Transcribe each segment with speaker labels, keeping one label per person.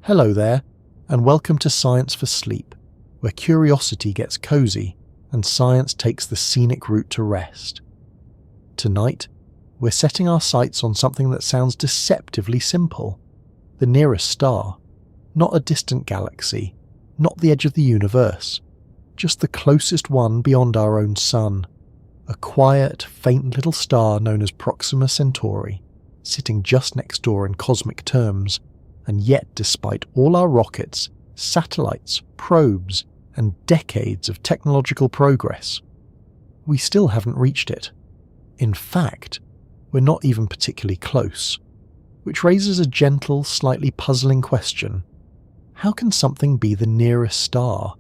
Speaker 1: Hello there, and welcome to Science for Sleep, where curiosity gets cozy and science takes the scenic route to rest. Tonight, we're setting our sights on something that sounds deceptively simple. The nearest star. Not a distant galaxy, not the edge of the universe, just the closest one beyond our own sun. A quiet, faint little star known as Proxima Centauri, sitting just next door in cosmic terms, and yet despite all our rockets, satellites, probes, and decades of technological progress, we still haven't reached it. In fact, we're not even particularly close, which raises a gentle, slightly puzzling question. How can something be the nearest star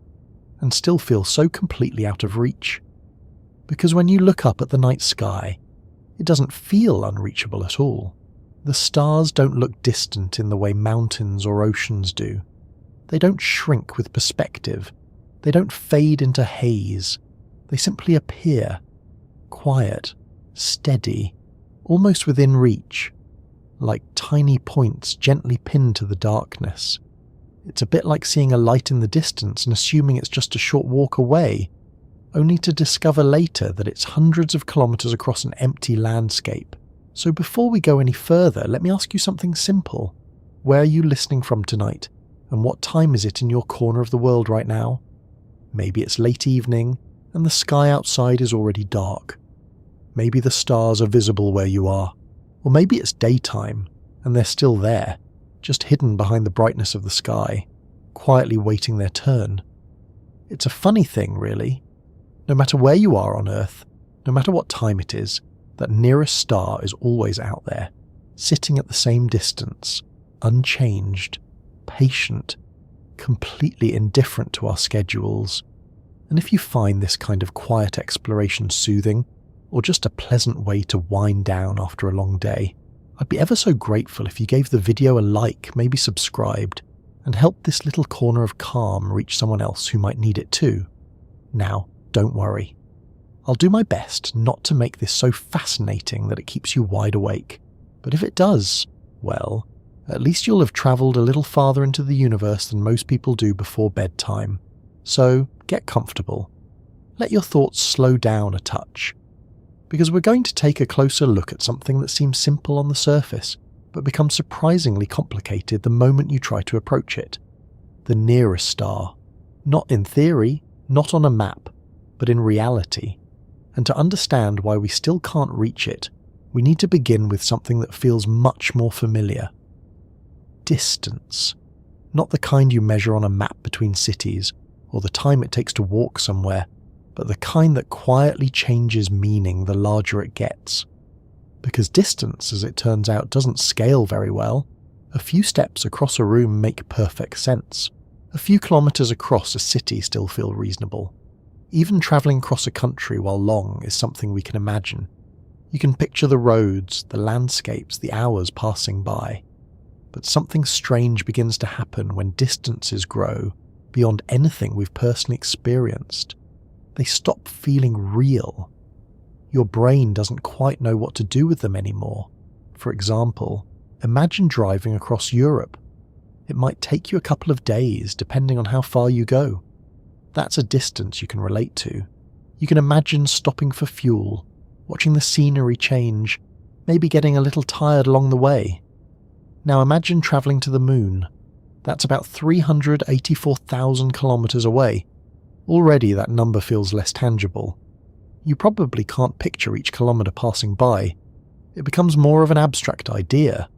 Speaker 1: and still feel so completely out of reach? Because when you look up at the night sky, it doesn't feel unreachable at all. The stars don't look distant in the way mountains or oceans do. They don't shrink with perspective. They don't fade into haze. They simply appear, quiet, steady, almost within reach, like tiny points gently pinned to the darkness. It's a bit like seeing a light in the distance and assuming it's just a short walk away, only to discover later that it's hundreds of kilometers across an empty landscape. So before we go any further, let me ask you something simple. Where are you listening from tonight? And what time is it in your corner of the world right now? Maybe it's late evening and the sky outside is already dark. Maybe the stars are visible where you are. Or maybe it's daytime and they're still there, just hidden behind the brightness of the sky, quietly waiting their turn. It's a funny thing, really. No matter where you are on Earth, no matter what time it is, that nearest star is always out there, sitting at the same distance, unchanged, patient, completely indifferent to our schedules. And if you find this kind of quiet exploration soothing, or just a pleasant way to wind down after a long day, I'd be ever so grateful if you gave the video a like, maybe subscribed, and helped this little corner of calm reach someone else who might need it too. Now, don't worry. I'll do my best not to make this so fascinating that it keeps you wide awake. But if it does, well, at least you'll have travelled a little farther into the universe than most people do before bedtime. So get comfortable. Let your thoughts slow down a touch. Because we're going to take a closer look at something that seems simple on the surface, but becomes surprisingly complicated the moment you try to approach it. The nearest star. Not in theory, not on a map, but in reality. And to understand why we still can't reach it, we need to begin with something that feels much more familiar. Distance. Not the kind you measure on a map between cities, or the time it takes to walk somewhere, but the kind that quietly changes meaning the larger it gets. Because distance, as it turns out, doesn't scale very well. A few steps across a room make perfect sense. A few kilometers across a city still feel reasonable. Even travelling across a country while long is something we can imagine. You can picture the roads, the landscapes, the hours passing by. But something strange begins to happen when distances grow beyond anything we've personally experienced. They stop feeling real. Your brain doesn't quite know what to do with them anymore. For example, imagine driving across Europe. It might take you a couple of days depending on how far you go. That's a distance you can relate to. You can imagine stopping for fuel, watching the scenery change, maybe getting a little tired along the way. Now imagine travelling to the moon. That's about 384,000 kilometres away. Already that number feels less tangible. You probably can't picture each kilometre passing by. It becomes more of an abstract idea,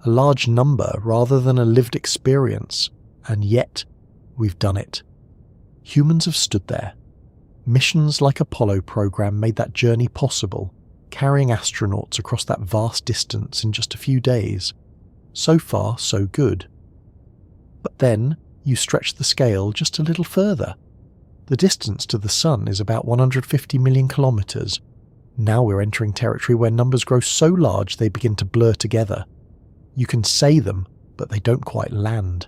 Speaker 1: a large number rather than a lived experience, and yet we've done it. Humans have stood there. Missions like Apollo program made that journey possible, carrying astronauts across that vast distance in just a few days. So far, so good. But then, you stretch the scale just a little further. The distance to the Sun is about 150 million kilometres. Now we're entering territory where numbers grow so large they begin to blur together. You can say them, but they don't quite land.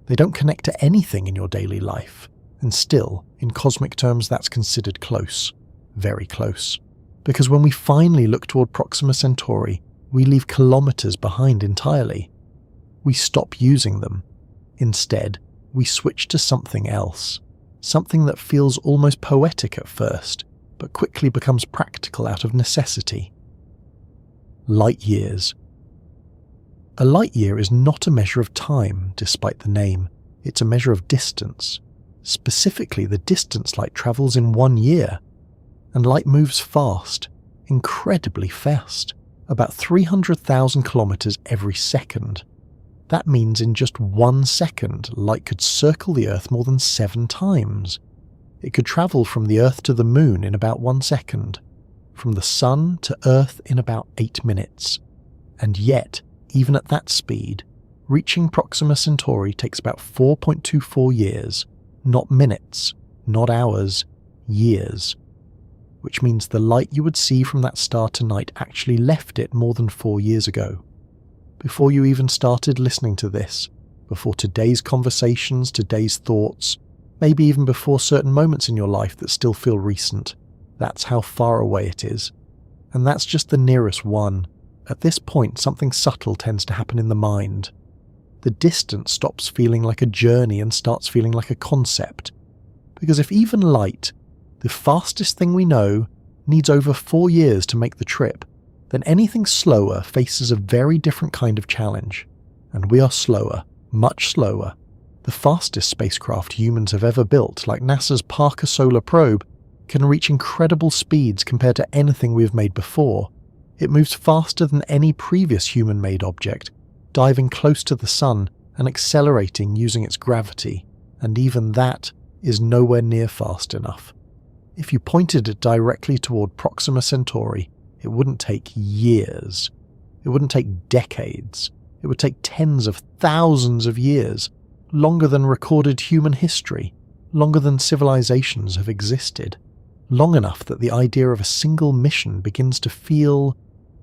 Speaker 1: They don't connect to anything in your daily life. And still, in cosmic terms, that's considered close. Very close. Because when we finally look toward Proxima Centauri, we leave kilometres behind entirely. We stop using them. Instead, we switch to something else, something that feels almost poetic at first, but quickly becomes practical out of necessity. Light years. A light year is not a measure of time, despite the name. It's a measure of distance. Specifically, the distance light travels in 1 year. And light moves fast, incredibly fast, about 300,000 kilometers every second. That means in just 1 second, light could circle the Earth more than 7 times. It could travel from the Earth to the Moon in about 1 second, from the Sun to Earth in about 8 minutes. And yet, even at that speed, reaching Proxima Centauri takes about 4.24 years, not minutes, not hours, years. Which means the light you would see from that star tonight actually left it more than 4 years ago. Before you even started listening to this, before today's conversations, today's thoughts, maybe even before certain moments in your life that still feel recent, that's how far away it is. And that's just the nearest one. At this point, something subtle tends to happen in the mind. The distance stops feeling like a journey and starts feeling like a concept. Because if even light, the fastest thing we know, needs over 4 years to make the trip, then anything slower faces a very different kind of challenge. And we are slower, much slower. The fastest spacecraft humans have ever built, like NASA's Parker Solar Probe, can reach incredible speeds compared to anything we've made before. It moves faster than any previous human-made object, diving close to the Sun and accelerating using its gravity, and even that is nowhere near fast enough. If you pointed it directly toward Proxima Centauri, it wouldn't take years. It wouldn't take decades. It would take tens of thousands of years, longer than recorded human history, longer than civilizations have existed, long enough that the idea of a single mission begins to feel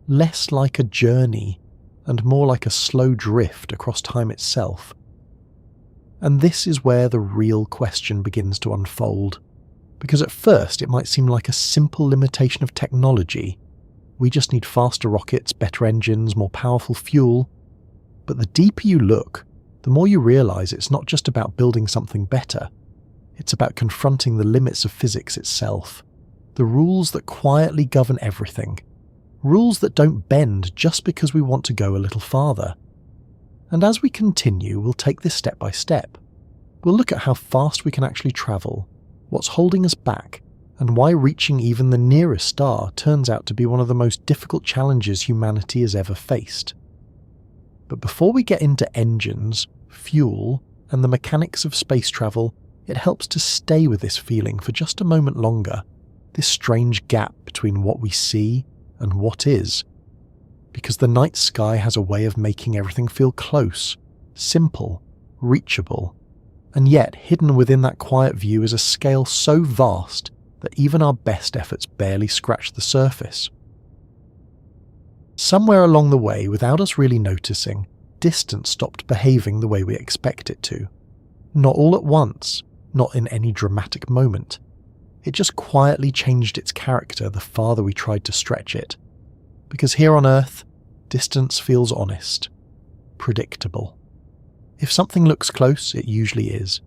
Speaker 1: less like a journey and more like a slow drift across time itself. And this is where the real question begins to unfold, because at first it might seem like a simple limitation of technology. We just need faster rockets, better engines, more powerful fuel. But the deeper you look, the more you realize it's not just about building something better. It's about confronting the limits of physics itself, the rules that quietly govern everything, rules that don't bend just because we want to go a little farther. And as we continue, we'll take this step by step. We'll look at how fast we can actually travel, what's holding us back, and why reaching even the nearest star turns out to be one of the most difficult challenges humanity has ever faced. But before we get into engines, fuel, and the mechanics of space travel, it helps to stay with this feeling for just a moment longer, this strange gap between what we see and what is. Because the night sky has a way of making everything feel close, simple, reachable, and yet hidden within that quiet view is a scale so vast that even our best efforts barely scratch the surface. Somewhere along the way, without us really noticing, distance stopped behaving the way we expect it to. Not all at once, not in any dramatic moment. It just quietly changed its character the farther we tried to stretch it. Because here on Earth, distance feels honest, predictable. If something looks close, it usually is.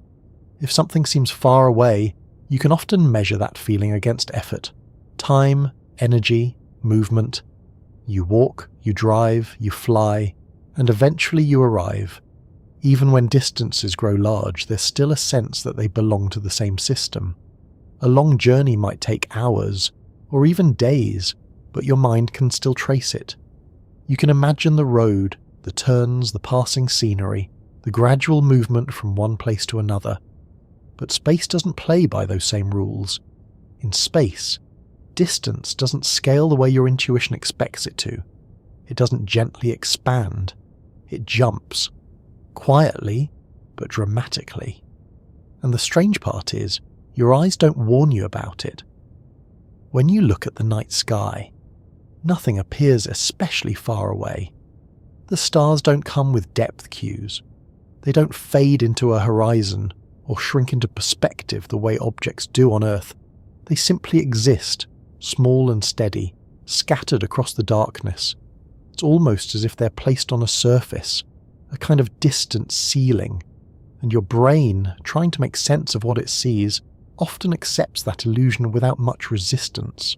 Speaker 1: If something seems far away, you can often measure that feeling against effort, time, energy, movement. You walk, you drive, you fly, and eventually you arrive. Even when distances grow large, there's still a sense that they belong to the same system. A long journey might take hours, or even days, but your mind can still trace it. You can imagine the road, the turns, the passing scenery, the gradual movement from one place to another. But space doesn't play by those same rules. In space, distance doesn't scale the way your intuition expects it to. It doesn't gently expand. It jumps. Quietly, but dramatically. And the strange part is, your eyes don't warn you about it. When you look at the night sky, nothing appears especially far away. The stars don't come with depth cues. They don't fade into a horizon or shrink into perspective the way objects do on Earth. They simply exist, small and steady, scattered across the darkness. It's almost as if they're placed on a surface, a kind of distant ceiling, and your brain, trying to make sense of what it sees, often accepts that illusion without much resistance.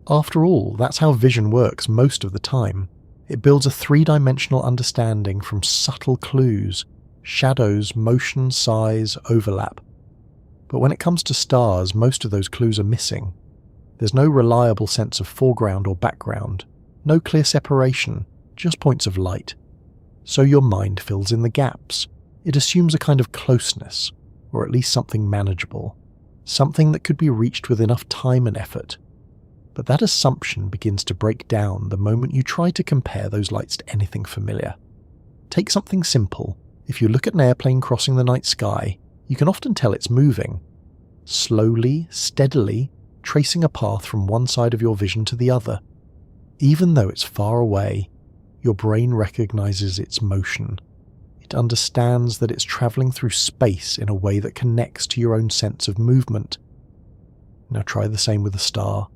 Speaker 1: After all, that's how vision works most of the time. It builds a three-dimensional understanding from subtle clues, shadows, motion, size, overlap. But when it comes to stars, most of those clues are missing. There's no reliable sense of foreground or background, no clear separation, just points of light. So your mind fills in the gaps. It assumes a kind of closeness, or at least something manageable, something that could be reached with enough time and effort. But that assumption begins to break down the moment you try to compare those lights to anything familiar. Take something simple. If you look at an airplane crossing the night sky, you can often tell it's moving. Slowly, steadily, tracing a path from one side of your vision to the other. Even though it's far away, your brain recognizes its motion. It understands that it's traveling through space in a way that connects to your own sense of movement. Now try the same with a star.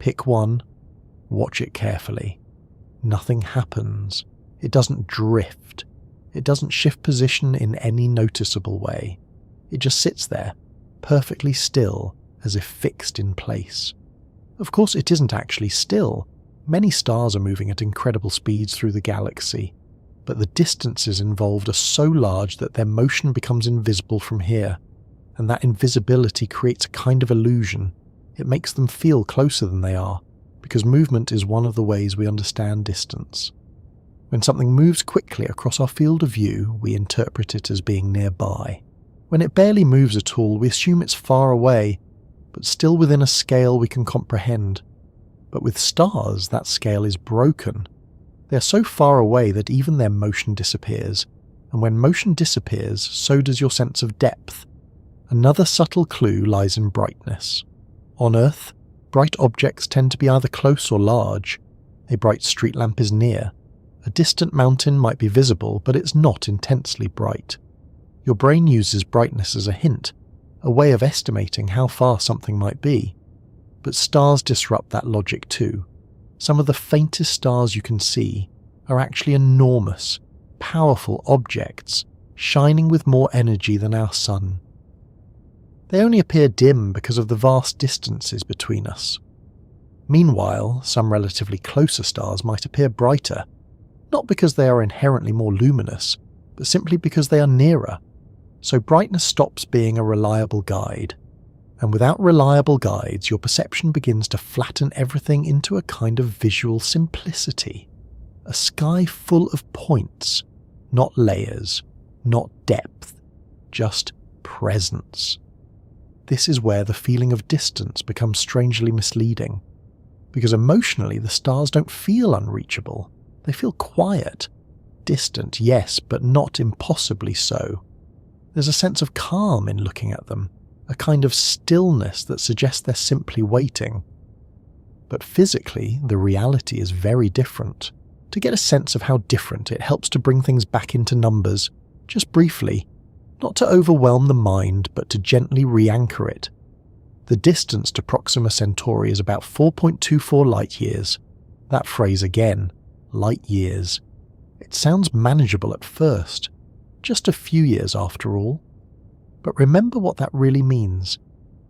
Speaker 1: Pick one, watch it carefully. Nothing happens. It doesn't drift. It doesn't shift position in any noticeable way. It just sits there, perfectly still, as if fixed in place. Of course, it isn't actually still. Many stars are moving at incredible speeds through the galaxy, but the distances involved are so large that their motion becomes invisible from here, and that invisibility creates a kind of illusion. It makes them feel closer than they are, because movement is one of the ways we understand distance. When something moves quickly across our field of view, we interpret it as being nearby. When it barely moves at all, we assume it's far away, but still within a scale we can comprehend. But with stars, that scale is broken. They are so far away that even their motion disappears, and when motion disappears, so does your sense of depth. Another subtle clue lies in brightness. On Earth, bright objects tend to be either close or large. A bright street lamp is near. A distant mountain might be visible, but it's not intensely bright. Your brain uses brightness as a hint, a way of estimating how far something might be. But stars disrupt that logic too. Some of the faintest stars you can see are actually enormous, powerful objects, shining with more energy than our sun. They only appear dim because of the vast distances between us. Meanwhile, some relatively closer stars might appear brighter, not because they are inherently more luminous, but simply because they are nearer. So brightness stops being a reliable guide. And without reliable guides, your perception begins to flatten everything into a kind of visual simplicity. A sky full of points, not layers, not depth, just presence. This is where the feeling of distance becomes strangely misleading. Because emotionally, the stars don't feel unreachable. They feel quiet. Distant, yes, but not impossibly so. There's a sense of calm in looking at them, a kind of stillness that suggests they're simply waiting. But physically, the reality is very different. To get a sense of how different, it helps to bring things back into numbers, just briefly, not to overwhelm the mind, but to gently re-anchor it. The distance to Proxima Centauri is about 4.24 light-years. That phrase again, light-years. It sounds manageable at first, just a few years after all. But remember what that really means.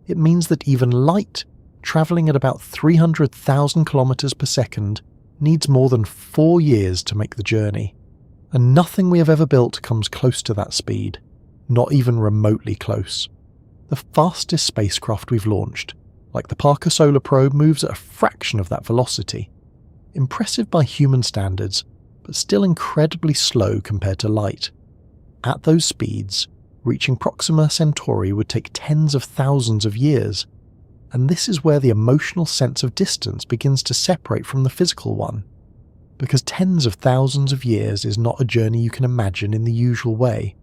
Speaker 1: It means that even light, travelling at about 300,000 kilometers per second, needs more than 4 years to make the journey. And nothing we have ever built comes close to that speed, not even remotely close. The fastest spacecraft we've launched, like the Parker Solar Probe, moves at a fraction of that velocity. Impressive by human standards, but still incredibly slow compared to light. At those speeds, reaching Proxima Centauri would take tens of thousands of years, and this is where the emotional sense of distance begins to separate from the physical one, because tens of thousands of years is not a journey you can imagine in the usual way.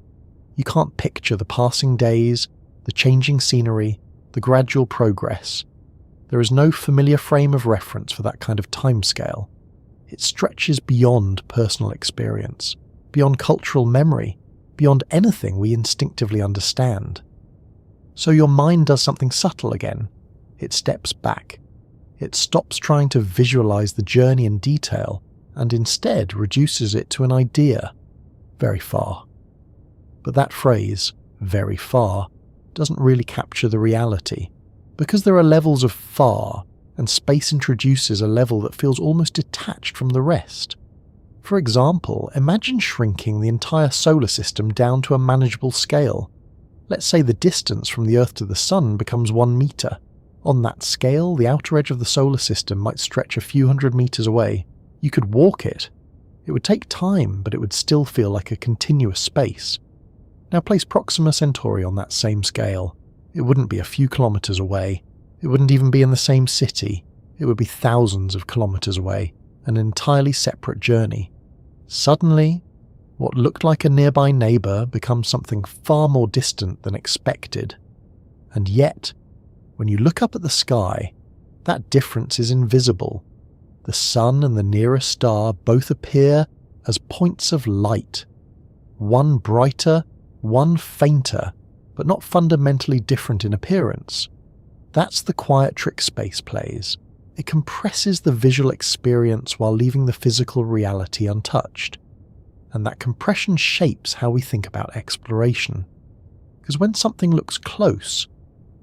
Speaker 1: You can't picture the passing days, the changing scenery, the gradual progress. There is no familiar frame of reference for that kind of timescale. It stretches beyond personal experience, beyond cultural memory, beyond anything we instinctively understand. So your mind does something subtle again. It steps back. It stops trying to visualize the journey in detail and instead reduces it to an idea, very far. But that phrase, very far, doesn't really capture the reality, because there are levels of far, and space introduces a level that feels almost detached from the rest. For example, imagine shrinking the entire solar system down to a manageable scale. Let's say the distance from the Earth to the Sun becomes 1 meter. On that scale, the outer edge of the solar system might stretch a few hundred meters away. You could walk it. It would take time, but it would still feel like a continuous space. Now place Proxima Centauri on that same scale. It wouldn't be a few kilometers away. It wouldn't even be in the same city. It would be thousands of kilometers away, an entirely separate journey. Suddenly, what looked like a nearby neighbour becomes something far more distant than expected. And yet, when you look up at the sky, that difference is invisible. The Sun and the nearest star both appear as points of light. One brighter, one fainter, but not fundamentally different in appearance. That's the quiet trick space plays. It compresses the visual experience while leaving the physical reality untouched. And that compression shapes how we think about exploration. Because when something looks close,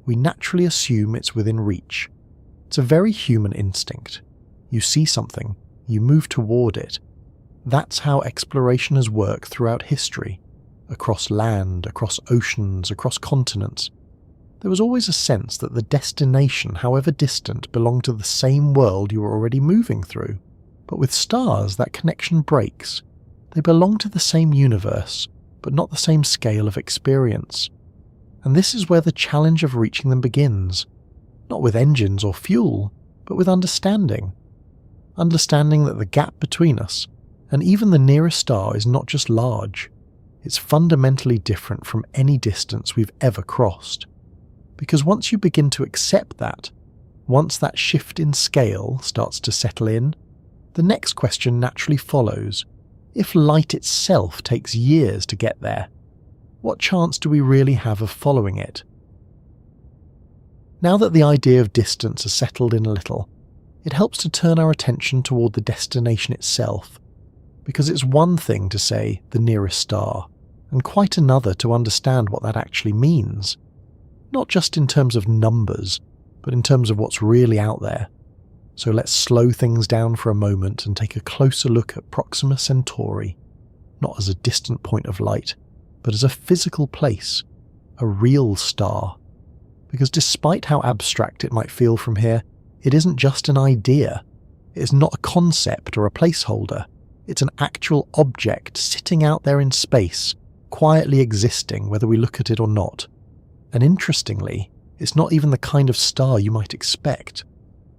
Speaker 1: we naturally assume it's within reach. It's a very human instinct. You see something, you move toward it. That's how exploration has worked throughout history. Across land, across oceans, across continents. There was always a sense that the destination, however distant, belonged to the same world you were already moving through. But with stars, that connection breaks. They belong to the same universe, but not the same scale of experience. And this is where the challenge of reaching them begins. Not with engines or fuel, but with understanding. Understanding that the gap between us, and even the nearest star, is not just large. It's fundamentally different from any distance we've ever crossed. Because once you begin to accept that, once that shift in scale starts to settle in, the next question naturally follows. If light itself takes years to get there, what chance do we really have of following it? Now that the idea of distance has settled in a little, it helps to turn our attention toward the destination itself, because it's one thing to say the nearest star, and quite another to understand what that actually means. Not just in terms of numbers, but in terms of what's really out there. So let's slow things down for a moment and take a closer look at Proxima Centauri, not as a distant point of light, but as a physical place, a real star. Because despite how abstract it might feel from here, it isn't just an idea. It is not a concept or a placeholder. It's an actual object sitting out there in space, quietly existing whether we look at it or not. And interestingly, it's not even the kind of star you might expect.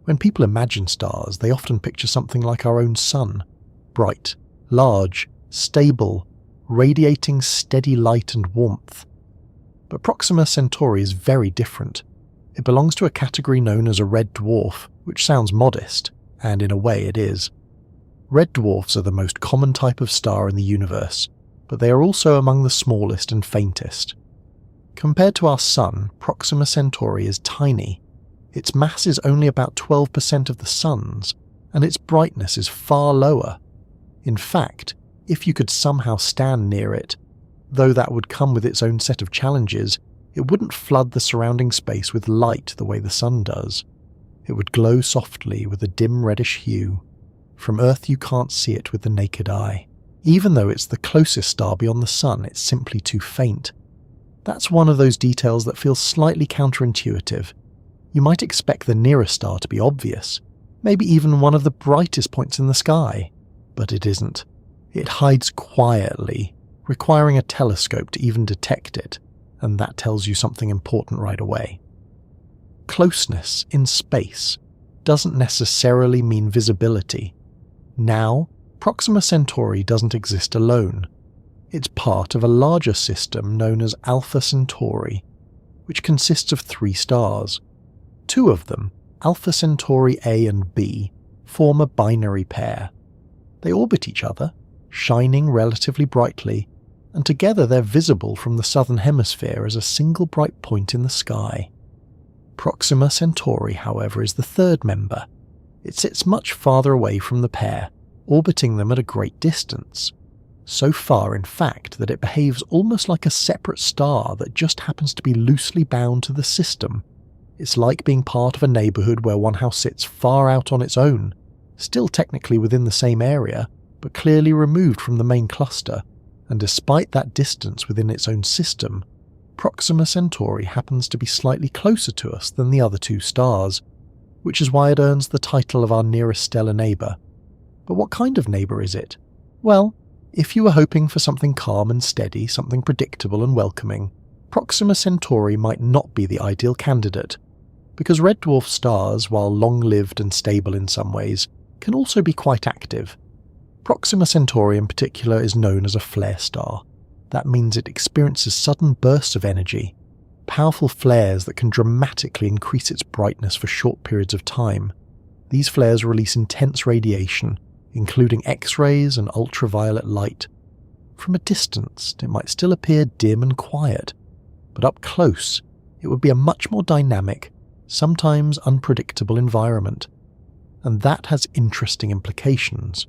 Speaker 1: When people imagine stars, they often picture something like our own sun. Bright, large, stable, radiating steady light and warmth. But Proxima Centauri is very different. It belongs to a category known as a red dwarf, which sounds modest, and in a way it is. Red dwarfs are the most common type of star in the universe, but they are also among the smallest and faintest. Compared to our Sun, Proxima Centauri is tiny. Its mass is only about 12% of the Sun's, and its brightness is far lower. In fact, if you could somehow stand near it, though that would come with its own set of challenges, it wouldn't flood the surrounding space with light the way the Sun does. It would glow softly with a dim reddish hue. From Earth you can't see it with the naked eye. Even though it's the closest star beyond the Sun, it's simply too faint. That's one of those details that feels slightly counterintuitive. You might expect the nearest star to be obvious, maybe even one of the brightest points in the sky, but it isn't. It hides quietly, requiring a telescope to even detect it, and that tells you something important right away. Closeness in space doesn't necessarily mean visibility. Now, Proxima Centauri doesn't exist alone. It's part of a larger system known as Alpha Centauri, which consists of 3 stars. 2 of them, Alpha Centauri A and B, form a binary pair. They orbit each other, shining relatively brightly, and together they're visible from the southern hemisphere as a single bright point in the sky. Proxima Centauri, however, is the 3rd member. It sits much farther away from the pair, orbiting them at a great distance. So far, in fact, that it behaves almost like a separate star that just happens to be loosely bound to the system. It's like being part of a neighbourhood where one house sits far out on its own, still technically within the same area, but clearly removed from the main cluster, and despite that distance within its own system, Proxima Centauri happens to be slightly closer to us than the other two stars, which is why it earns the title of our nearest stellar neighbour. But what kind of neighbour is it? Well, if you were hoping for something calm and steady, something predictable and welcoming, Proxima Centauri might not be the ideal candidate, because red dwarf stars, while long-lived and stable in some ways, can also be quite active. Proxima Centauri in particular is known as a flare star. That means it experiences sudden bursts of energy, powerful flares that can dramatically increase its brightness for short periods of time. These flares release intense radiation, including X-rays and ultraviolet light. From a distance, it might still appear dim and quiet, but up close, it would be a much more dynamic, sometimes unpredictable environment. And that has interesting implications,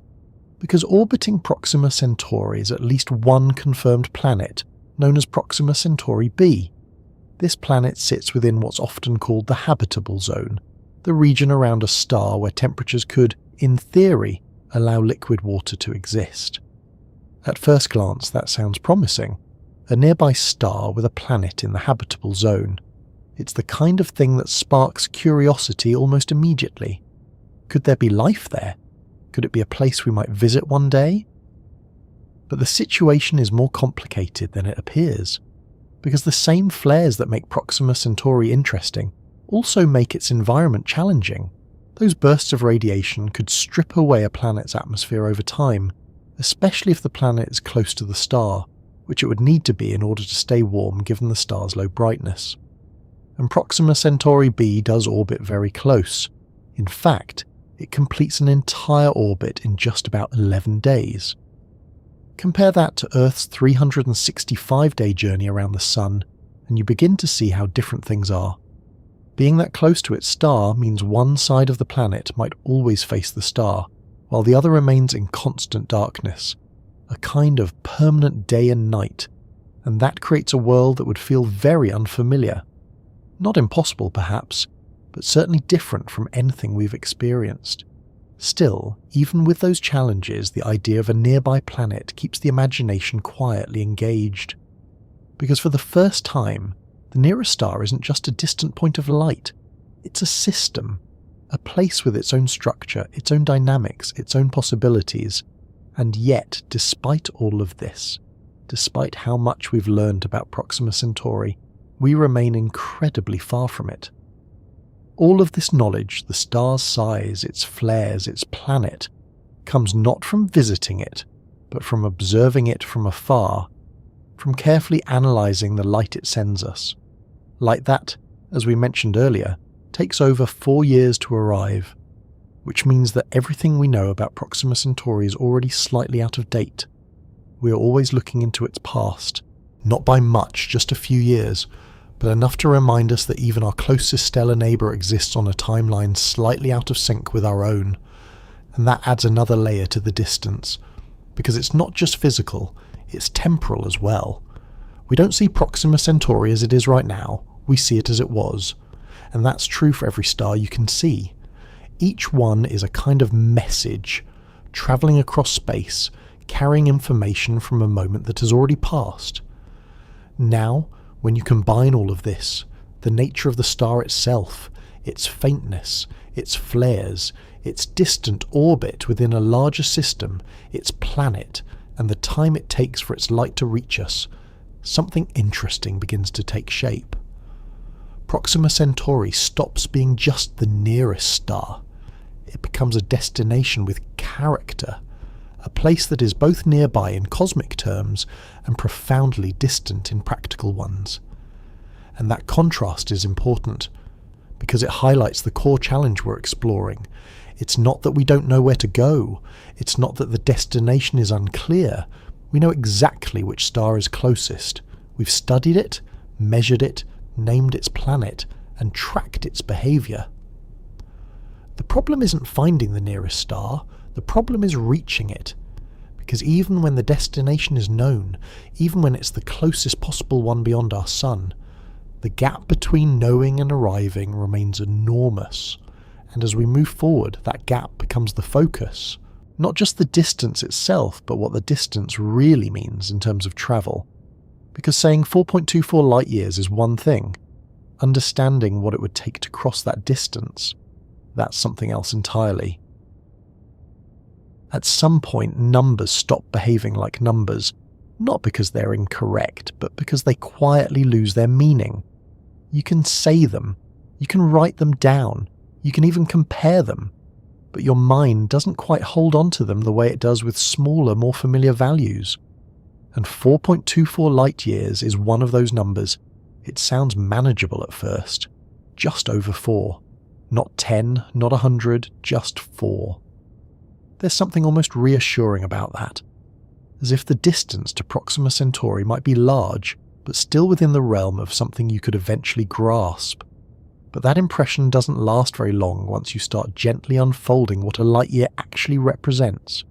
Speaker 1: because orbiting Proxima Centauri is at least one confirmed planet, known as Proxima Centauri b. This planet sits within what's often called the habitable zone, the region around a star where temperatures could, in theory, allow liquid water to exist. At first glance, that sounds promising. A nearby star with a planet in the habitable zone. It's the kind of thing that sparks curiosity almost immediately. Could there be life there? Could it be a place we might visit one day? But the situation is more complicated than it appears, because the same flares that make Proxima Centauri interesting also make its environment challenging. Those bursts of radiation could strip away a planet's atmosphere over time, especially if the planet is close to the star, which it would need to be in order to stay warm given the star's low brightness. And Proxima Centauri b does orbit very close. In fact, it completes an entire orbit in just about 11 days. Compare that to Earth's 365-day journey around the Sun, and you begin to see how different things are. Being that close to its star means one side of the planet might always face the star, while the other remains in constant darkness, a kind of permanent day and night, and that creates a world that would feel very unfamiliar. Not impossible, perhaps, but certainly different from anything we've experienced. Still, even with those challenges, the idea of a nearby planet keeps the imagination quietly engaged. Because for the first time, the nearest star isn't just a distant point of light, it's a system, a place with its own structure, its own dynamics, its own possibilities. And yet, despite all of this, despite how much we've learned about Proxima Centauri, we remain incredibly far from it. All of this knowledge, the star's size, its flares, its planet, comes not from visiting it, but from observing it from afar, from carefully analysing the light it sends us. Light that, as we mentioned earlier, takes over 4 years to arrive, which means that everything we know about Proxima Centauri is already slightly out of date. We are always looking into its past, not by much, just a few years, but enough to remind us that even our closest stellar neighbour exists on a timeline slightly out of sync with our own, and that adds another layer to the distance, because it's not just physical, it's temporal as well. We don't see Proxima Centauri as it is right now, we see it as it was, and that's true for every star you can see. Each one is a kind of message, travelling across space, carrying information from a moment that has already passed. Now, when you combine all of this, the nature of the star itself, its faintness, its flares, its distant orbit within a larger system, its planet, and the time it takes for its light to reach us, something interesting begins to take shape. Proxima Centauri stops being just the nearest star. It becomes a destination with character, a place that is both nearby in cosmic terms and profoundly distant in practical ones. And that contrast is important, because it highlights the core challenge we're exploring. It's not that we don't know where to go, it's not that the destination is unclear. We know exactly which star is closest. We've studied it, measured it, named its planet, and tracked its behaviour. The problem isn't finding the nearest star, the problem is reaching it, because even when the destination is known, even when it's the closest possible one beyond our sun, the gap between knowing and arriving remains enormous, and as we move forward, that gap becomes the focus. Not just the distance itself, but what the distance really means in terms of travel. Because saying 4.24 light years is one thing, understanding what it would take to cross that distance, that's something else entirely. At some point, numbers stop behaving like numbers, not because they're incorrect, but because they quietly lose their meaning. You can say them, you can write them down, you can even compare them, but your mind doesn't quite hold on to them the way it does with smaller, more familiar values. And 4.24 light years is one of those numbers. It sounds manageable at first. Just over 4. Not 10, not 100, just 4. There's something almost reassuring about that. As if the distance to Proxima Centauri might be large, but still within the realm of something you could eventually grasp. But that impression doesn't last very long once you start gently unfolding what a light year actually represents.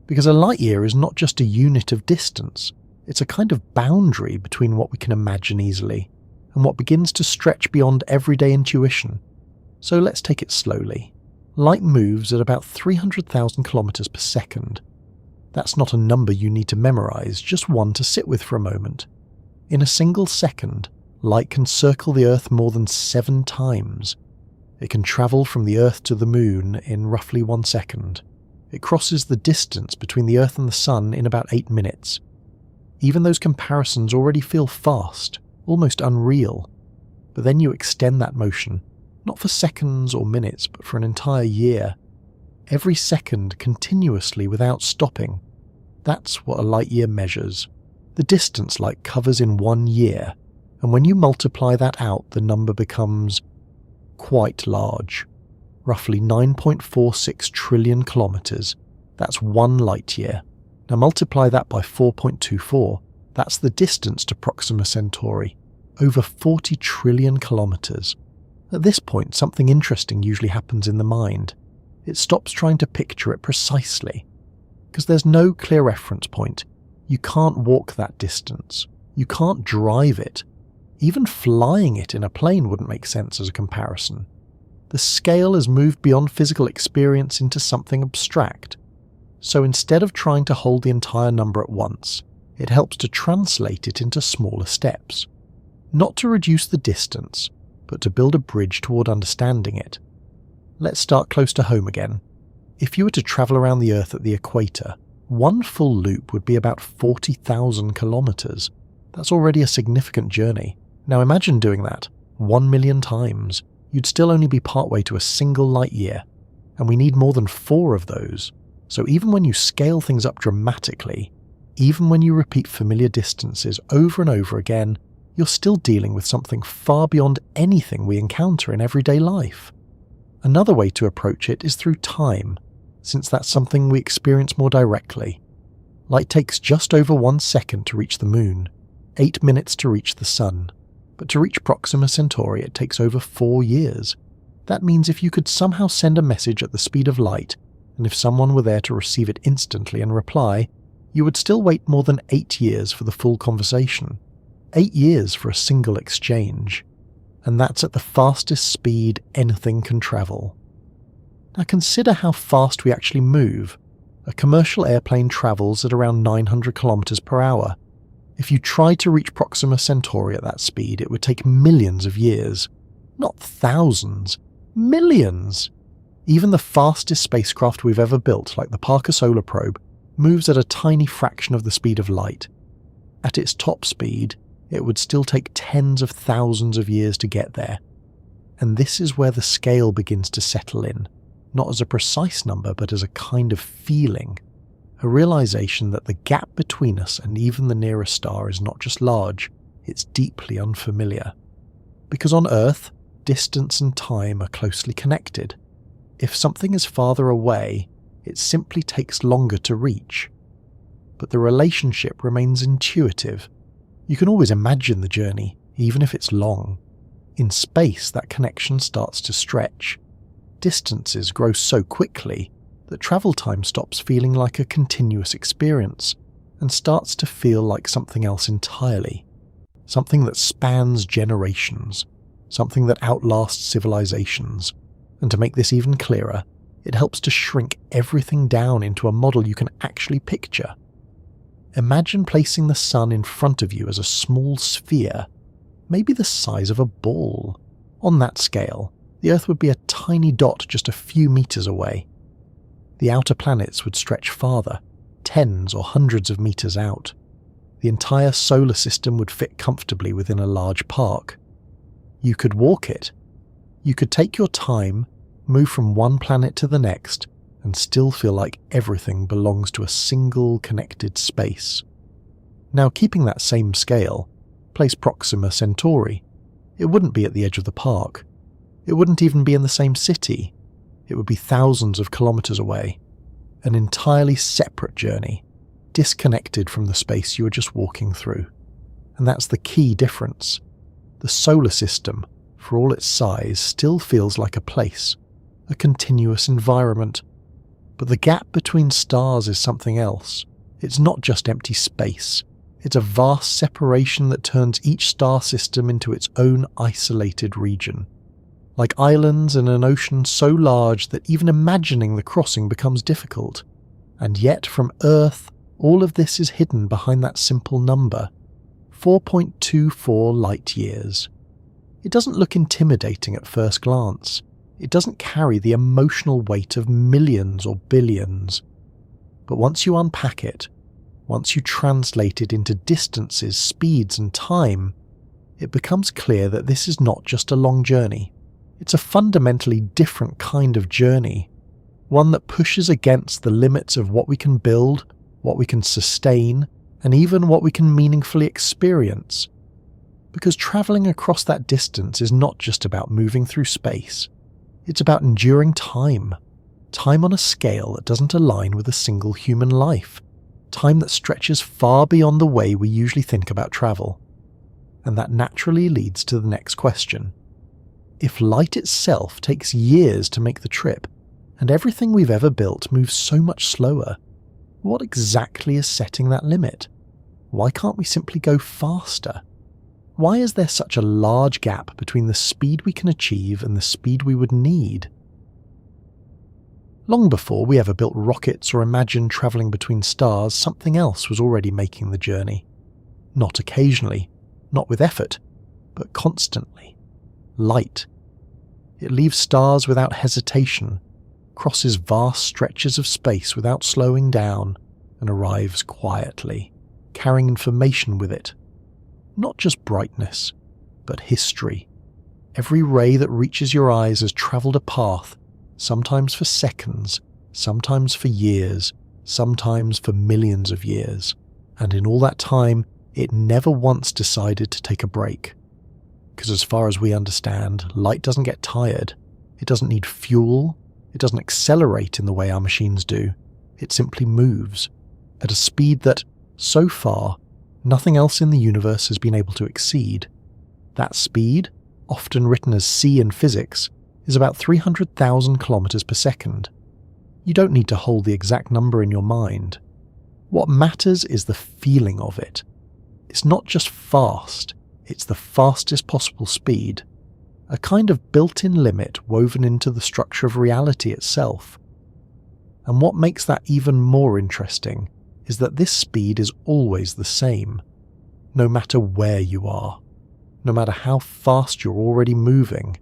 Speaker 1: Because a light year is not just a unit of distance, it's a kind of boundary between what we can imagine easily and what begins to stretch beyond everyday intuition. So let's take it slowly. Light moves at about 300,000 kilometers per second. That's not a number you need to memorize, just one to sit with for a moment. In a single second, light can circle the Earth more than 7 times. It can travel from the Earth to the Moon in roughly 1 second. It crosses the distance between the Earth and the Sun in about 8 minutes. Even those comparisons already feel fast, almost unreal. But then you extend that motion, not for seconds or minutes, but for an entire year. Every second continuously without stopping. That's what a light year measures. The distance light covers in 1 year. And when you multiply that out, the number becomes quite large. Roughly 9.46 trillion kilometers. That's 1 light year. Now multiply that by 4.24. That's the distance to Proxima Centauri. Over 40 trillion kilometers. At this point, something interesting usually happens in the mind. It stops trying to picture it precisely. Because there's no clear reference point. You can't walk that distance. You can't drive it. Even flying it in a plane wouldn't make sense as a comparison. The scale has moved beyond physical experience into something abstract. So instead of trying to hold the entire number at once, it helps to translate it into smaller steps. Not to reduce the distance, but to build a bridge toward understanding it. Let's start close to home again. If you were to travel around the Earth at the equator, one full loop would be about 40,000 kilometers. That's already a significant journey. Now imagine doing that 1 million times. You'd still only be partway to a single light year, and we need more than 4 of those. So even when you scale things up dramatically, even when you repeat familiar distances over and over again, you're still dealing with something far beyond anything we encounter in everyday life. Another way to approach it is through time, since that's something we experience more directly. Light takes just over 1 second to reach the Moon, 8 minutes to reach the Sun. But to reach Proxima Centauri it takes over 4 years. That means if you could somehow send a message at the speed of light, and if someone were there to receive it instantly and reply, you would still wait more than 8 years for the full conversation. 8 years for a single exchange. And that's at the fastest speed anything can travel. Now consider how fast we actually move. A commercial airplane travels at around 900 kilometers per hour. If you tried to reach Proxima Centauri at that speed, it would take millions of years. Not thousands. Millions! Even the fastest spacecraft we've ever built, like the Parker Solar Probe, moves at a tiny fraction of the speed of light. At its top speed, it would still take tens of thousands of years to get there. And this is where the scale begins to settle in, not as a precise number, but as a kind of feeling. A realization that the gap between us and even the nearest star is not just large, it's deeply unfamiliar. Because on Earth, distance and time are closely connected. If something is farther away, it simply takes longer to reach. But the relationship remains intuitive. You can always imagine the journey, even if it's long. In space, that connection starts to stretch. Distances grow so quickly, that travel time stops feeling like a continuous experience and starts to feel like something else entirely, something that spans generations, something that outlasts civilizations. And to make this even clearer, it helps to shrink everything down into a model you can actually picture. Imagine placing the sun in front of you as a small sphere, maybe the size of a ball. On that scale, the Earth would be a tiny dot just a few meters away. The outer planets would stretch farther, tens or hundreds of meters out. The entire solar system would fit comfortably within a large park. You could walk it. You could take your time, move from one planet to the next, and still feel like everything belongs to a single connected space. Now, keeping that same scale, place Proxima Centauri. It wouldn't be at the edge of the park. It wouldn't even be in the same city. It would be thousands of kilometers away. An entirely separate journey, disconnected from the space you were just walking through. And that's the key difference. The solar system, for all its size, still feels like a place, a continuous environment. But the gap between stars is something else. It's not just empty space. It's a vast separation that turns each star system into its own isolated region. Like islands in an ocean so large that even imagining the crossing becomes difficult. And yet, from Earth, all of this is hidden behind that simple number, 4.24 light years. It doesn't look intimidating at first glance. It doesn't carry the emotional weight of millions or billions. But once you unpack it, once you translate it into distances, speeds and time, it becomes clear that this is not just a long journey. It's a fundamentally different kind of journey, one that pushes against the limits of what we can build, what we can sustain, and even what we can meaningfully experience. Because travelling across that distance is not just about moving through space. It's about enduring time. Time on a scale that doesn't align with a single human life. Time that stretches far beyond the way we usually think about travel. And that naturally leads to the next question. If light itself takes years to make the trip, and everything we've ever built moves so much slower, what exactly is setting that limit? Why can't we simply go faster? Why is there such a large gap between the speed we can achieve and the speed we would need? Long before we ever built rockets or imagined travelling between stars, something else was already making the journey. Not occasionally, not with effort, but constantly. Light. It leaves stars without hesitation, crosses vast stretches of space without slowing down, and arrives quietly, carrying information with it. Not just brightness, but history. Every ray that reaches your eyes has travelled a path, sometimes for seconds, sometimes for years, sometimes for millions of years. And in all that time, it never once decided to take a break. Because as far as we understand, light doesn't get tired. It doesn't need fuel. It doesn't accelerate in the way our machines do. It simply moves at a speed that, so far, nothing else in the universe has been able to exceed. That speed, often written as c in physics, is about 300,000 kilometers per second. You don't need to hold the exact number in your mind. What matters is the feeling of it. It's not just fast, it's the fastest possible speed, a kind of built-in limit woven into the structure of reality itself. And what makes that even more interesting is that this speed is always the same, no matter where you are, no matter how fast you're already moving,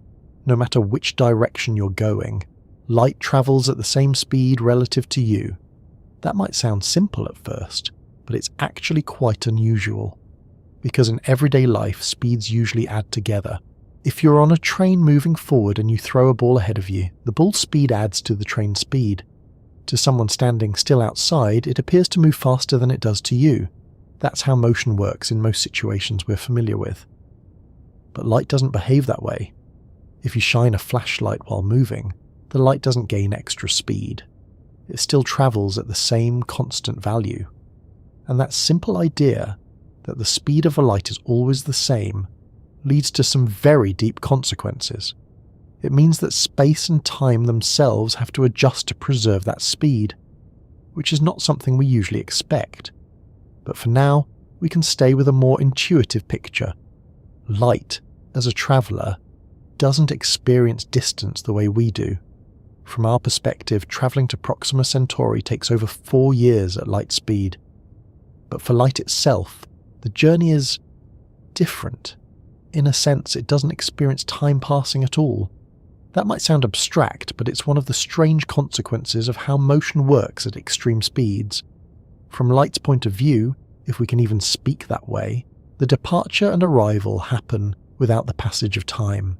Speaker 1: no matter which direction you're going. Light travels at the same speed relative to you. That might sound simple at first, but it's actually quite unusual, because in everyday life speeds usually add together. If you're on a train moving forward and you throw a ball ahead of you, the ball's speed adds to the train's speed. To someone standing still outside, it appears to move faster than it does to you. That's how motion works in most situations we're familiar with. But light doesn't behave that way. If you shine a flashlight while moving, the light doesn't gain extra speed. It still travels at the same constant value. And that simple idea, that the speed of a light is always the same, leads to some very deep consequences. It means that space and time themselves have to adjust to preserve that speed, which is not something we usually expect. But for now, we can stay with a more intuitive picture. Light, as a traveller, doesn't experience distance the way we do. From our perspective, travelling to Proxima Centauri takes over 4 years at light speed. But for light itself, the journey is different. In a sense, it doesn't experience time passing at all. That might sound abstract, but it's one of the strange consequences of how motion works at extreme speeds. From light's point of view, if we can even speak that way, the departure and arrival happen without the passage of time.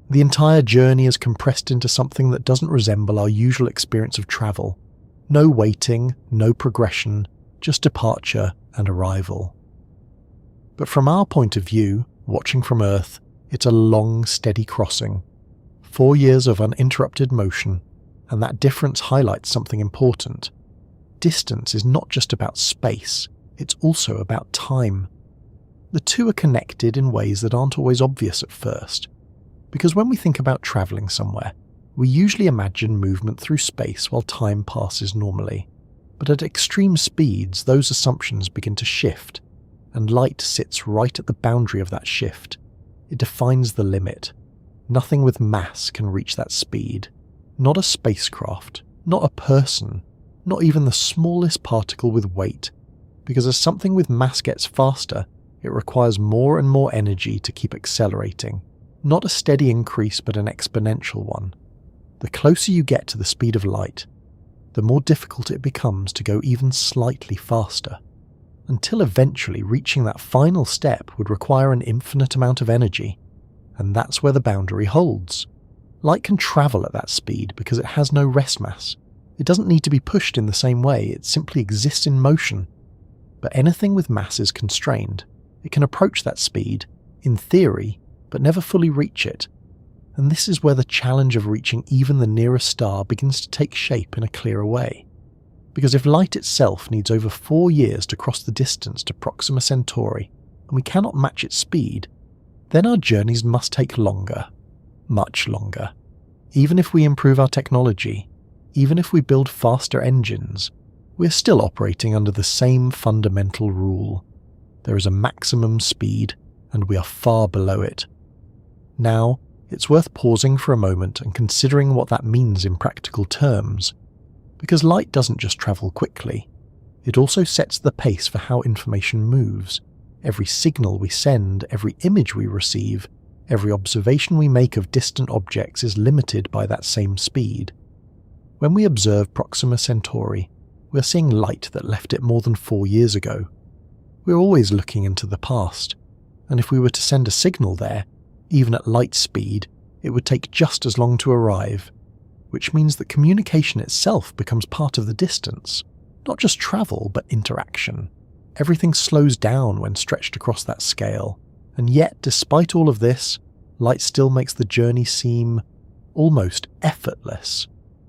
Speaker 1: The entire journey is compressed into something that doesn't resemble our usual experience of travel. No waiting, no progression, just departure and arrival. But from our point of view, watching from Earth, it's a long, steady crossing. 4 years of uninterrupted motion, and that difference highlights something important. Distance is not just about space, it's also about time. The two are connected in ways that aren't always obvious at first, because when we think about travelling somewhere, we usually imagine movement through space while time passes normally. But at extreme speeds, those assumptions begin to shift, and light sits right at the boundary of that shift. It defines the limit. Nothing with mass can reach that speed. Not a spacecraft, not a person, not even the smallest particle with weight, because as something with mass gets faster, it requires more and more energy to keep accelerating. Not a steady increase, but an exponential one. The closer you get to the speed of light, the more difficult it becomes to go even slightly faster, until eventually reaching that final step would require an infinite amount of energy, and that's where the boundary holds. Light can travel at that speed because it has no rest mass. It doesn't need to be pushed in the same way, it simply exists in motion. But anything with mass is constrained. It can approach that speed, in theory, but never fully reach it. And this is where the challenge of reaching even the nearest star begins to take shape in a clearer way. Because if light itself needs over 4 years to cross the distance to Proxima Centauri, and we cannot match its speed, then our journeys must take longer. Much longer. Even if we improve our technology, even if we build faster engines, we're still operating under the same fundamental rule. There is a maximum speed, and we are far below it. Now, it's worth pausing for a moment and considering what that means in practical terms. Because light doesn't just travel quickly, it also sets the pace for how information moves. Every signal we send, every image we receive, every observation we make of distant objects is limited by that same speed. When we observe Proxima Centauri, we're seeing light that left it more than 4 years ago. We're always looking into the past, and if we were to send a signal there, even at light speed, it would take just as long to arrive, which means that communication itself becomes part of the distance, not just travel but interaction. Everything slows down when stretched across that scale, and yet despite all of this, light still makes the journey seem almost effortless,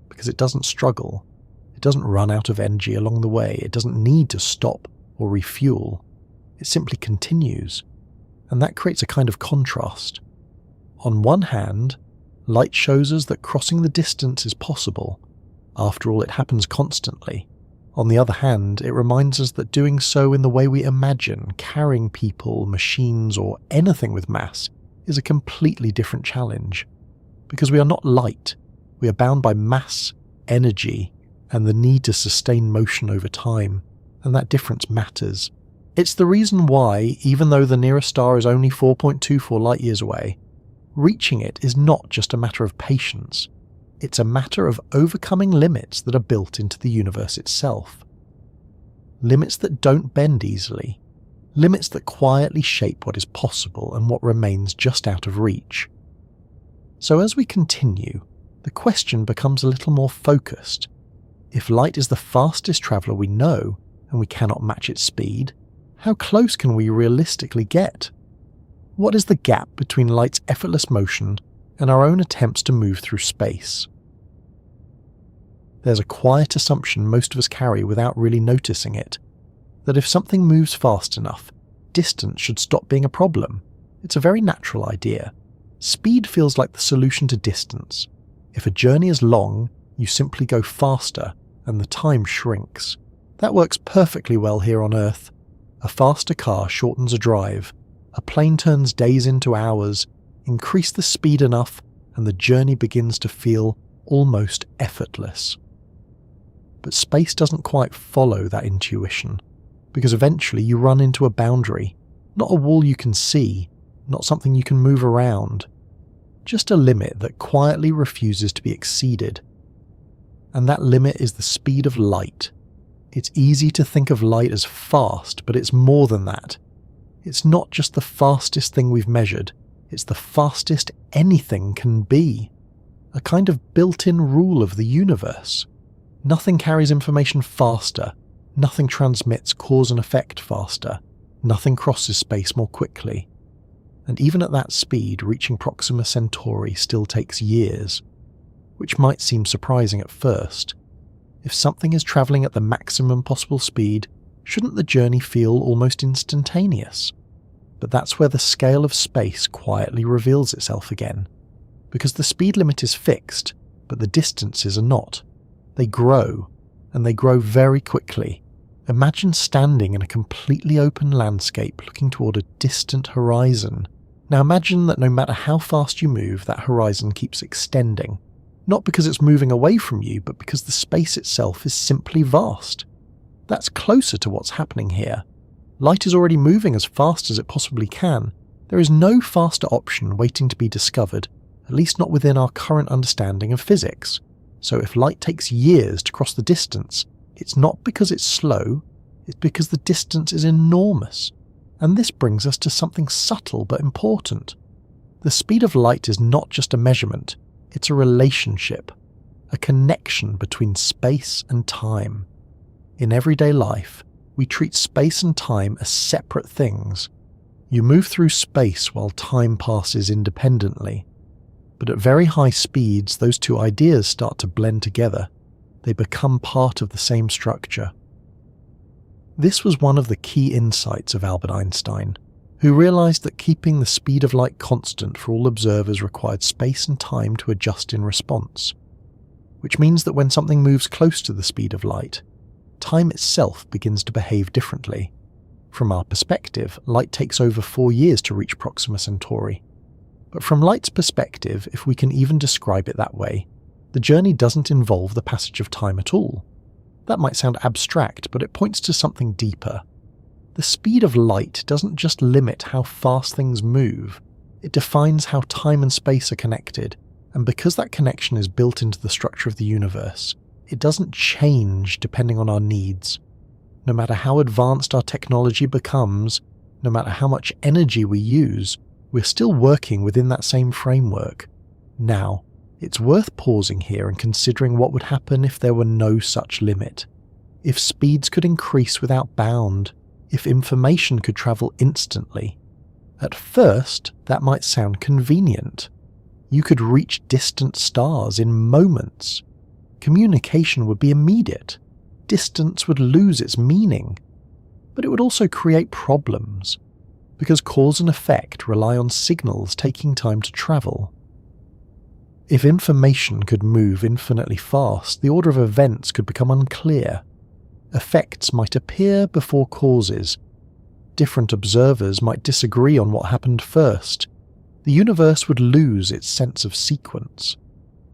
Speaker 1: because it doesn't struggle, it doesn't run out of energy along the way, it doesn't need to stop or refuel, it simply continues, and that creates a kind of contrast. On one hand, light shows us that crossing the distance is possible. After all, it happens constantly. On the other hand, it reminds us that doing so in the way we imagine, carrying people, machines, or anything with mass, is a completely different challenge. Because we are not light, we are bound by mass, energy, and the need to sustain motion over time, and that difference matters. It's the reason why, even though the nearest star is only 4.24 light years away, reaching it is not just a matter of patience. It's a matter of overcoming limits that are built into the universe itself. Limits that don't bend easily. Limits that quietly shape what is possible and what remains just out of reach. So as we continue, the question becomes a little more focused. If light is the fastest traveller we know, and we cannot match its speed, how close can we realistically get? What is the gap between light's effortless motion and our own attempts to move through space? There's a quiet assumption most of us carry without really noticing it, that if something moves fast enough, distance should stop being a problem. It's a very natural idea. Speed feels like the solution to distance. If a journey is long, you simply go faster and the time shrinks. That works perfectly well here on Earth. A faster car shortens a drive. A plane turns days into hours. Increase the speed enough and the journey begins to feel almost effortless. But space doesn't quite follow that intuition, because eventually you run into a boundary, not a wall you can see, not something you can move around, just a limit that quietly refuses to be exceeded. And that limit is the speed of light. It's easy to think of light as fast, but it's more than that. It's not just the fastest thing we've measured, it's the fastest anything can be. A kind of built-in rule of the universe. Nothing carries information faster, nothing transmits cause and effect faster, nothing crosses space more quickly. And even at that speed, reaching Proxima Centauri still takes years, which might seem surprising at first. If something is travelling at the maximum possible speed, shouldn't the journey feel almost instantaneous? But that's where the scale of space quietly reveals itself again. Because the speed limit is fixed, but the distances are not. They grow, and they grow very quickly. Imagine standing in a completely open landscape looking toward a distant horizon. Now imagine that no matter how fast you move, that horizon keeps extending. Not because it's moving away from you, but because the space itself is simply vast. That's closer to what's happening here. Light is already moving as fast as it possibly can. There is no faster option waiting to be discovered, at least not within our current understanding of physics. So if light takes years to cross the distance, it's not because it's slow, it's because the distance is enormous. And this brings us to something subtle but important. The speed of light is not just a measurement, it's a relationship, a connection between space and time. In everyday life, we treat space and time as separate things. You move through space while time passes independently. But at very high speeds, those two ideas start to blend together. They become part of the same structure. This was one of the key insights of Albert Einstein, who realized that keeping the speed of light constant for all observers required space and time to adjust in response. Which means that when something moves close to the speed of light, time itself begins to behave differently. From our perspective, light takes over 4 years to reach Proxima Centauri. But from light's perspective, if we can even describe it that way, the journey doesn't involve the passage of time at all. That might sound abstract, but it points to something deeper. The speed of light doesn't just limit how fast things move, it defines how time and space are connected, and because that connection is built into the structure of the universe, it doesn't change depending on our needs. No matter how advanced our technology becomes, no matter how much energy we use, we're still working within that same framework. Now, it's worth pausing here and considering what would happen if there were no such limit. If speeds could increase without bound, if information could travel instantly. At first, that might sound convenient. You could reach distant stars in moments. Communication would be immediate. Distance would lose its meaning. But it would also create problems, because cause and effect rely on signals taking time to travel. If information could move infinitely fast, the order of events could become unclear. Effects might appear before causes. Different observers might disagree on what happened first. The universe would lose its sense of sequence.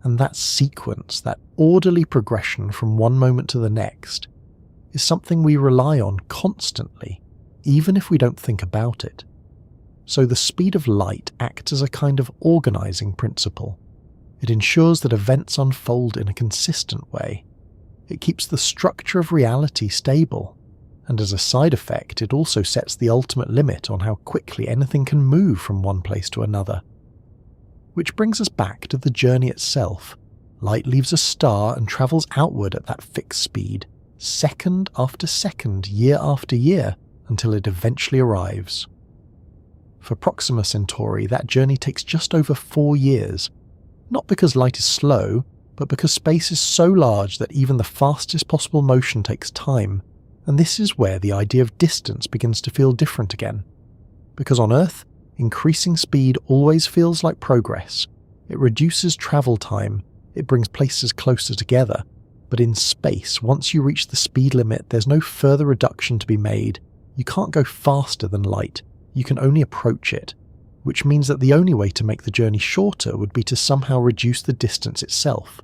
Speaker 1: And that sequence, that orderly progression from one moment to the next, is something we rely on constantly, even if we don't think about it. So the speed of light acts as a kind of organizing principle. It ensures that events unfold in a consistent way. It keeps the structure of reality stable, and as a side effect, it also sets the ultimate limit on how quickly anything can move from one place to another. Which brings us back to the journey itself. Light leaves a star and travels outward at that fixed speed, second after second, year after year, until it eventually arrives. For Proxima Centauri, that journey takes just over 4 years, not because light is slow, but because space is so large that even the fastest possible motion takes time, and this is where the idea of distance begins to feel different again. Because on Earth, increasing speed always feels like progress. It reduces travel time, it brings places closer together. But in space, once you reach the speed limit, there's no further reduction to be made. You can't go faster than light, you can only approach it, which means that the only way to make the journey shorter would be to somehow reduce the distance itself.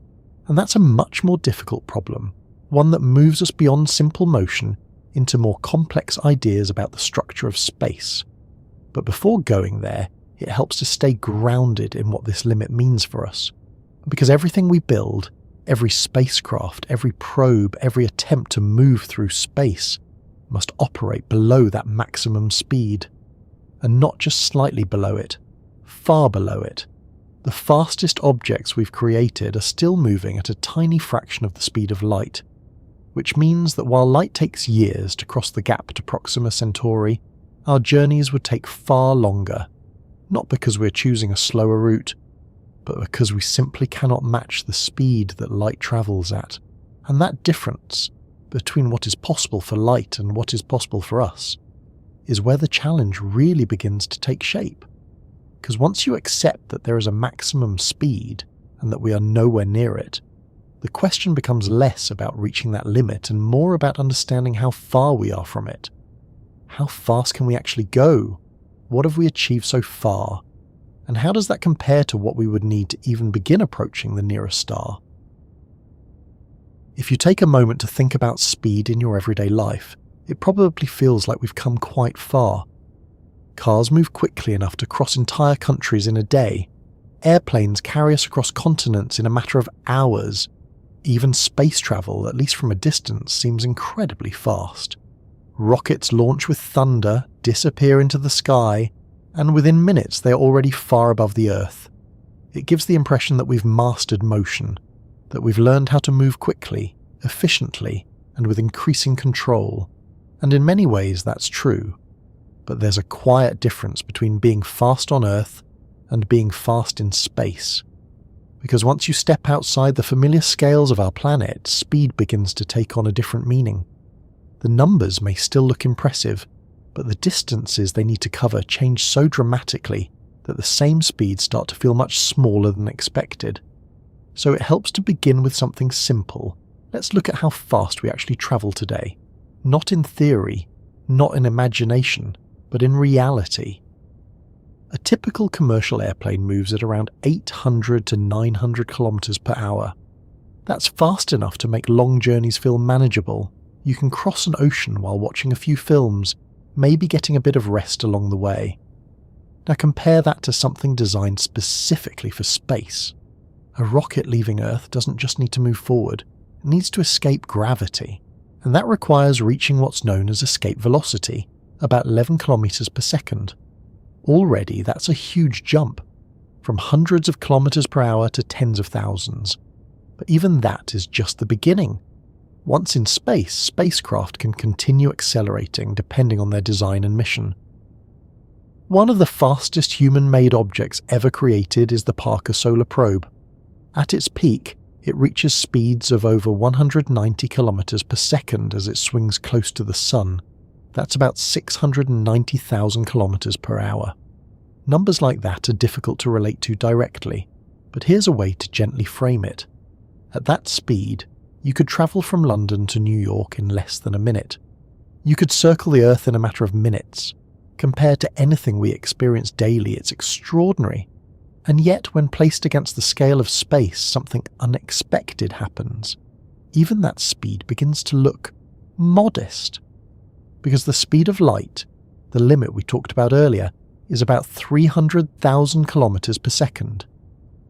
Speaker 1: And that's a much more difficult problem, one that moves us beyond simple motion into more complex ideas about the structure of space. But before going there, it helps to stay grounded in what this limit means for us. Because everything we build, every spacecraft, every probe, every attempt to move through space must operate below that maximum speed. And not just slightly below it, far below it. The fastest objects we've created are still moving at a tiny fraction of the speed of light, which means that while light takes years to cross the gap to Proxima Centauri, our journeys would take far longer, not because we're choosing a slower route, but because we simply cannot match the speed that light travels at. And that difference between what is possible for light and what is possible for us is where the challenge really begins to take shape. Because once you accept that there is a maximum speed and that we are nowhere near it, the question becomes less about reaching that limit and more about understanding how far we are from it. How fast can we actually go? What have we achieved so far? And how does that compare to what we would need to even begin approaching the nearest star? If you take a moment to think about speed in your everyday life, it probably feels like we've come quite far. Cars move quickly enough to cross entire countries in a day. Airplanes carry us across continents in a matter of hours. Even space travel, at least from a distance, seems incredibly fast. Rockets launch with thunder, disappear into the sky, and within minutes they are already far above the Earth. It gives the impression that we've mastered motion, that we've learned how to move quickly, efficiently, and with increasing control. And in many ways that's true. But there's a quiet difference between being fast on Earth and being fast in space. Because once you step outside the familiar scales of our planet, speed begins to take on a different meaning. The numbers may still look impressive, but the distances they need to cover change so dramatically that the same speeds start to feel much smaller than expected. So it helps to begin with something simple. Let's look at how fast we actually travel today. Not in theory, not in imagination, but in reality. A typical commercial airplane moves at around 800 to 900 kilometers per hour. That's fast enough to make long journeys feel manageable. You can cross an ocean while watching a few films, maybe getting a bit of rest along the way. Now compare that to something designed specifically for space. A rocket leaving Earth doesn't just need to move forward, it needs to escape gravity. And that requires reaching what's known as escape velocity, about 11 kilometers per second. Already that's a huge jump, from hundreds of kilometers per hour to tens of thousands. But even that is just the beginning. Once in space, spacecraft can continue accelerating depending on their design and mission. One of the fastest human-made objects ever created is the Parker Solar Probe. At its peak, it reaches speeds of over 190 kilometers per second as it swings close to the Sun. That's about 690,000 kilometers per hour. Numbers like that are difficult to relate to directly, but here's a way to gently frame it. At that speed, you could travel from London to New York in less than a minute. You could circle the Earth in a matter of minutes. Compared to anything we experience daily, it's extraordinary. And yet, when placed against the scale of space, something unexpected happens. Even that speed begins to look modest. Because the speed of light, the limit we talked about earlier, is about 300,000 kilometers per second,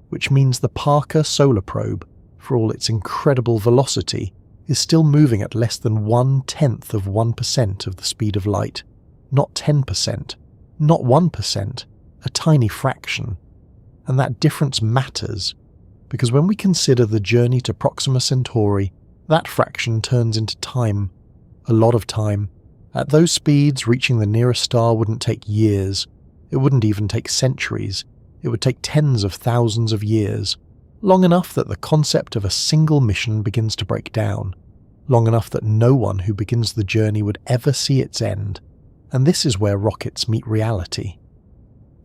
Speaker 1: which means the Parker Solar Probe, for all its incredible velocity, is still moving at less than 1/10 of 1% of the speed of light. Not 10%, not 1%, a tiny fraction. And that difference matters, because when we consider the journey to Proxima Centauri, that fraction turns into time, a lot of time. At those speeds, reaching the nearest star wouldn't take years, it wouldn't even take centuries, it would take tens of thousands of years, long enough that the concept of a single mission begins to break down, long enough that no one who begins the journey would ever see its end. And this is where rockets meet reality.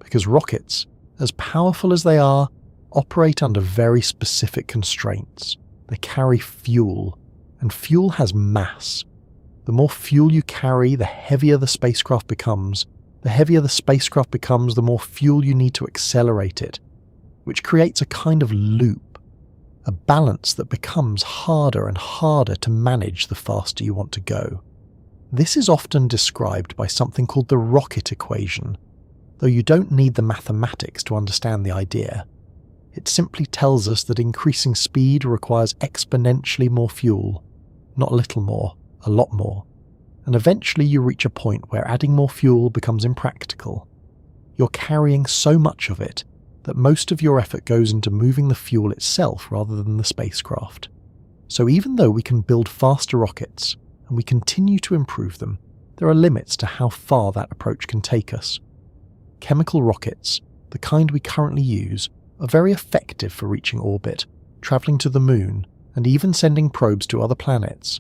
Speaker 1: because rockets, as powerful as they are, operate under very specific constraints. They carry fuel, and fuel has mass. The more fuel you carry, the heavier the spacecraft becomes. The heavier the spacecraft becomes, the more fuel you need to accelerate it, which creates a kind of loop, a balance that becomes harder and harder to manage the faster you want to go. This is often described by something called the rocket equation, though you don't need the mathematics to understand the idea. It simply tells us that increasing speed requires exponentially more fuel, not a little more, a lot more, and eventually you reach a point where adding more fuel becomes impractical. You're carrying so much of it that most of your effort goes into moving the fuel itself rather than the spacecraft. So even though we can build faster rockets, and we continue to improve them, there are limits to how far that approach can take us. Chemical rockets, the kind we currently use, are very effective for reaching orbit, travelling to the moon, and even sending probes to other planets.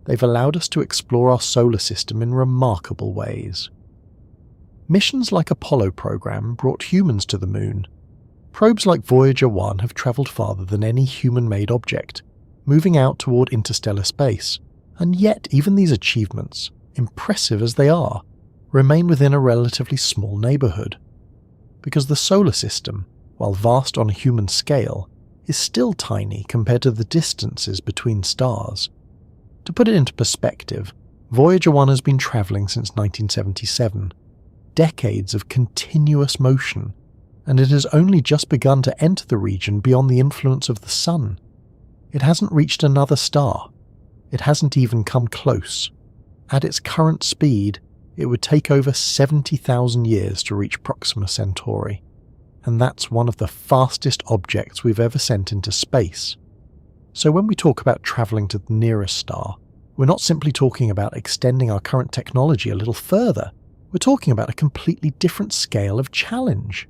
Speaker 1: They've allowed us to explore our solar system in remarkable ways. Missions like Apollo program brought humans to the moon. Probes like Voyager 1 have travelled farther than any human-made object, moving out toward interstellar space. And yet, even these achievements, impressive as they are, remain within a relatively small neighbourhood. Because the solar system, while vast on a human scale, is still tiny compared to the distances between stars. To put it into perspective, Voyager 1 has been travelling since 1977, decades of continuous motion, and it has only just begun to enter the region beyond the influence of the Sun. It hasn't reached another star. It hasn't even come close. At its current speed, it would take over 70,000 years to reach Proxima Centauri, and that's one of the fastest objects we've ever sent into space. So when we talk about travelling to the nearest star, we're not simply talking about extending our current technology a little further, we're talking about a completely different scale of challenge.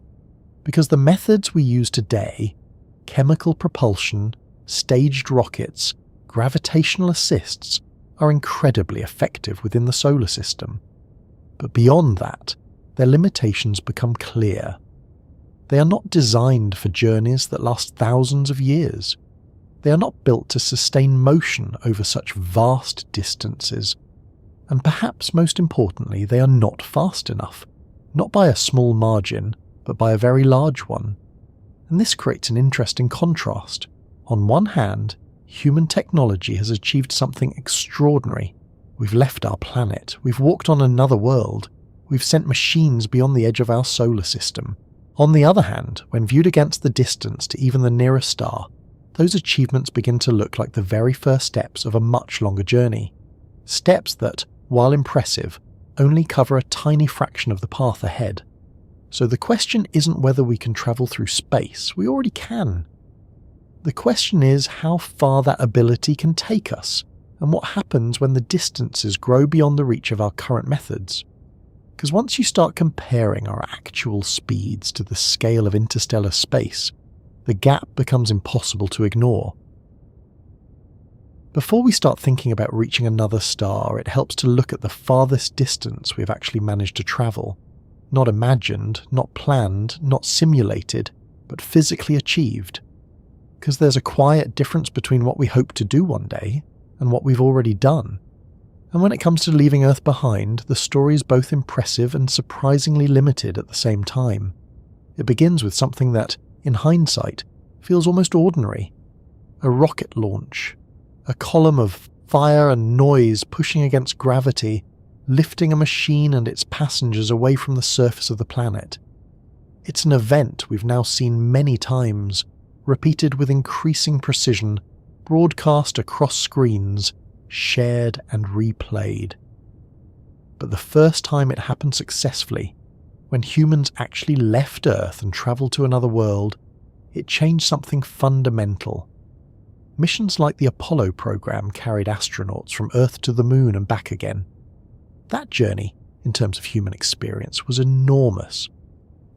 Speaker 1: Because the methods we use today, chemical propulsion, staged rockets, gravitational assists, are incredibly effective within the solar system. But beyond that, their limitations become clear. They are not designed for journeys that last thousands of years. They are not built to sustain motion over such vast distances. And perhaps most importantly, they are not fast enough, not by a small margin, but by a very large one. And this creates an interesting contrast. On one hand, human technology has achieved something extraordinary. We've left our planet, we've walked on another world, we've sent machines beyond the edge of our solar system. On the other hand, when viewed against the distance to even the nearest star, those achievements begin to look like the very first steps of a much longer journey. Steps that, while impressive, only cover a tiny fraction of the path ahead. So the question isn't whether we can travel through space, we already can. The question is how far that ability can take us, and what happens when the distances grow beyond the reach of our current methods. Because once you start comparing our actual speeds to the scale of interstellar space, the gap becomes impossible to ignore. Before we start thinking about reaching another star, it helps to look at the farthest distance we've actually managed to travel. Not imagined, not planned, not simulated, but physically achieved. Because there's a quiet difference between what we hope to do one day and what we've already done. And when it comes to leaving Earth behind, the story is both impressive and surprisingly limited at the same time. It begins with something that, in hindsight, feels almost ordinary. A rocket launch. A column of fire and noise pushing against gravity, lifting a machine and its passengers away from the surface of the planet. It's an event we've now seen many times, repeated with increasing precision, broadcast across screens, shared and replayed. But the first time it happened successfully, when humans actually left Earth and travelled to another world, it changed something fundamental. Missions like the Apollo program carried astronauts from Earth to the Moon and back again. That journey, in terms of human experience, was enormous.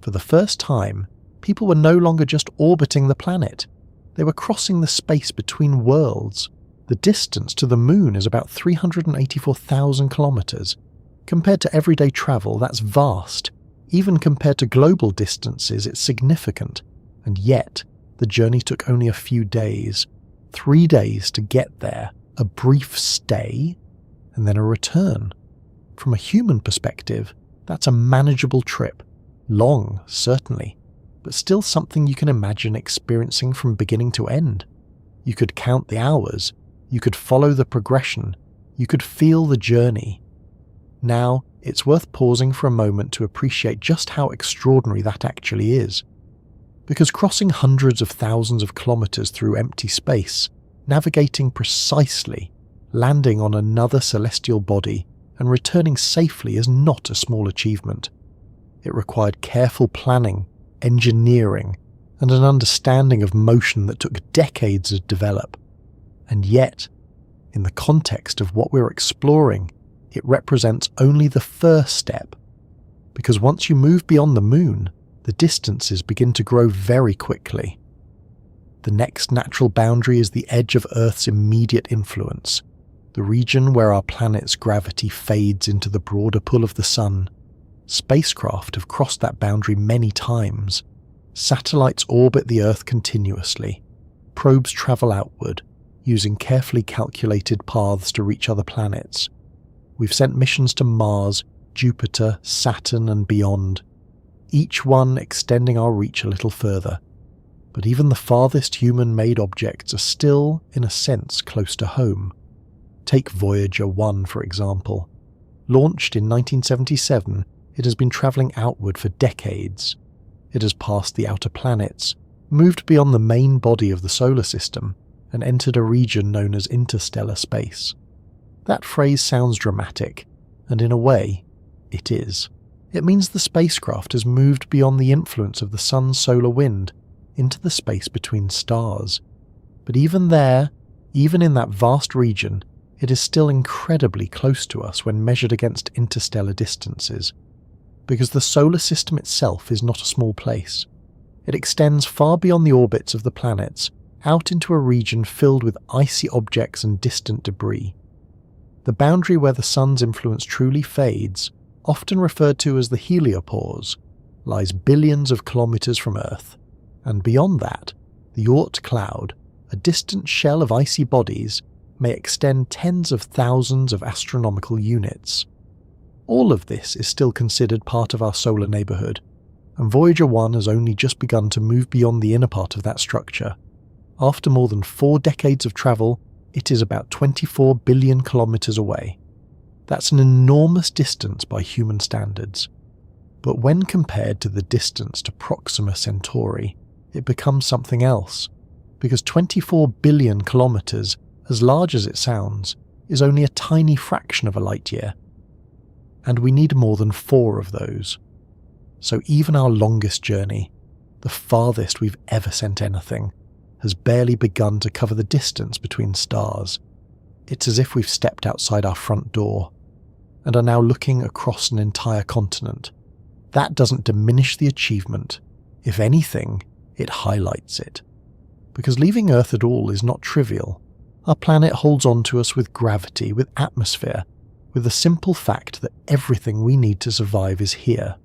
Speaker 1: For the first time, people were no longer just orbiting the planet. They were crossing the space between worlds. The distance to the Moon is about 384,000 kilometres. Compared to everyday travel, that's vast, Even compared to global distances, it's significant, and yet the journey took only a few days. 3 days to get there, a brief stay, and then a return. From a human perspective, that's a manageable trip. Long, certainly, but still something you can imagine experiencing from beginning to end. You could count the hours, you could follow the progression, you could feel the journey. Now, it's worth pausing for a moment to appreciate just how extraordinary that actually is. Because crossing hundreds of thousands of kilometers through empty space, navigating precisely, landing on another celestial body, and returning safely is not a small achievement. It required careful planning, engineering, and an understanding of motion that took decades to develop. And yet, in the context of what we're exploring, it represents only the first step. Because once you move beyond the moon, the distances begin to grow very quickly. The next natural boundary is the edge of Earth's immediate influence, the region where our planet's gravity fades into the broader pull of the sun. Spacecraft have crossed that boundary many times. Satellites orbit the Earth continuously. Probes travel outward, using carefully calculated paths to reach other planets. We've sent missions to Mars, Jupiter, Saturn, and beyond, each one extending our reach a little further. But even the farthest human-made objects are still, in a sense, close to home. Take Voyager 1, for example. Launched in 1977, it has been travelling outward for decades. It has passed the outer planets, moved beyond the main body of the solar system, and entered a region known as interstellar space. That phrase sounds dramatic, and in a way, it is. It means the spacecraft has moved beyond the influence of the sun's solar wind into the space between stars. But even there, even in that vast region, it is still incredibly close to us when measured against interstellar distances. Because the solar system itself is not a small place. It extends far beyond the orbits of the planets, out into a region filled with icy objects and distant debris. The boundary where the sun's influence truly fades, often referred to as the heliopause, lies billions of kilometers from Earth. And beyond that, the Oort cloud, a distant shell of icy bodies, may extend tens of thousands of astronomical units. All of this is still considered part of our solar neighbourhood, and Voyager 1 has only just begun to move beyond the inner part of that structure. After more than 4 decades of travel, it is about 24 billion kilometers away. That's an enormous distance by human standards. But when compared to the distance to Proxima Centauri, it becomes something else, because 24 billion kilometers, as large as it sounds, is only a tiny fraction of a light year. And we need more than 4 of those. So even our longest journey, the farthest we've ever sent anything, has barely begun to cover the distance between stars. It's as if we've stepped outside our front door and are now looking across an entire continent. That doesn't diminish the achievement. If anything, it highlights it. Because leaving Earth at all is not trivial. Our planet holds on to us with gravity, with atmosphere, with the simple fact that everything we need to survive is here.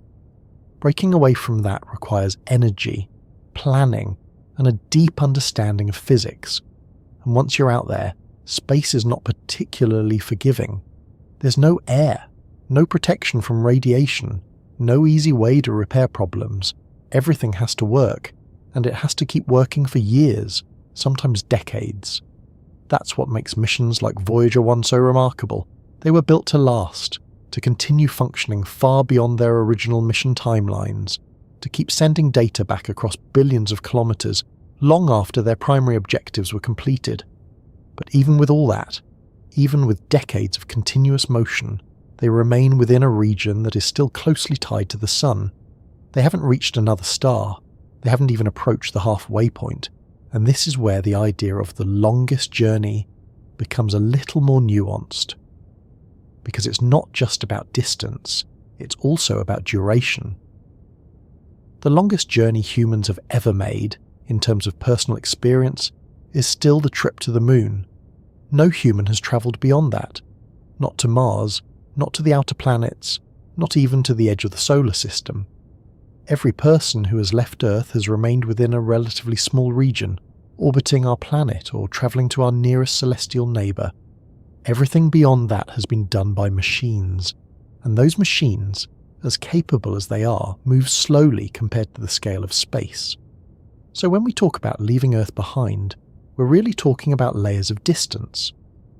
Speaker 1: Breaking away from that requires energy, planning, and a deep understanding of physics. And once you're out there, space is not particularly forgiving. There's no air, no protection from radiation, no easy way to repair problems. Everything has to work, and it has to keep working for years, sometimes decades. That's what makes missions like Voyager 1 so remarkable. They were built to last, to continue functioning far beyond their original mission timelines, to keep sending data back across billions of kilometers long after their primary objectives were completed. But even with all that, even with decades of continuous motion, they remain within a region that is still closely tied to the sun. They haven't reached another star, they haven't even approached the halfway point, and this is where the idea of the longest journey becomes a little more nuanced. Because it's not just about distance, it's also about duration. The longest journey humans have ever made, in terms of personal experience, is still the trip to the moon. No human has travelled beyond that. Not to Mars, not to the outer planets, not even to the edge of the solar system. Every person who has left Earth has remained within a relatively small region, orbiting our planet or travelling to our nearest celestial neighbour. Everything beyond that has been done by machines, and those machines, as capable as they are, move slowly compared to the scale of space. So when we talk about leaving Earth behind, we're really talking about layers of distance.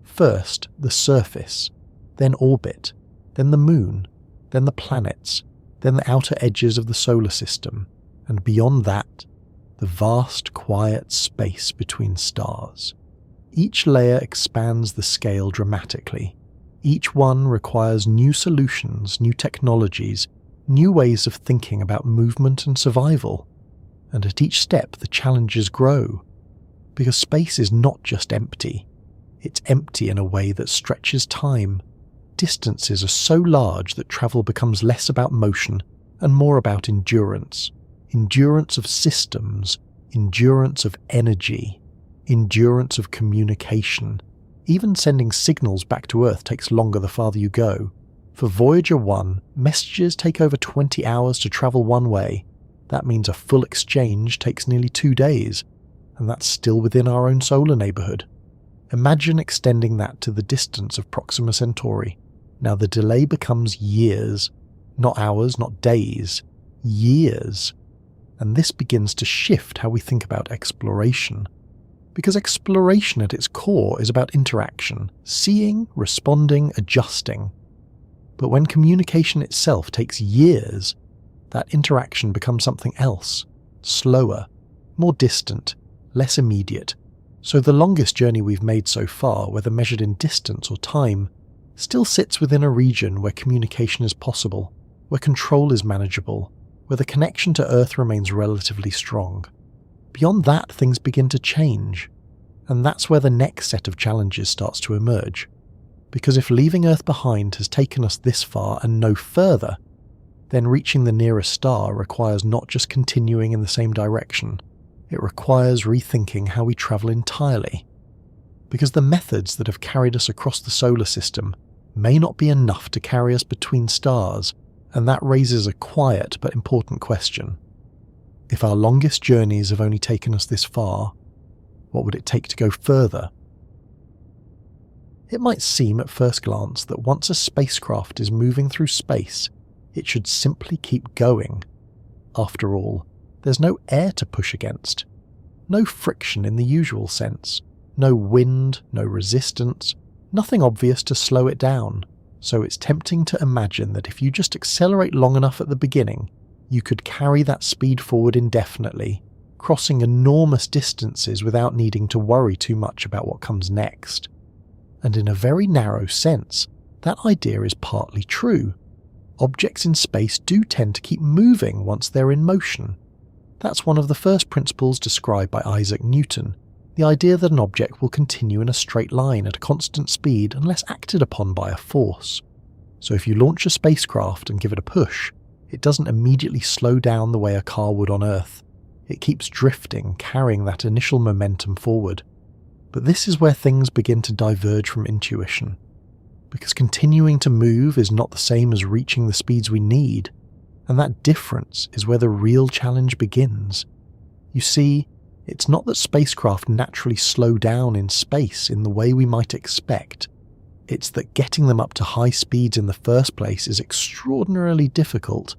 Speaker 1: First, the surface, then orbit, then the moon, then the planets, then the outer edges of the solar system, and beyond that, the vast, quiet space between stars. Each layer expands the scale dramatically. Each one requires new solutions, new technologies, new ways of thinking about movement and survival. And at each step, the challenges grow. Because space is not just empty. It's empty in a way that stretches time. Distances are so large that travel becomes less about motion and more about endurance. Endurance of systems, endurance of energy, endurance of communication. Even sending signals back to Earth takes longer the farther you go. For Voyager 1, messages take over 20 hours to travel one way. That means a full exchange takes nearly 2 days, and that's still within our own solar neighbourhood. Imagine extending that to the distance of Proxima Centauri. Now the delay becomes years, not hours, not days, years. And this begins to shift how we think about exploration. Because exploration at its core is about interaction, seeing, responding, adjusting. But when communication itself takes years, that interaction becomes something else, slower, more distant, less immediate. So the longest journey we've made so far, whether measured in distance or time, still sits within a region where communication is possible, where control is manageable, where the connection to Earth remains relatively strong. Beyond that, things begin to change, and that's where the next set of challenges starts to emerge. Because if leaving Earth behind has taken us this far and no further, then reaching the nearest star requires not just continuing in the same direction, it requires rethinking how we travel entirely. Because the methods that have carried us across the solar system may not be enough to carry us between stars, and that raises a quiet but important question. If our longest journeys have only taken us this far, what would it take to go further? It might seem at first glance that once a spacecraft is moving through space, it should simply keep going. After all, there's no air to push against, no friction in the usual sense, no wind, no resistance, nothing obvious to slow it down. So it's tempting to imagine that if you just accelerate long enough at the beginning, you could carry that speed forward indefinitely, crossing enormous distances without needing to worry too much about what comes next. And in a very narrow sense, that idea is partly true. Objects in space do tend to keep moving once they're in motion. That's one of the first principles described by Isaac Newton, the idea that an object will continue in a straight line at a constant speed unless acted upon by a force. So if you launch a spacecraft and give it a push, it doesn't immediately slow down the way a car would on Earth. It keeps drifting, carrying that initial momentum forward. But this is where things begin to diverge from intuition. Because continuing to move is not the same as reaching the speeds we need, and that difference is where the real challenge begins. You see, it's not that spacecraft naturally slow down in space in the way we might expect. It's that getting them up to high speeds in the first place is extraordinarily difficult,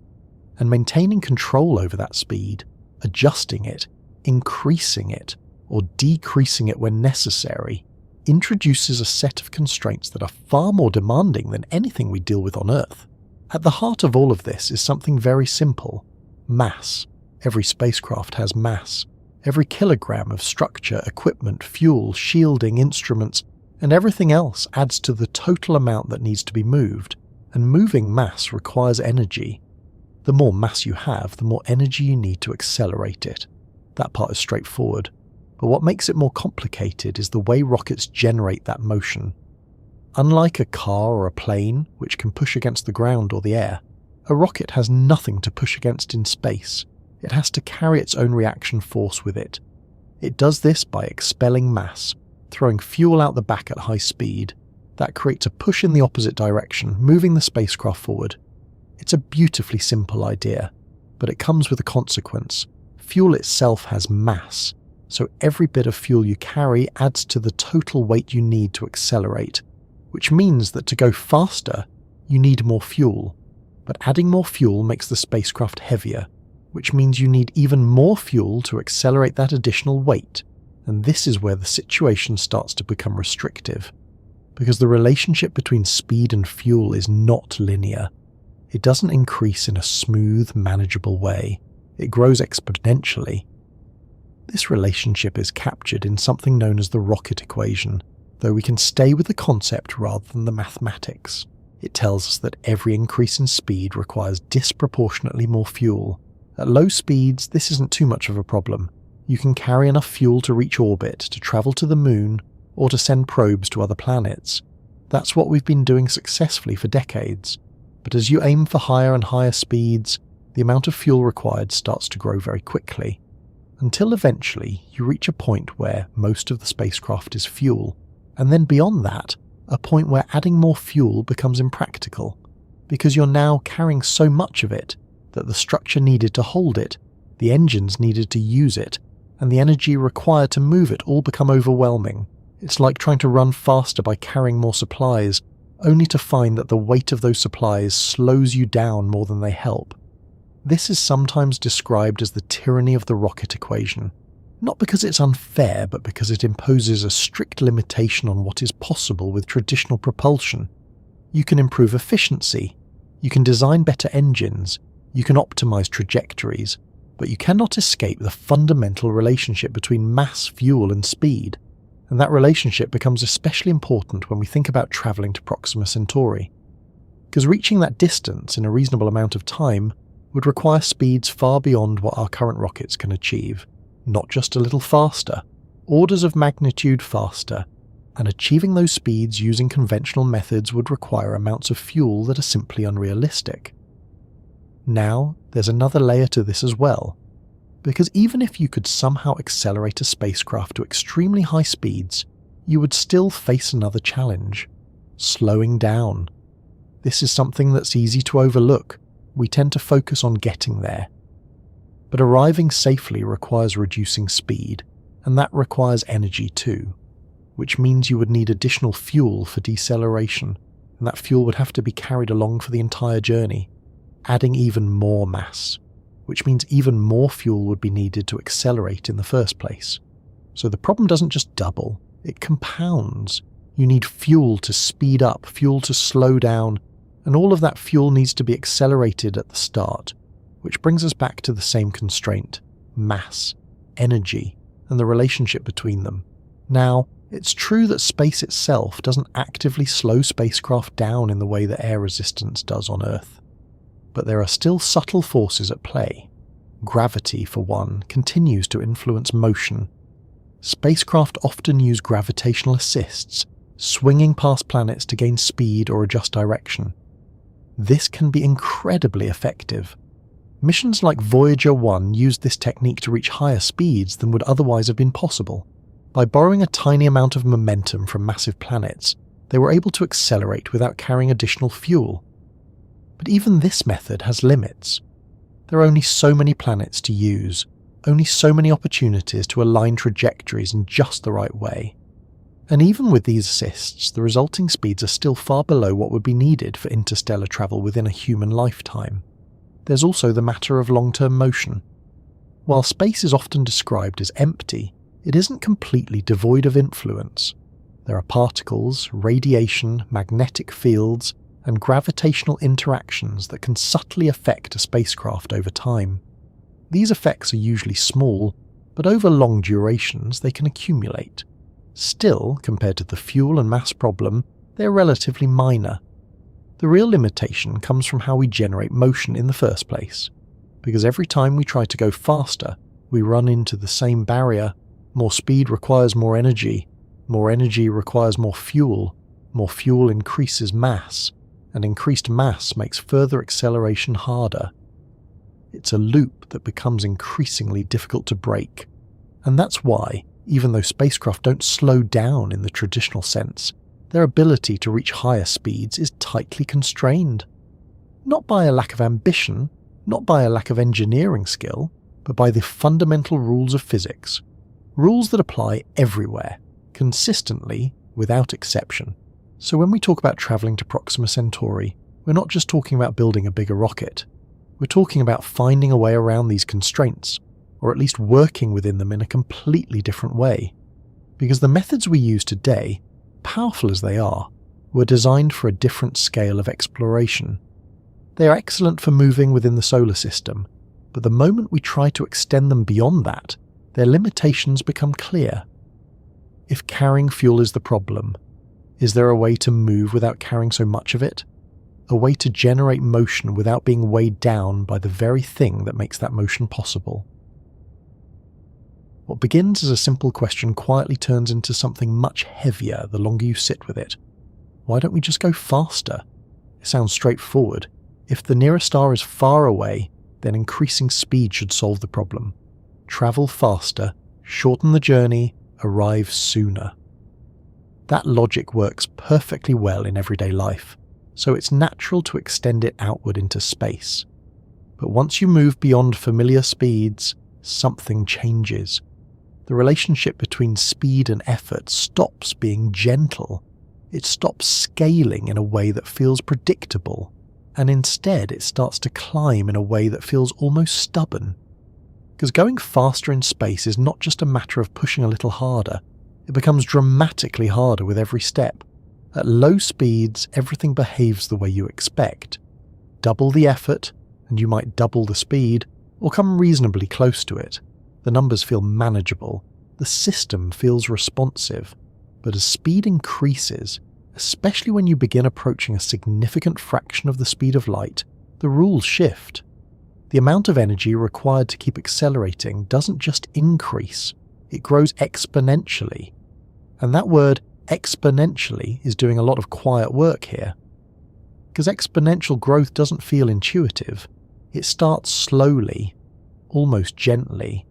Speaker 1: and maintaining control over that speed, adjusting it, increasing it, or decreasing it when necessary, introduces a set of constraints that are far more demanding than anything we deal with on Earth. At the heart of all of this is something very simple: mass. Every spacecraft has mass. Every kilogram of structure, equipment, fuel, shielding, instruments, and everything else adds to the total amount that needs to be moved, and moving mass requires energy. The more mass you have, the more energy you need to accelerate it. That part is straightforward. But what makes it more complicated is the way rockets generate that motion. Unlike a car or a plane, which can push against the ground or the air, a rocket has nothing to push against in space. It has to carry its own reaction force with it. It does this by expelling mass, throwing fuel out the back at high speed. That creates a push in the opposite direction, moving the spacecraft forward. It's a beautifully simple idea, but it comes with a consequence. Fuel itself has mass, so every bit of fuel you carry adds to the total weight you need to accelerate, which means that to go faster, you need more fuel. But adding more fuel makes the spacecraft heavier, which means you need even more fuel to accelerate that additional weight, and this is where the situation starts to become restrictive, because the relationship between speed and fuel is not linear. It doesn't increase in a smooth, manageable way. It grows exponentially. This relationship is captured in something known as the rocket equation, though we can stay with the concept rather than the mathematics. It tells us that every increase in speed requires disproportionately more fuel. At low speeds, this isn't too much of a problem. You can carry enough fuel to reach orbit, to travel to the moon, or to send probes to other planets. That's what we've been doing successfully for decades. But as you aim for higher and higher speeds, the amount of fuel required starts to grow very quickly, until eventually you reach a point where most of the spacecraft is fuel, and then beyond that, a point where adding more fuel becomes impractical, because you're now carrying so much of it that the structure needed to hold it, the engines needed to use it, and the energy required to move it all become overwhelming. It's like trying to run faster by carrying more supplies, only to find that the weight of those supplies slows you down more than they help. This is sometimes described as the tyranny of the rocket equation, not because it's unfair, but because it imposes a strict limitation on what is possible with traditional propulsion. You can improve efficiency, you can design better engines, you can optimize trajectories, but you cannot escape the fundamental relationship between mass, fuel, and speed, and that relationship becomes especially important when we think about travelling to Proxima Centauri, because reaching that distance in a reasonable amount of time would require speeds far beyond what our current rockets can achieve, not just a little faster, orders of magnitude faster, and achieving those speeds using conventional methods would require amounts of fuel that are simply unrealistic. Now, there's another layer to this as well, because even if you could somehow accelerate a spacecraft to extremely high speeds, you would still face another challenge: slowing down. This is something that's easy to overlook. We tend to focus on getting there. But arriving safely requires reducing speed, and that requires energy too, which means you would need additional fuel for deceleration, and that fuel would have to be carried along for the entire journey, adding even more mass, which means even more fuel would be needed to accelerate in the first place. So the problem doesn't just double, it compounds. You need fuel to speed up, fuel to slow down, and all of that fuel needs to be accelerated at the start, which brings us back to the same constraint: mass, energy, and the relationship between them. Now, it's true that space itself doesn't actively slow spacecraft down in the way that air resistance does on Earth. But there are still subtle forces at play. Gravity, for one, continues to influence motion. Spacecraft often use gravitational assists, swinging past planets to gain speed or adjust direction. This can be incredibly effective. Missions like Voyager 1 used this technique to reach higher speeds than would otherwise have been possible. By borrowing a tiny amount of momentum from massive planets, they were able to accelerate without carrying additional fuel. But even this method has limits. There are only so many planets to use, only so many opportunities to align trajectories in just the right way. And even with these assists, the resulting speeds are still far below what would be needed for interstellar travel within a human lifetime. There's also the matter of long-term motion. While space is often described as empty, it isn't completely devoid of influence. There are particles, radiation, magnetic fields, and gravitational interactions that can subtly affect a spacecraft over time. These effects are usually small, but over long durations they can accumulate. Still, compared to the fuel and mass problem, they're relatively minor. The real limitation comes from how we generate motion in the first place, because every time we try to go faster, we run into the same barrier. More speed requires more energy requires more fuel increases mass, and increased mass makes further acceleration harder. It's a loop that becomes increasingly difficult to break, and that's why, even though spacecraft don't slow down in the traditional sense, their ability to reach higher speeds is tightly constrained. Not by a lack of ambition, not by a lack of engineering skill, but by the fundamental rules of physics, rules that apply everywhere, consistently, without exception. So when we talk about travelling to Proxima Centauri, we're not just talking about building a bigger rocket. We're talking about finding a way around these constraints, or at least working within them in a completely different way. Because the methods we use today, powerful as they are, were designed for a different scale of exploration. They are excellent for moving within the solar system, but the moment we try to extend them beyond that, their limitations become clear. If carrying fuel is the problem, is there a way to move without carrying so much of it? A way to generate motion without being weighed down by the very thing that makes that motion possible? What begins as a simple question quietly turns into something much heavier the longer you sit with it. Why don't we just go faster? It sounds straightforward. If the nearest star is far away, then increasing speed should solve the problem. Travel faster, shorten the journey, arrive sooner. That logic works perfectly well in everyday life, so it's natural to extend it outward into space. But once you move beyond familiar speeds, something changes. The relationship between speed and effort stops being gentle. It stops scaling in a way that feels predictable, and instead it starts to climb in a way that feels almost stubborn. Because going faster in space is not just a matter of pushing a little harder, it becomes dramatically harder with every step. At low speeds, everything behaves the way you expect. Double the effort, and you might double the speed, or come reasonably close to it. The numbers feel manageable, the system feels responsive. But as speed increases, especially when you begin approaching a significant fraction of the speed of light, the rules shift. The amount of energy required to keep accelerating doesn't just increase, it grows exponentially. And that word exponentially is doing a lot of quiet work here. Because exponential growth doesn't feel intuitive. It starts slowly, almost gently,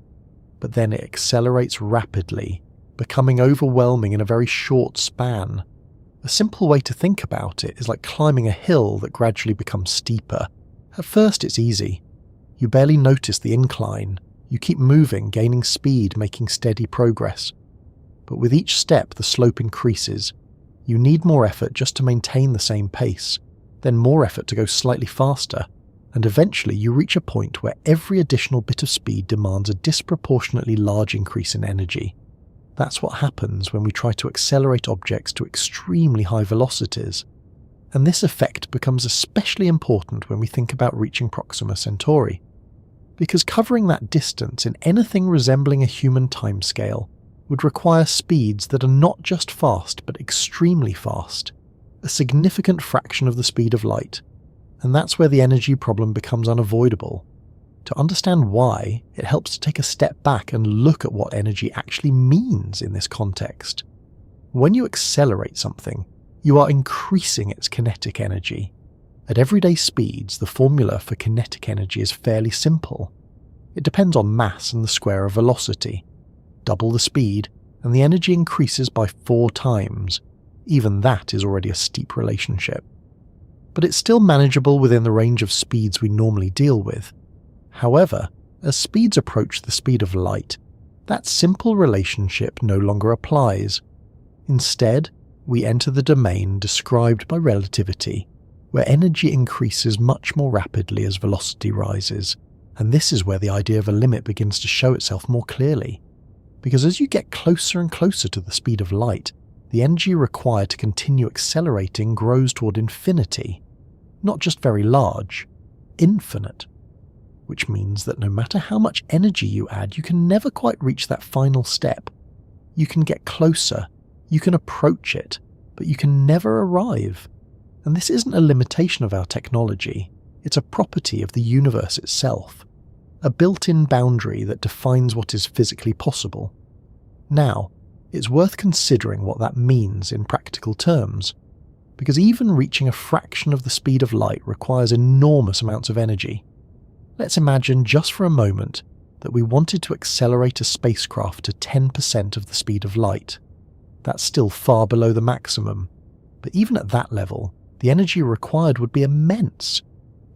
Speaker 1: but then it accelerates rapidly, becoming overwhelming in a very short span. A simple way to think about it is like climbing a hill that gradually becomes steeper. At first it's easy. You barely notice the incline. You keep moving, gaining speed, making steady progress. But with each step the slope increases. You need more effort just to maintain the same pace, then more effort to go slightly faster, and eventually you reach a point where every additional bit of speed demands a disproportionately large increase in energy. That's what happens when we try to accelerate objects to extremely high velocities. And this effect becomes especially important when we think about reaching Proxima Centauri. Because covering that distance in anything resembling a human timescale would require speeds that are not just fast but extremely fast, a significant fraction of the speed of light. And that's where the energy problem becomes unavoidable. To understand why, it helps to take a step back and look at what energy actually means in this context. When you accelerate something, you are increasing its kinetic energy. At everyday speeds, the formula for kinetic energy is fairly simple. It depends on mass and the square of velocity. Double the speed, and the energy increases by 4 times. Even that is already a steep relationship. But it's still manageable within the range of speeds we normally deal with. However, as speeds approach the speed of light, that simple relationship no longer applies. Instead, we enter the domain described by relativity, where energy increases much more rapidly as velocity rises, and this is where the idea of a limit begins to show itself more clearly. Because as you get closer and closer to the speed of light, the energy required to continue accelerating grows toward infinity. Not just very large, infinite. Which means that no matter how much energy you add, you can never quite reach that final step. You can get closer, you can approach it, but you can never arrive. And this isn't a limitation of our technology, it's a property of the universe itself. A built-in boundary that defines what is physically possible. Now, it's worth considering what that means in practical terms, because even reaching a fraction of the speed of light requires enormous amounts of energy. Let's imagine just for a moment that we wanted to accelerate a spacecraft to 10% of the speed of light. That's still far below the maximum, but even at that level, the energy required would be immense.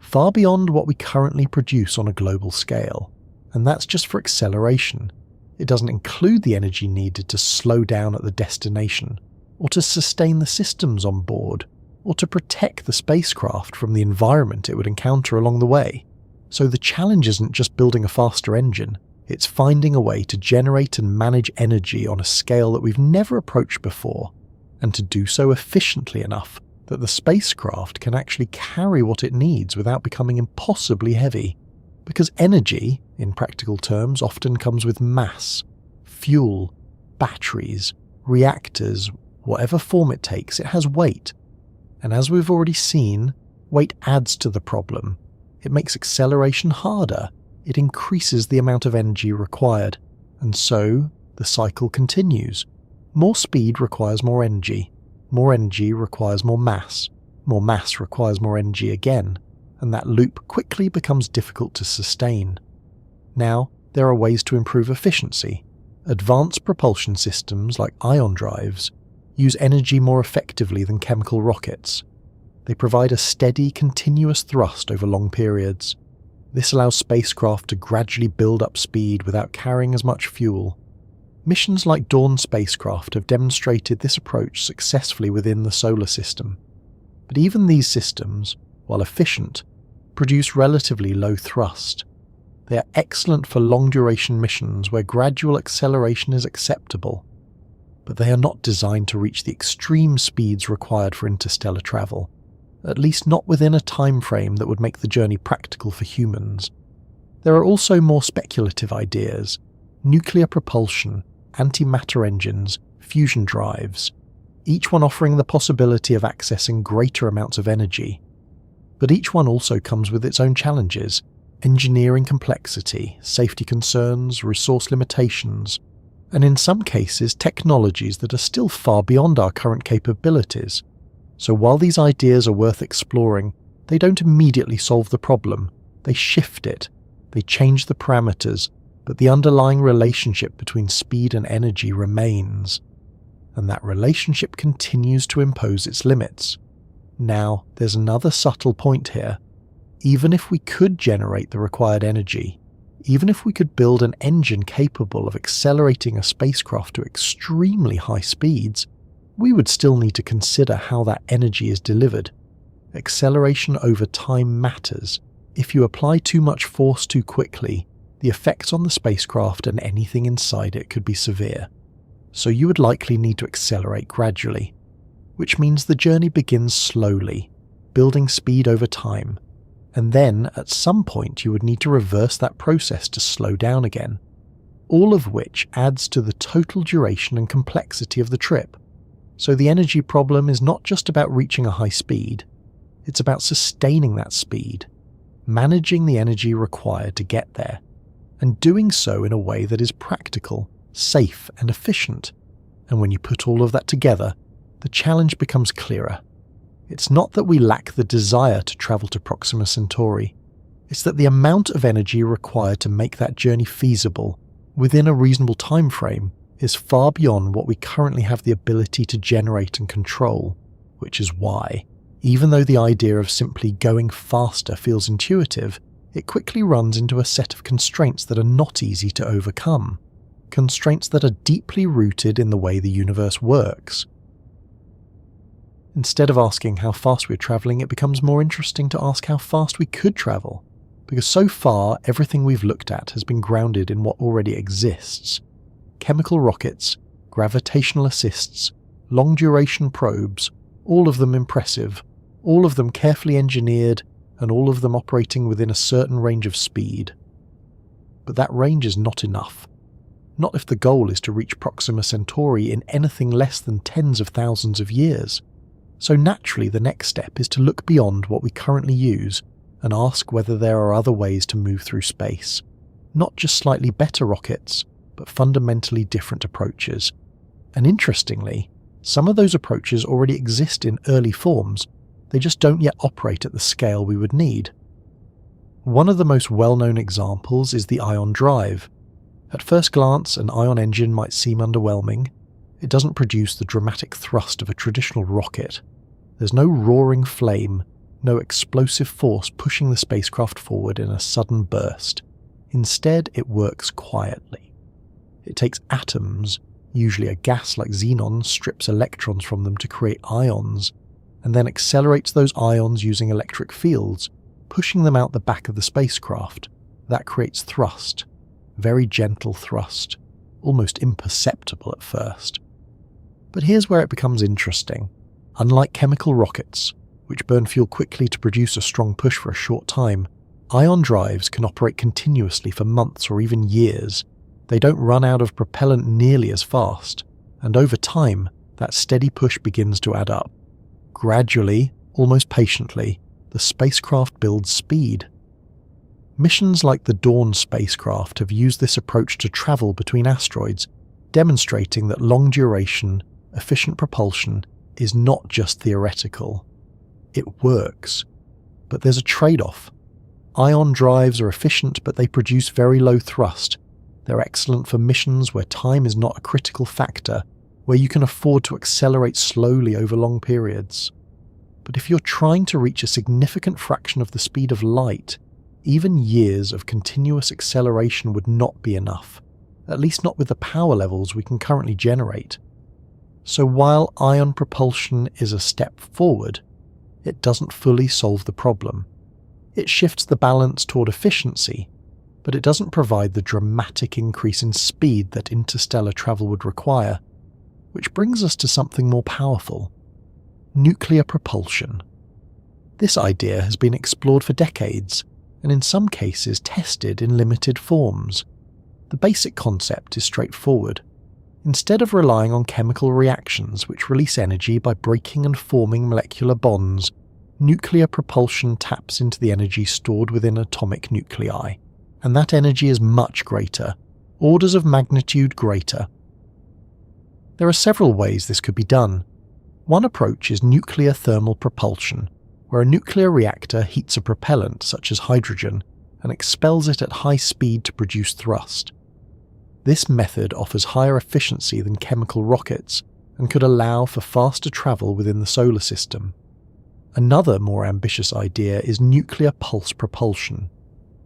Speaker 1: far beyond what we currently produce on a global scale. And that's just for acceleration. It doesn't include the energy needed to slow down at the destination, or to sustain the systems on board, or to protect the spacecraft from the environment it would encounter along the way. So the challenge isn't just building a faster engine, it's finding a way to generate and manage energy on a scale that we've never approached before, and to do so efficiently enough that the spacecraft can actually carry what it needs without becoming impossibly heavy. Because energy, in practical terms, often comes with mass, fuel, batteries, reactors, whatever form it takes, it has weight. And as we've already seen, weight adds to the problem. It makes acceleration harder, it increases the amount of energy required, and so the cycle continues. More speed requires more energy requires more mass requires more energy again, and that loop quickly becomes difficult to sustain. Now, there are ways to improve efficiency. Advanced propulsion systems like ion drives use energy more effectively than chemical rockets. They provide a steady, continuous thrust over long periods. This allows spacecraft to gradually build up speed without carrying as much fuel. Missions like Dawn spacecraft have demonstrated this approach successfully within the solar system. But even these systems, while efficient, produce relatively low thrust. They are excellent for long-duration missions where gradual acceleration is acceptable, but they are not designed to reach the extreme speeds required for interstellar travel, at least not within a time frame that would make the journey practical for humans. There are also more speculative ideas: nuclear propulsion, antimatter engines, fusion drives, each one offering the possibility of accessing greater amounts of energy. But each one also comes with its own challenges: engineering complexity, safety concerns, resource limitations, and in some cases technologies that are still far beyond our current capabilities. So while these ideas are worth exploring, they don't immediately solve the problem. They shift it, they change the parameters, but the underlying relationship between speed and energy remains. And that relationship continues to impose its limits. Now, there's another subtle point here. Even if we could generate the required energy, even if we could build an engine capable of accelerating a spacecraft to extremely high speeds, we would still need to consider how that energy is delivered. Acceleration over time matters. If you apply too much force too quickly, the effects on the spacecraft and anything inside it could be severe. So you would likely need to accelerate gradually, which means the journey begins slowly, building speed over time, and then at some point you would need to reverse that process to slow down again, all of which adds to the total duration and complexity of the trip. So the energy problem is not just about reaching a high speed, it's about sustaining that speed, managing the energy required to get there, and doing so in a way that is practical, safe, and efficient. And when you put all of that together, the challenge becomes clearer. It's not that we lack the desire to travel to Proxima Centauri, it's that the amount of energy required to make that journey feasible within a reasonable time frame is far beyond what we currently have the ability to generate and control, which is why, even though the idea of simply going faster feels intuitive, it quickly runs into a set of constraints that are not easy to overcome, constraints that are deeply rooted in the way the universe works. Instead of asking how fast we're travelling, it becomes more interesting to ask how fast we could travel, because so far everything we've looked at has been grounded in what already exists. Chemical rockets, gravitational assists, long-duration probes, all of them impressive, all of them carefully engineered, and all of them operating within a certain range of speed. But that range is not enough. Not if the goal is to reach Proxima Centauri in anything less than tens of thousands of years. So naturally the next step is to look beyond what we currently use and ask whether there are other ways to move through space. Not just slightly better rockets, but fundamentally different approaches. And interestingly, some of those approaches already exist in early forms, they just don't yet operate at the scale we would need. One of the most well-known examples is the ion drive. At first glance, an ion engine might seem underwhelming. It doesn't produce the dramatic thrust of a traditional rocket. There's no roaring flame, no explosive force pushing the spacecraft forward in a sudden burst. Instead, it works quietly. It takes atoms, usually a gas like xenon strips electrons from them to create ions, and then accelerates those ions using electric fields, pushing them out the back of the spacecraft. That creates thrust, very gentle thrust, almost imperceptible at first. But here's where it becomes interesting. Unlike chemical rockets, which burn fuel quickly to produce a strong push for a short time, ion drives can operate continuously for months or even years. They don't run out of propellant nearly as fast, and over time, that steady push begins to add up. Gradually, almost patiently, the spacecraft builds speed. Missions like the Dawn spacecraft have used this approach to travel between asteroids, demonstrating that long-duration, efficient propulsion is not just theoretical. It works. But there's a trade-off. Ion drives are efficient, but they produce very low thrust. They're excellent for missions where time is not a critical factor, where you can afford to accelerate slowly over long periods. But if you're trying to reach a significant fraction of the speed of light, even years of continuous acceleration would not be enough, at least not with the power levels we can currently generate. So while ion propulsion is a step forward, it doesn't fully solve the problem. It shifts the balance toward efficiency, but it doesn't provide the dramatic increase in speed that interstellar travel would require, which brings us to something more powerful: nuclear propulsion. This idea has been explored for decades, and in some cases tested in limited forms. The basic concept is straightforward. Instead of relying on chemical reactions which release energy by breaking and forming molecular bonds, nuclear propulsion taps into the energy stored within atomic nuclei, and that energy is much greater, orders of magnitude greater. There are several ways this could be done. One approach is nuclear thermal propulsion, where a nuclear reactor heats a propellant such as hydrogen and expels it at high speed to produce thrust. This method offers higher efficiency than chemical rockets and could allow for faster travel within the solar system. Another more ambitious idea is nuclear pulse propulsion.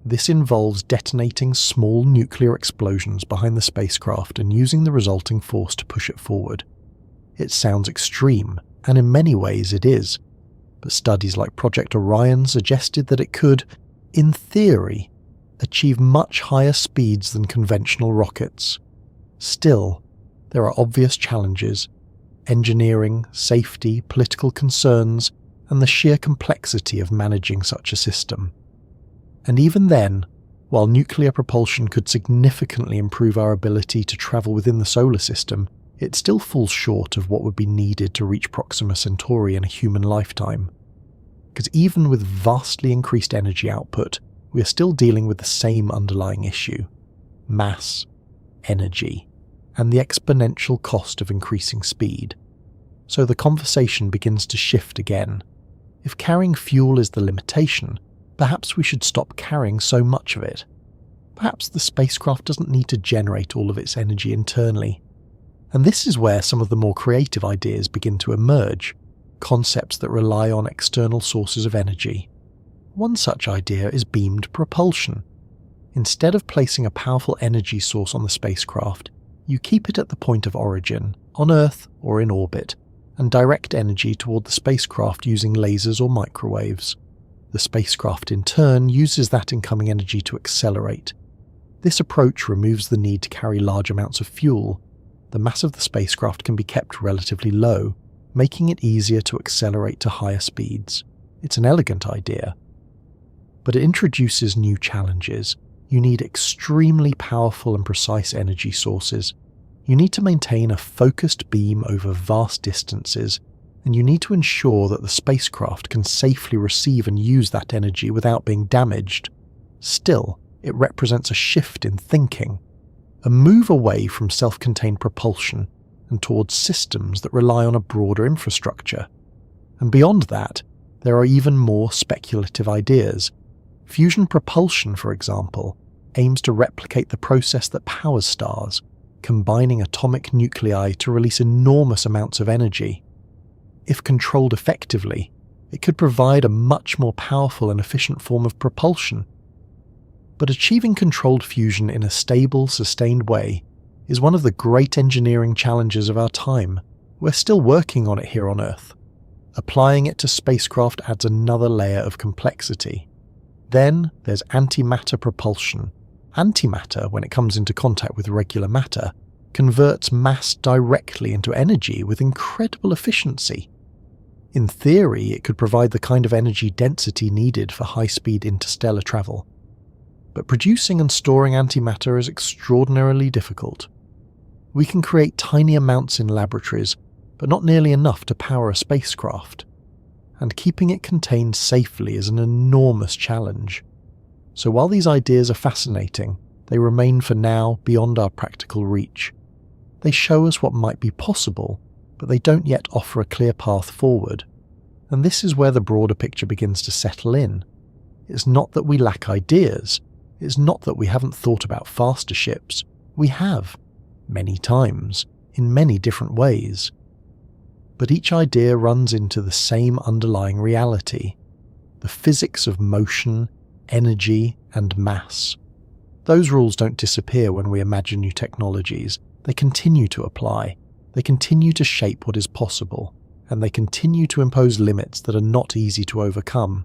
Speaker 1: This involves detonating small nuclear explosions behind the spacecraft and using the resulting force to push it forward. It sounds extreme, and in many ways it is, but studies like Project Orion suggested that it could, in theory, achieve much higher speeds than conventional rockets. Still, there are obvious challenges: engineering, safety, political concerns, and the sheer complexity of managing such a system. And even then, while nuclear propulsion could significantly improve our ability to travel within the solar system, it still falls short of what would be needed to reach Proxima Centauri in a human lifetime. Because even with vastly increased energy output, we are still dealing with the same underlying issue: mass, energy, and the exponential cost of increasing speed. So the conversation begins to shift again. If carrying fuel is the limitation, perhaps we should stop carrying so much of it. Perhaps the spacecraft doesn't need to generate all of its energy internally. And this is where some of the more creative ideas begin to emerge, concepts that rely on external sources of energy. One such idea is beamed propulsion. Instead of placing a powerful energy source on the spacecraft, you keep it at the point of origin, on Earth or in orbit, and direct energy toward the spacecraft using lasers or microwaves. The spacecraft in turn uses that incoming energy to accelerate. This approach removes the need to carry large amounts of fuel. The mass of the spacecraft can be kept relatively low, making it easier to accelerate to higher speeds. It's an elegant idea, but it introduces new challenges. You need extremely powerful and precise energy sources. You need to maintain a focused beam over vast distances, and you need to ensure that the spacecraft can safely receive and use that energy without being damaged. Still, it represents a shift in thinking, a move away from self-contained propulsion and towards systems that rely on a broader infrastructure. And beyond that, there are even more speculative ideas. Fusion propulsion, for example, aims to replicate the process that powers stars, combining atomic nuclei to release enormous amounts of energy. If controlled effectively, it could provide a much more powerful and efficient form of propulsion. But achieving controlled fusion in a stable, sustained way is one of the great engineering challenges of our time. We're still working on it here on Earth. Applying it to spacecraft adds another layer of complexity. Then there's antimatter propulsion. Antimatter, when it comes into contact with regular matter, converts mass directly into energy with incredible efficiency. In theory, it could provide the kind of energy density needed for high-speed interstellar travel. But producing and storing antimatter is extraordinarily difficult. We can create tiny amounts in laboratories, but not nearly enough to power a spacecraft. And keeping it contained safely is an enormous challenge. So while these ideas are fascinating, they remain for now beyond our practical reach. They show us what might be possible, but they don't yet offer a clear path forward. And this is where the broader picture begins to settle in. It's not that we lack ideas. It's not that we haven't thought about faster ships. We have, many times, in many different ways. But each idea runs into the same underlying reality, the physics of motion, energy, and mass. Those rules don't disappear when we imagine new technologies. They continue to apply. They continue to shape what is possible, and they continue to impose limits that are not easy to overcome.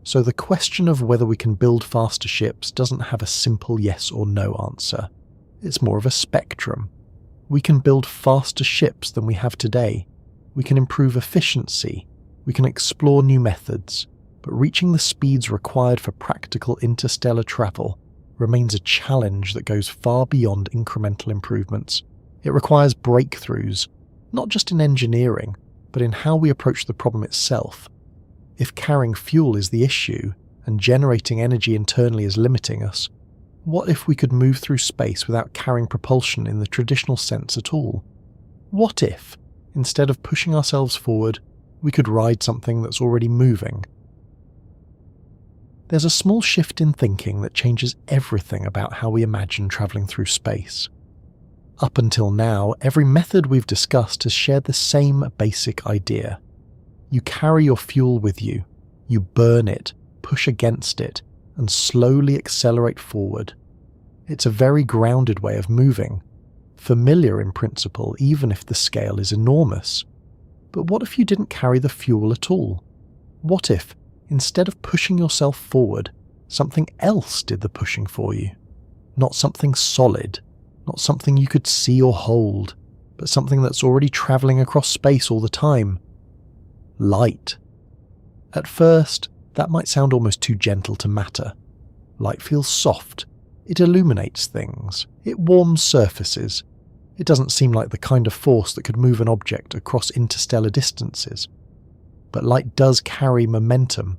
Speaker 1: So the question of whether we can build faster ships doesn't have a simple yes or no answer. It's more of a spectrum. We can build faster ships than we have today. We can improve efficiency. We can explore new methods. But reaching the speeds required for practical interstellar travel remains a challenge that goes far beyond incremental improvements. It requires breakthroughs, not just in engineering, but in how we approach the problem itself. If carrying fuel is the issue, and generating energy internally is limiting us, what if we could move through space without carrying propulsion in the traditional sense at all? What if, instead of pushing ourselves forward, we could ride something that's already moving? There's a small shift in thinking that changes everything about how we imagine travelling through space. Up until now, every method we've discussed has shared the same basic idea. You carry your fuel with you, you burn it, push against it, and slowly accelerate forward. It's a very grounded way of moving, familiar in principle even if the scale is enormous. But what if you didn't carry the fuel at all? What if, instead of pushing yourself forward, something else did the pushing for you? Not something solid, not something you could see or hold, but something that's already travelling across space all the time. Light. At first, that might sound almost too gentle to matter. Light feels soft. It illuminates things. It warms surfaces. It doesn't seem like the kind of force that could move an object across interstellar distances. But light does carry momentum.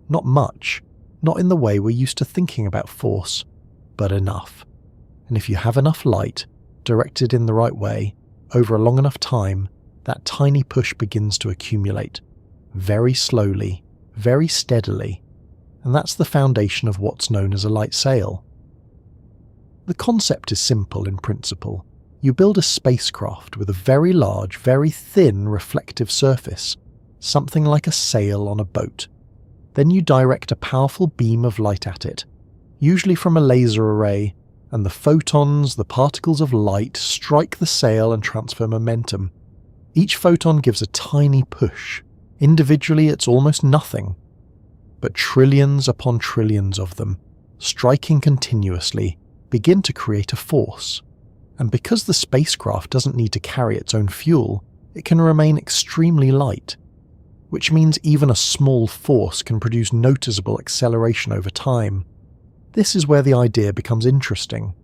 Speaker 1: Not much. Not in the way we're used to thinking about force, but enough. And if you have enough light, directed in the right way, over a long enough time, that tiny push begins to accumulate. Very slowly, very steadily. And that's the foundation of what's known as a light sail. The concept is simple in principle. You build a spacecraft with a very large, very thin reflective surface, something like a sail on a boat. Then you direct a powerful beam of light at it, usually from a laser array, and the photons, the particles of light, strike the sail and transfer momentum. Each photon gives a tiny push. Individually, it's almost nothing. But trillions upon trillions of them, striking continuously, begin to create a force. And because the spacecraft doesn't need to carry its own fuel, it can remain extremely light, which means even a small force can produce noticeable acceleration over time. This is where the idea becomes interesting,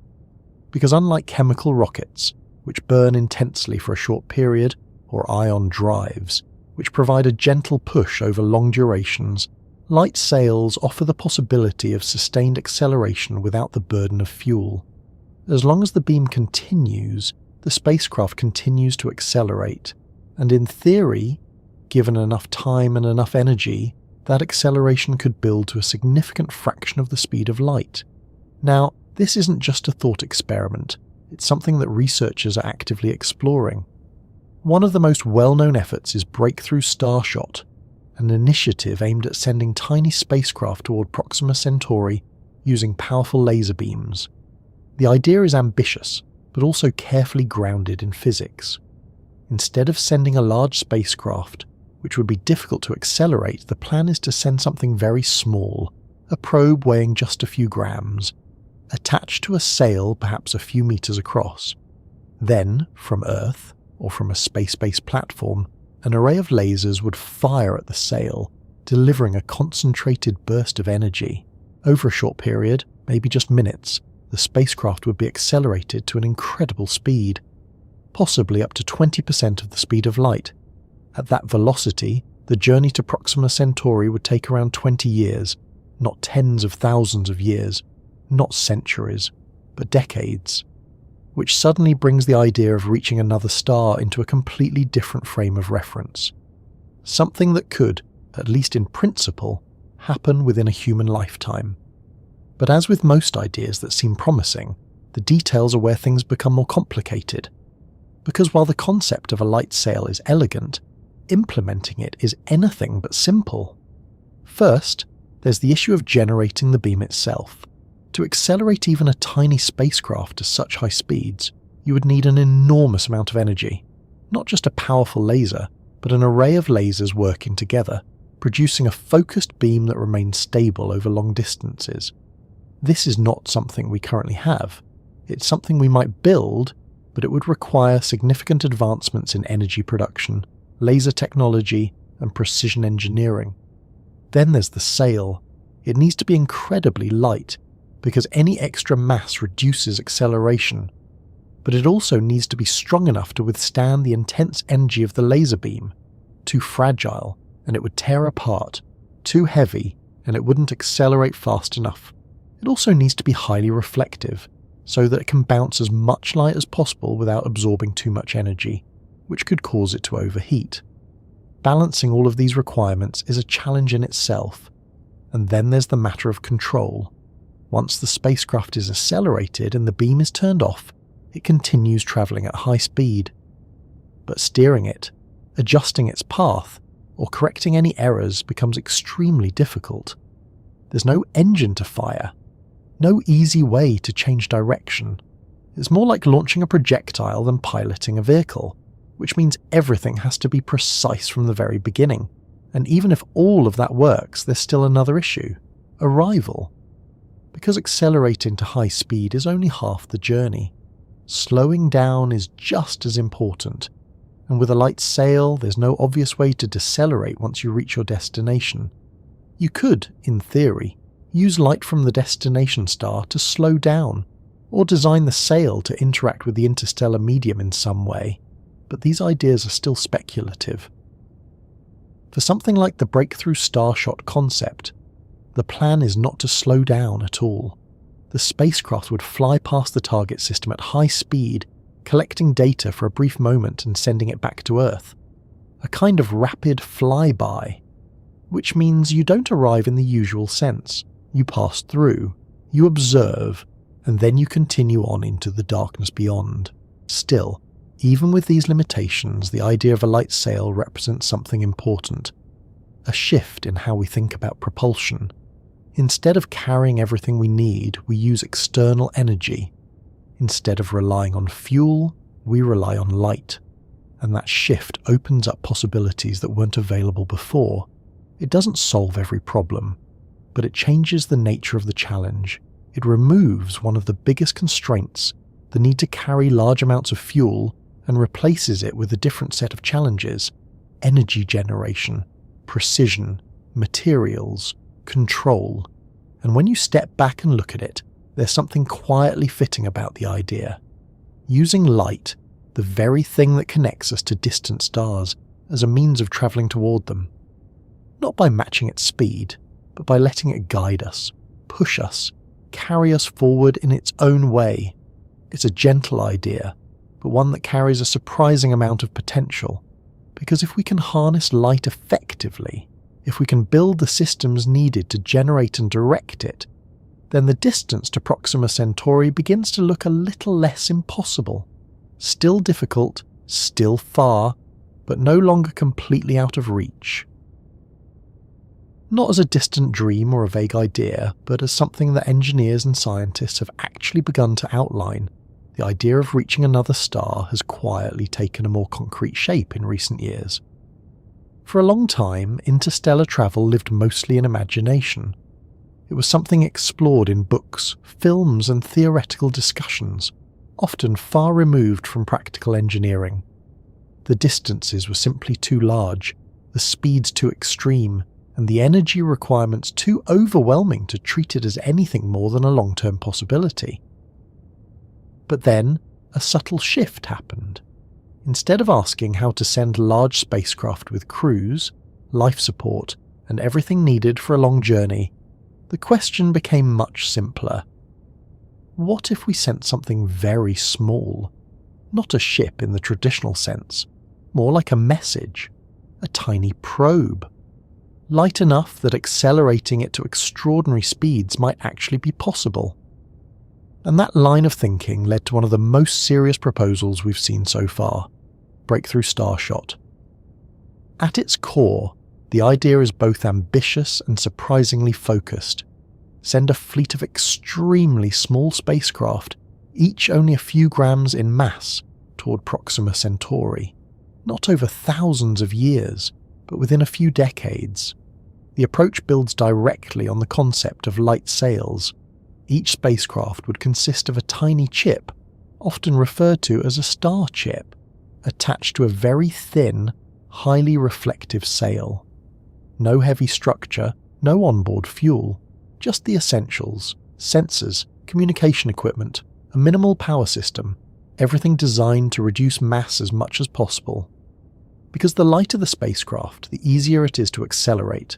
Speaker 1: because unlike chemical rockets, which burn intensely for a short period, or ion drives, which provide a gentle push over long durations, light sails offer the possibility of sustained acceleration without the burden of fuel. As long as the beam continues, the spacecraft continues to accelerate, and in theory, given enough time and enough energy, that acceleration could build to a significant fraction of the speed of light. Now, this isn't just a thought experiment, it's something that researchers are actively exploring. One of the most well-known efforts is breakthrough Starshot, an initiative aimed at sending tiny spacecraft toward Proxima Centauri using powerful laser beams. The idea is ambitious, but also carefully grounded in physics. Instead of sending a large spacecraft, which would be difficult to accelerate, the plan is to send something very small, a probe weighing just a few grams, attached to a sail perhaps a few meters across. Then, from Earth, or from a space-based platform, an array of lasers would fire at the sail, delivering a concentrated burst of energy. Over a short period, maybe just minutes, the spacecraft would be accelerated to an incredible speed, possibly up to 20% of the speed of light. At that velocity, the journey to Proxima Centauri would take around 20 years, not tens of thousands of years, not centuries, but decades, which suddenly brings the idea of reaching another star into a completely different frame of reference. Something that could, at least in principle, happen within a human lifetime. But as with most ideas that seem promising, the details are where things become more complicated. Because while the concept of a light sail is elegant, implementing it is anything but simple. First, there's the issue of generating the beam itself. To accelerate even a tiny spacecraft to such high speeds, you would need an enormous amount of energy. Not just a powerful laser, but an array of lasers working together, producing a focused beam that remains stable over long distances. This is not something we currently have. It's something we might build, but it would require significant advancements in energy production, laser technology, and precision engineering. Then there's the sail. It needs to be incredibly light, because any extra mass reduces acceleration. But it also needs to be strong enough to withstand the intense energy of the laser beam. Too fragile, and it would tear apart. Too heavy, and it wouldn't accelerate fast enough. It also needs to be highly reflective, so that it can bounce as much light as possible without absorbing too much energy, which could cause it to overheat. Balancing all of these requirements is a challenge in itself. And then there's the matter of control. Once the spacecraft is accelerated and the beam is turned off, it continues travelling at high speed. But steering it, adjusting its path, or correcting any errors becomes extremely difficult. There's no engine to fire, no easy way to change direction. It's more like launching a projectile than piloting a vehicle, which means everything has to be precise from the very beginning. And even if all of that works, there's still another issue: arrival. Because accelerating to high speed is only half the journey. Slowing down is just as important. And with a light sail, there's no obvious way to decelerate once you reach your destination. You could, in theory, use light from the destination star to slow down, or design the sail to interact with the interstellar medium in some way, but these ideas are still speculative. For something like the breakthrough Starshot concept, the plan is not to slow down at all. The spacecraft would fly past the target system at high speed, collecting data for a brief moment and sending it back to Earth. A kind of rapid flyby, which means you don't arrive in the usual sense. You pass through, you observe, and then you continue on into the darkness beyond. Still, even with these limitations, the idea of a light sail represents something important. A shift in how we think about propulsion. Instead of carrying everything we need, we use external energy. Instead of relying on fuel, we rely on light. And that shift opens up possibilities that weren't available before. It doesn't solve every problem, but it changes the nature of the challenge. It removes one of the biggest constraints, the need to carry large amounts of fuel, and replaces it with a different set of challenges: energy generation, precision, materials, control. And when you step back and look at it, there's something quietly fitting about the idea. Using light, the very thing that connects us to distant stars, as a means of travelling toward them. Not by matching its speed, but by letting it guide us, push us, carry us forward in its own way. It's a gentle idea, but one that carries a surprising amount of potential. Because if we can harness light effectively, if we can build the systems needed to generate and direct it, then the distance to Proxima Centauri begins to look a little less impossible. Still difficult, still far, but no longer completely out of reach. Not as a distant dream or a vague idea, but as something that engineers and scientists have actually begun to outline. The idea of reaching another star has quietly taken a more concrete shape in recent years. For a long time, interstellar travel lived mostly in imagination. It was something explored in books, films, and theoretical discussions, often far removed from practical engineering. The distances were simply too large, the speeds too extreme, and the energy requirements too overwhelming to treat it as anything more than a long-term possibility. But then, a subtle shift happened. Instead of asking how to send large spacecraft with crews, life support, and everything needed for a long journey, the question became much simpler. What if we sent something very small? Not a ship in the traditional sense, more like a message, a tiny probe. Light enough that accelerating it to extraordinary speeds might actually be possible. And that line of thinking led to one of the most serious proposals we've seen so far, Breakthrough Starshot. At its core, the idea is both ambitious and surprisingly focused. Send a fleet of extremely small spacecraft, each only a few grams in mass, toward Proxima Centauri. Not over thousands of years, but within a few decades. The approach builds directly on the concept of light sails. Each spacecraft would consist of a tiny chip, often referred to as a star chip, attached to a very thin, highly reflective sail. No heavy structure, no onboard fuel, just the essentials: sensors, communication equipment, a minimal power system, everything designed to reduce mass as much as possible. Because the lighter the spacecraft, the easier it is to accelerate.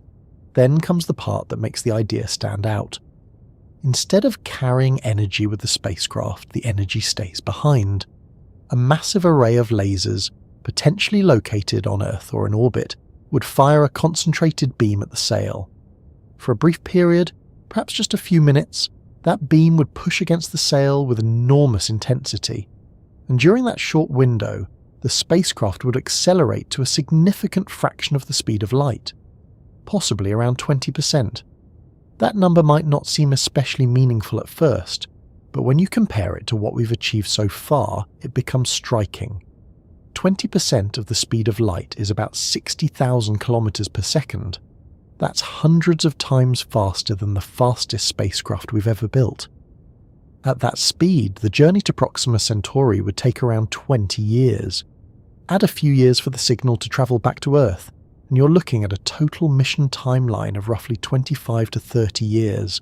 Speaker 1: Then comes the part that makes the idea stand out. Instead of carrying energy with the spacecraft, the energy stays behind. A massive array of lasers, potentially located on Earth or in orbit, would fire a concentrated beam at the sail. For a brief period, perhaps just a few minutes, that beam would push against the sail with enormous intensity. And during that short window, the spacecraft would accelerate to a significant fraction of the speed of light, possibly around 20%. That number might not seem especially meaningful at first, but when you compare it to what we've achieved so far, it becomes striking. 20% of the speed of light is about 60,000 kilometers per second. That's hundreds of times faster than the fastest spacecraft we've ever built. At that speed, the journey to Proxima Centauri would take around 20 years. Add a few years for the signal to travel back to Earth, and you're looking at a total mission timeline of roughly 25 to 30 years.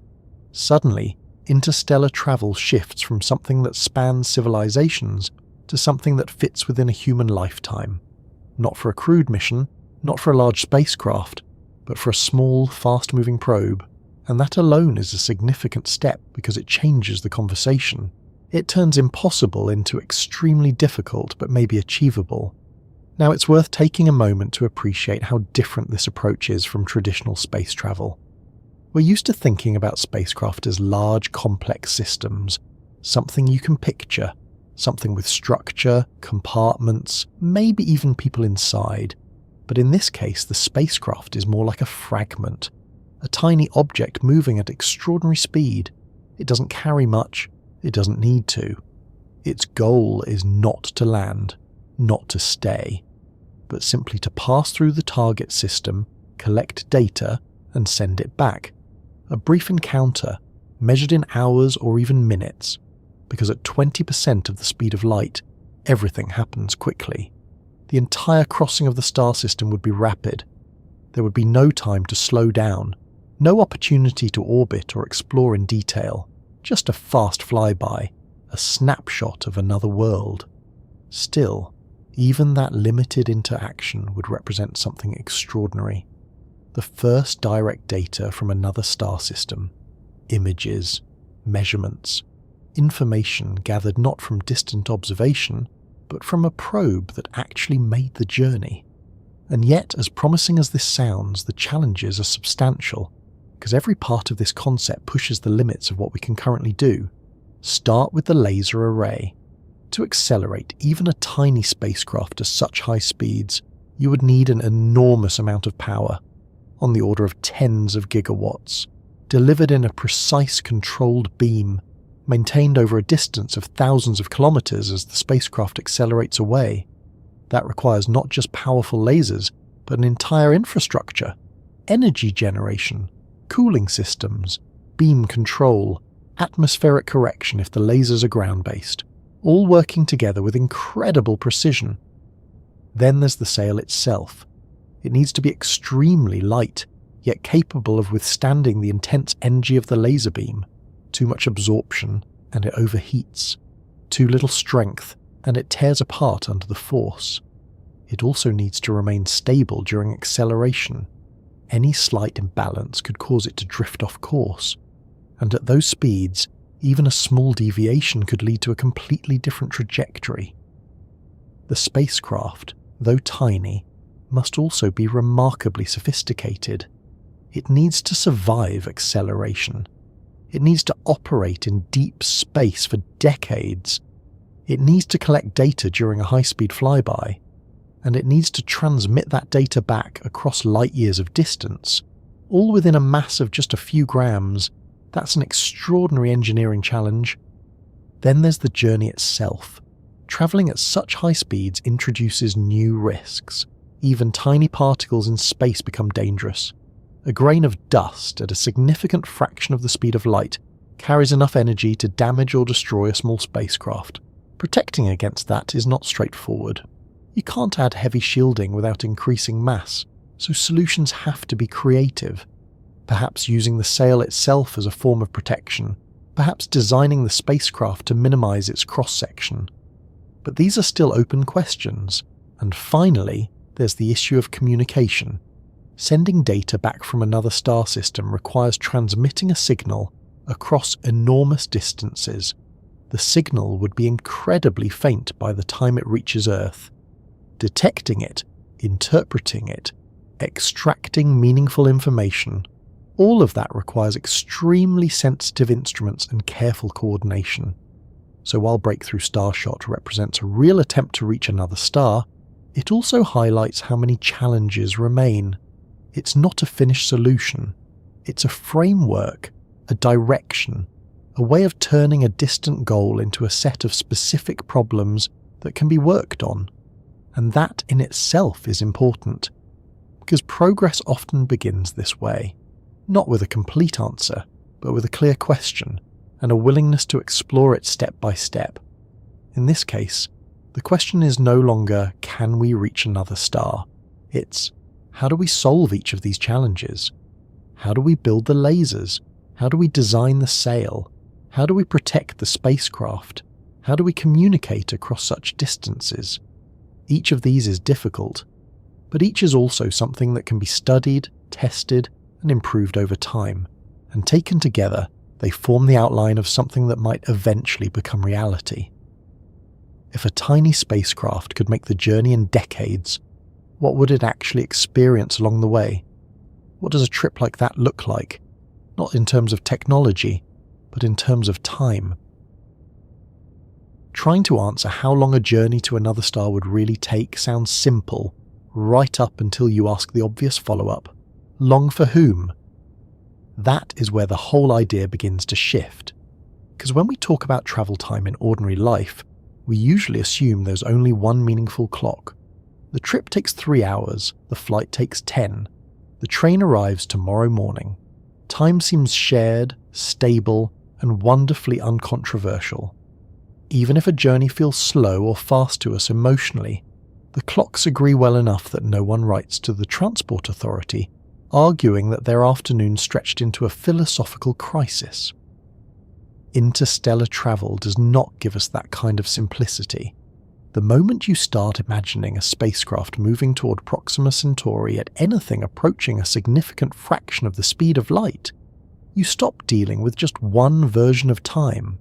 Speaker 1: Suddenly, interstellar travel shifts from something that spans civilizations to something that fits within a human lifetime. Not for a crewed mission, not for a large spacecraft, but for a small, fast-moving probe. And that alone is a significant step because it changes the conversation. It turns impossible into extremely difficult but maybe achievable. Now it's worth taking a moment to appreciate how different this approach is from traditional space travel. We're used to thinking about spacecraft as large, complex systems, something you can picture, something with structure, compartments, maybe even people inside. But in this case, the spacecraft is more like a fragment. A tiny object moving at extraordinary speed. It doesn't carry much, it doesn't need to. Its goal is not to land, not to stay, but simply to pass through the target system, collect data, and send it back. A brief encounter, measured in hours or even minutes, because at 20% of the speed of light, everything happens quickly. The entire crossing of the star system would be rapid. There would be no time to slow down, no opportunity to orbit or explore in detail, just a fast flyby, a snapshot of another world. Still, even that limited interaction would represent something extraordinary. The first direct data from another star system, images, measurements, information gathered not from distant observation, but from a probe that actually made the journey. And yet, as promising as this sounds, the challenges are substantial, because every part of this concept pushes the limits of what we can currently do. Start with the laser array. To accelerate even a tiny spacecraft to such high speeds, you would need an enormous amount of power. on the order of tens of gigawatts, delivered in a precise controlled beam, maintained over a distance of thousands of kilometers as the spacecraft accelerates away. That requires not just powerful lasers, but an entire infrastructure, energy generation, cooling systems, beam control, atmospheric correction if the lasers are ground-based, all working together with incredible precision. Then there's the sail itself. It needs to be extremely light, yet capable of withstanding the intense energy of the laser beam. Too much absorption, and it overheats. Too little strength, and it tears apart under the force. It also needs to remain stable during acceleration. Any slight imbalance could cause it to drift off course, and at those speeds, even a small deviation could lead to a completely different trajectory. The spacecraft, though tiny, must also be remarkably sophisticated. It needs to survive acceleration. It needs to operate in deep space for decades. It needs to collect data during a high-speed flyby, and it needs to transmit that data back across light years of distance, all within a mass of just a few grams. That's an extraordinary engineering challenge. Then there's the journey itself. Travelling at such high speeds introduces new risks. Even tiny particles in space become dangerous. A grain of dust at a significant fraction of the speed of light carries enough energy to damage or destroy a small spacecraft. Protecting against that is not straightforward. You can't add heavy shielding without increasing mass, so solutions have to be creative. Perhaps using the sail itself as a form of protection, perhaps designing the spacecraft to minimize its cross-section. But these are still open questions. And finally, there's the issue of communication. Sending data back from another star system requires transmitting a signal across enormous distances. The signal would be incredibly faint by the time it reaches Earth. Detecting it, interpreting it, extracting meaningful information, all of that requires extremely sensitive instruments and careful coordination. So while Breakthrough Starshot represents a real attempt to reach another star, it also highlights how many challenges remain. It's not a finished solution. It's a framework, a direction, a way of turning a distant goal into a set of specific problems that can be worked on. And that in itself is important, because progress often begins this way, not with a complete answer, but with a clear question and a willingness to explore it step by step. In this case, the question is no longer, can we reach another star? It's, how do we solve each of these challenges? How do we build the lasers? How do we design the sail? How do we protect the spacecraft? How do we communicate across such distances? Each of these is difficult, but each is also something that can be studied, tested, and improved over time, and taken together, they form the outline of something that might eventually become reality. If a tiny spacecraft could make the journey in decades, what would it actually experience along the way? What does a trip like that look like? Not in terms of technology, but in terms of time. Trying to answer how long a journey to another star would really take sounds simple, right up until you ask the obvious follow-up. Long for whom? That is where the whole idea begins to shift. Because when we talk about travel time in ordinary life, we usually assume there's only one meaningful clock. The trip takes 3 hours, the flight takes 10. The train arrives tomorrow morning. Time seems shared, stable, and wonderfully uncontroversial. Even if a journey feels slow or fast to us emotionally, the clocks agree well enough that no one writes to the Transport Authority, arguing that their afternoon stretched into a philosophical crisis. Interstellar travel does not give us that kind of simplicity. The moment you start imagining a spacecraft moving toward Proxima Centauri at anything approaching a significant fraction of the speed of light, you stop dealing with just one version of time.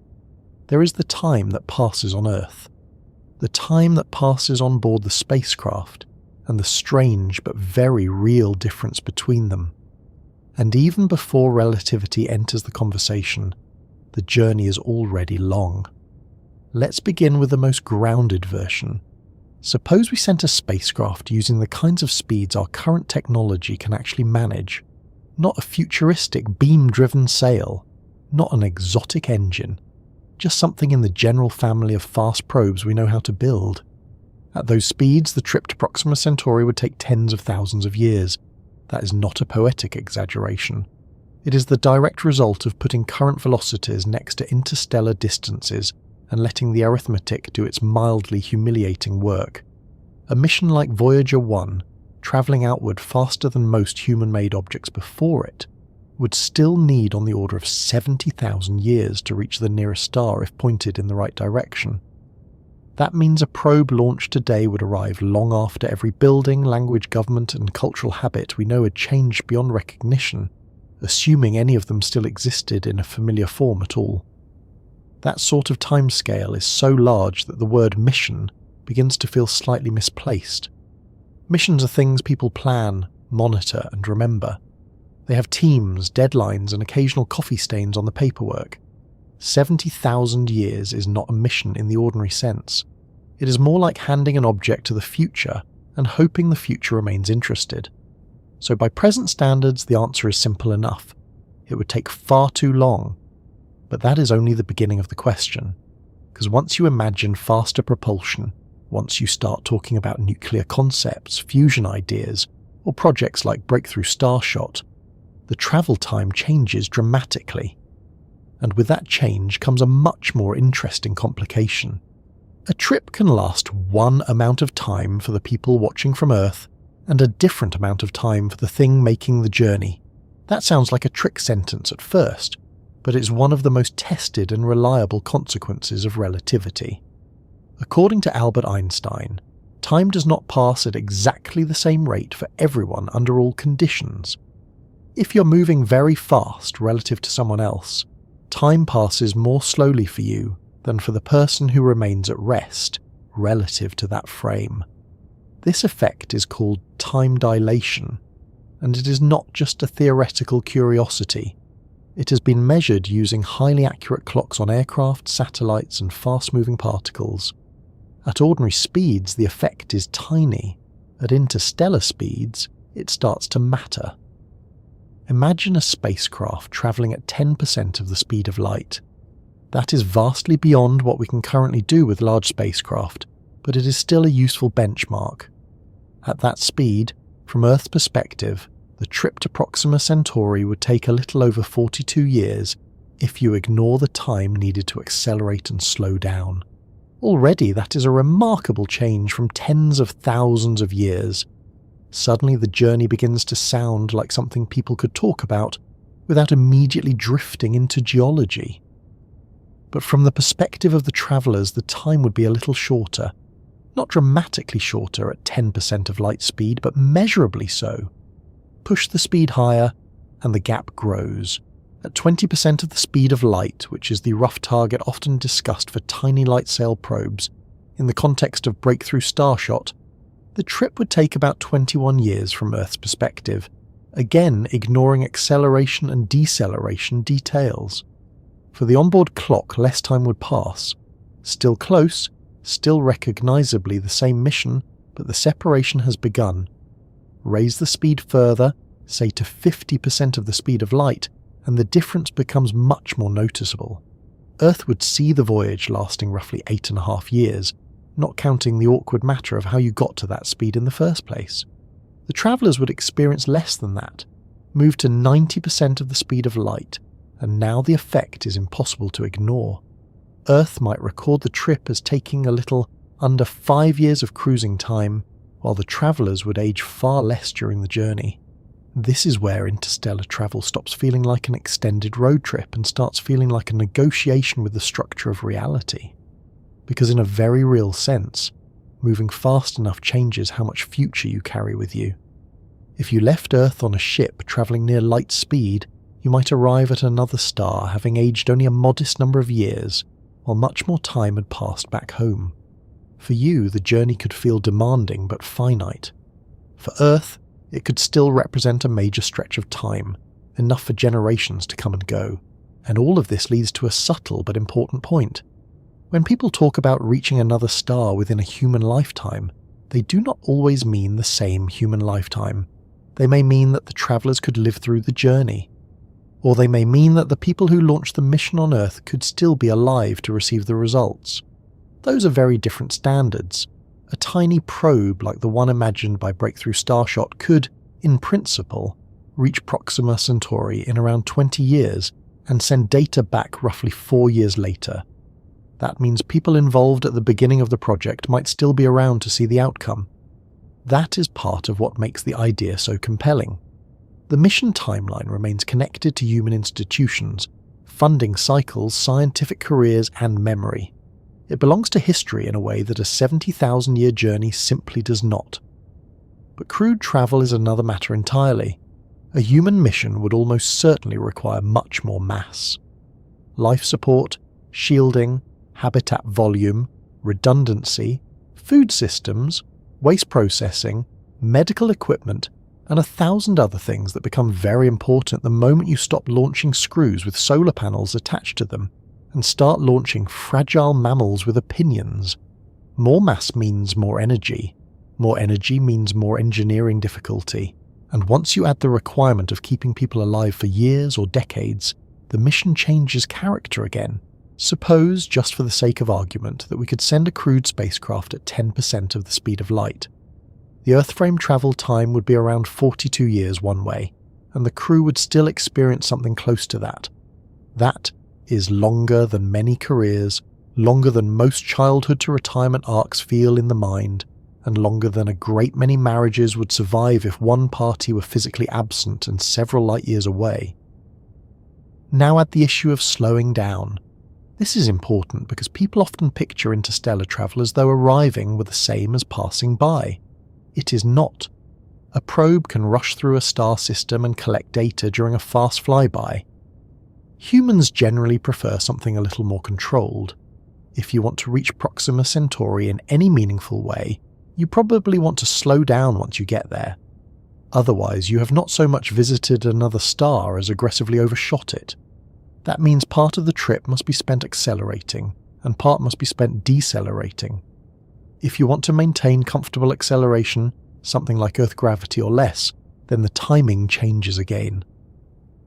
Speaker 1: There is the time that passes on Earth, the time that passes on board the spacecraft, and the strange but very real difference between them. And even before relativity enters the conversation, the journey is already long. Let's begin with the most grounded version. Suppose we sent a spacecraft using the kinds of speeds our current technology can actually manage. Not a futuristic beam-driven sail, not an exotic engine, just something in the general family of fast probes we know how to build. At those speeds, the trip to Proxima Centauri would take tens of thousands of years. That is not a poetic exaggeration. It is the direct result of putting current velocities next to interstellar distances and letting the arithmetic do its mildly humiliating work. A mission like Voyager 1, travelling outward faster than most human-made objects before it, would still need on the order of 70,000 years to reach the nearest star if pointed in the right direction. That means a probe launched today would arrive long after every building, language, government and cultural habit we know had changed beyond recognition, assuming any of them still existed in a familiar form at all. That sort of timescale is so large that the word mission begins to feel slightly misplaced. Missions are things people plan, monitor and remember. They have teams, deadlines and occasional coffee stains on the paperwork. 70,000 years is not a mission in the ordinary sense. It is more like handing an object to the future and hoping the future remains interested. So by present standards, the answer is simple enough. It would take far too long. But that is only the beginning of the question. Because once you imagine faster propulsion, once you start talking about nuclear concepts, fusion ideas, or projects like breakthrough Starshot, the travel time changes dramatically. And with that change comes a much more interesting complication. A trip can last one amount of time for the people watching from Earth, and a different amount of time for the thing making the journey. That sounds like a trick sentence at first, but it's one of the most tested and reliable consequences of relativity. According to Albert Einstein, time does not pass at exactly the same rate for everyone under all conditions. If you're moving very fast relative to someone else, time passes more slowly for you than for the person who remains at rest relative to that frame. This effect is called time dilation, and it is not just a theoretical curiosity. It has been measured using highly accurate clocks on aircraft, satellites, and fast-moving particles. At ordinary speeds, the effect is tiny. At interstellar speeds, it starts to matter. Imagine a spacecraft travelling at 10% of the speed of light. That is vastly beyond what we can currently do with large spacecraft, but it is still a useful benchmark. At that speed, from Earth's perspective, the trip to Proxima Centauri would take a little over 42 years if you ignore the time needed to accelerate and slow down. Already that is a remarkable change from tens of thousands of years. Suddenly the journey begins to sound like something people could talk about without immediately drifting into geology. But from the perspective of the travellers, the time would be a little shorter. Not dramatically shorter at 10% of light speed, but measurably so. Push the speed higher, and the gap grows. At 20% of the speed of light, which is the rough target often discussed for tiny light sail probes, in the context of breakthrough Starshot, the trip would take about 21 years from Earth's perspective, again ignoring acceleration and deceleration details. For the onboard clock, less time would pass. Still close, still recognisably the same mission, but the separation has begun. Raise the speed further, say to 50% of the speed of light, and the difference becomes much more noticeable. Earth would see the voyage lasting roughly 8.5 years, not counting the awkward matter of how you got to that speed in the first place. The travellers would experience less than that, move to 90% of the speed of light, and now the effect is impossible to ignore. Earth might record the trip as taking a little under 5 years of cruising time, while the travellers would age far less during the journey. This is where interstellar travel stops feeling like an extended road trip and starts feeling like a negotiation with the structure of reality. Because in a very real sense, moving fast enough changes how much future you carry with you. If you left Earth on a ship travelling near light speed, you might arrive at another star having aged only a modest number of years, while much more time had passed back home. For you, the journey could feel demanding but finite. For Earth, it could still represent a major stretch of time, enough for generations to come and go. And all of this leads to a subtle but important point. When people talk about reaching another star within a human lifetime, they do not always mean the same human lifetime. They may mean that the travellers could live through the journey, or they may mean that the people who launched the mission on Earth could still be alive to receive the results. Those are very different standards. A tiny probe like the one imagined by breakthrough Starshot could, in principle, reach Proxima Centauri in around 20 years and send data back roughly 4 years later. That means people involved at the beginning of the project might still be around to see the outcome. That is part of what makes the idea so compelling. The mission timeline remains connected to human institutions, funding cycles, scientific careers, and memory. It belongs to history in a way that a 70,000-year journey simply does not. But crewed travel is another matter entirely. A human mission would almost certainly require much more mass. Life support, shielding, habitat volume, redundancy, food systems, waste processing, medical equipment, and 1,000 other things that become very important the moment you stop launching screws with solar panels attached to them and start launching fragile mammals with opinions. More mass means more energy. More energy means more engineering difficulty. And once you add the requirement of keeping people alive for years or decades, the mission changes character again. Suppose, just for the sake of argument, that we could send a crewed spacecraft at 10% of the speed of light. The Earthframe travel time would be around 42 years one way, and the crew would still experience something close to that. That is longer than many careers, longer than most childhood to retirement arcs feel in the mind, and longer than a great many marriages would survive if one party were physically absent and several light years away. Now add the issue of slowing down. This is important because people often picture interstellar travel as though arriving were the same as passing by. It is not. A probe can rush through a star system and collect data during a fast flyby. Humans generally prefer something a little more controlled. If you want to reach Proxima Centauri in any meaningful way, you probably want to slow down once you get there. Otherwise, you have not so much visited another star as aggressively overshot it. That means part of the trip must be spent accelerating, and part must be spent decelerating. If you want to maintain comfortable acceleration, something like Earth gravity or less, then the timing changes again.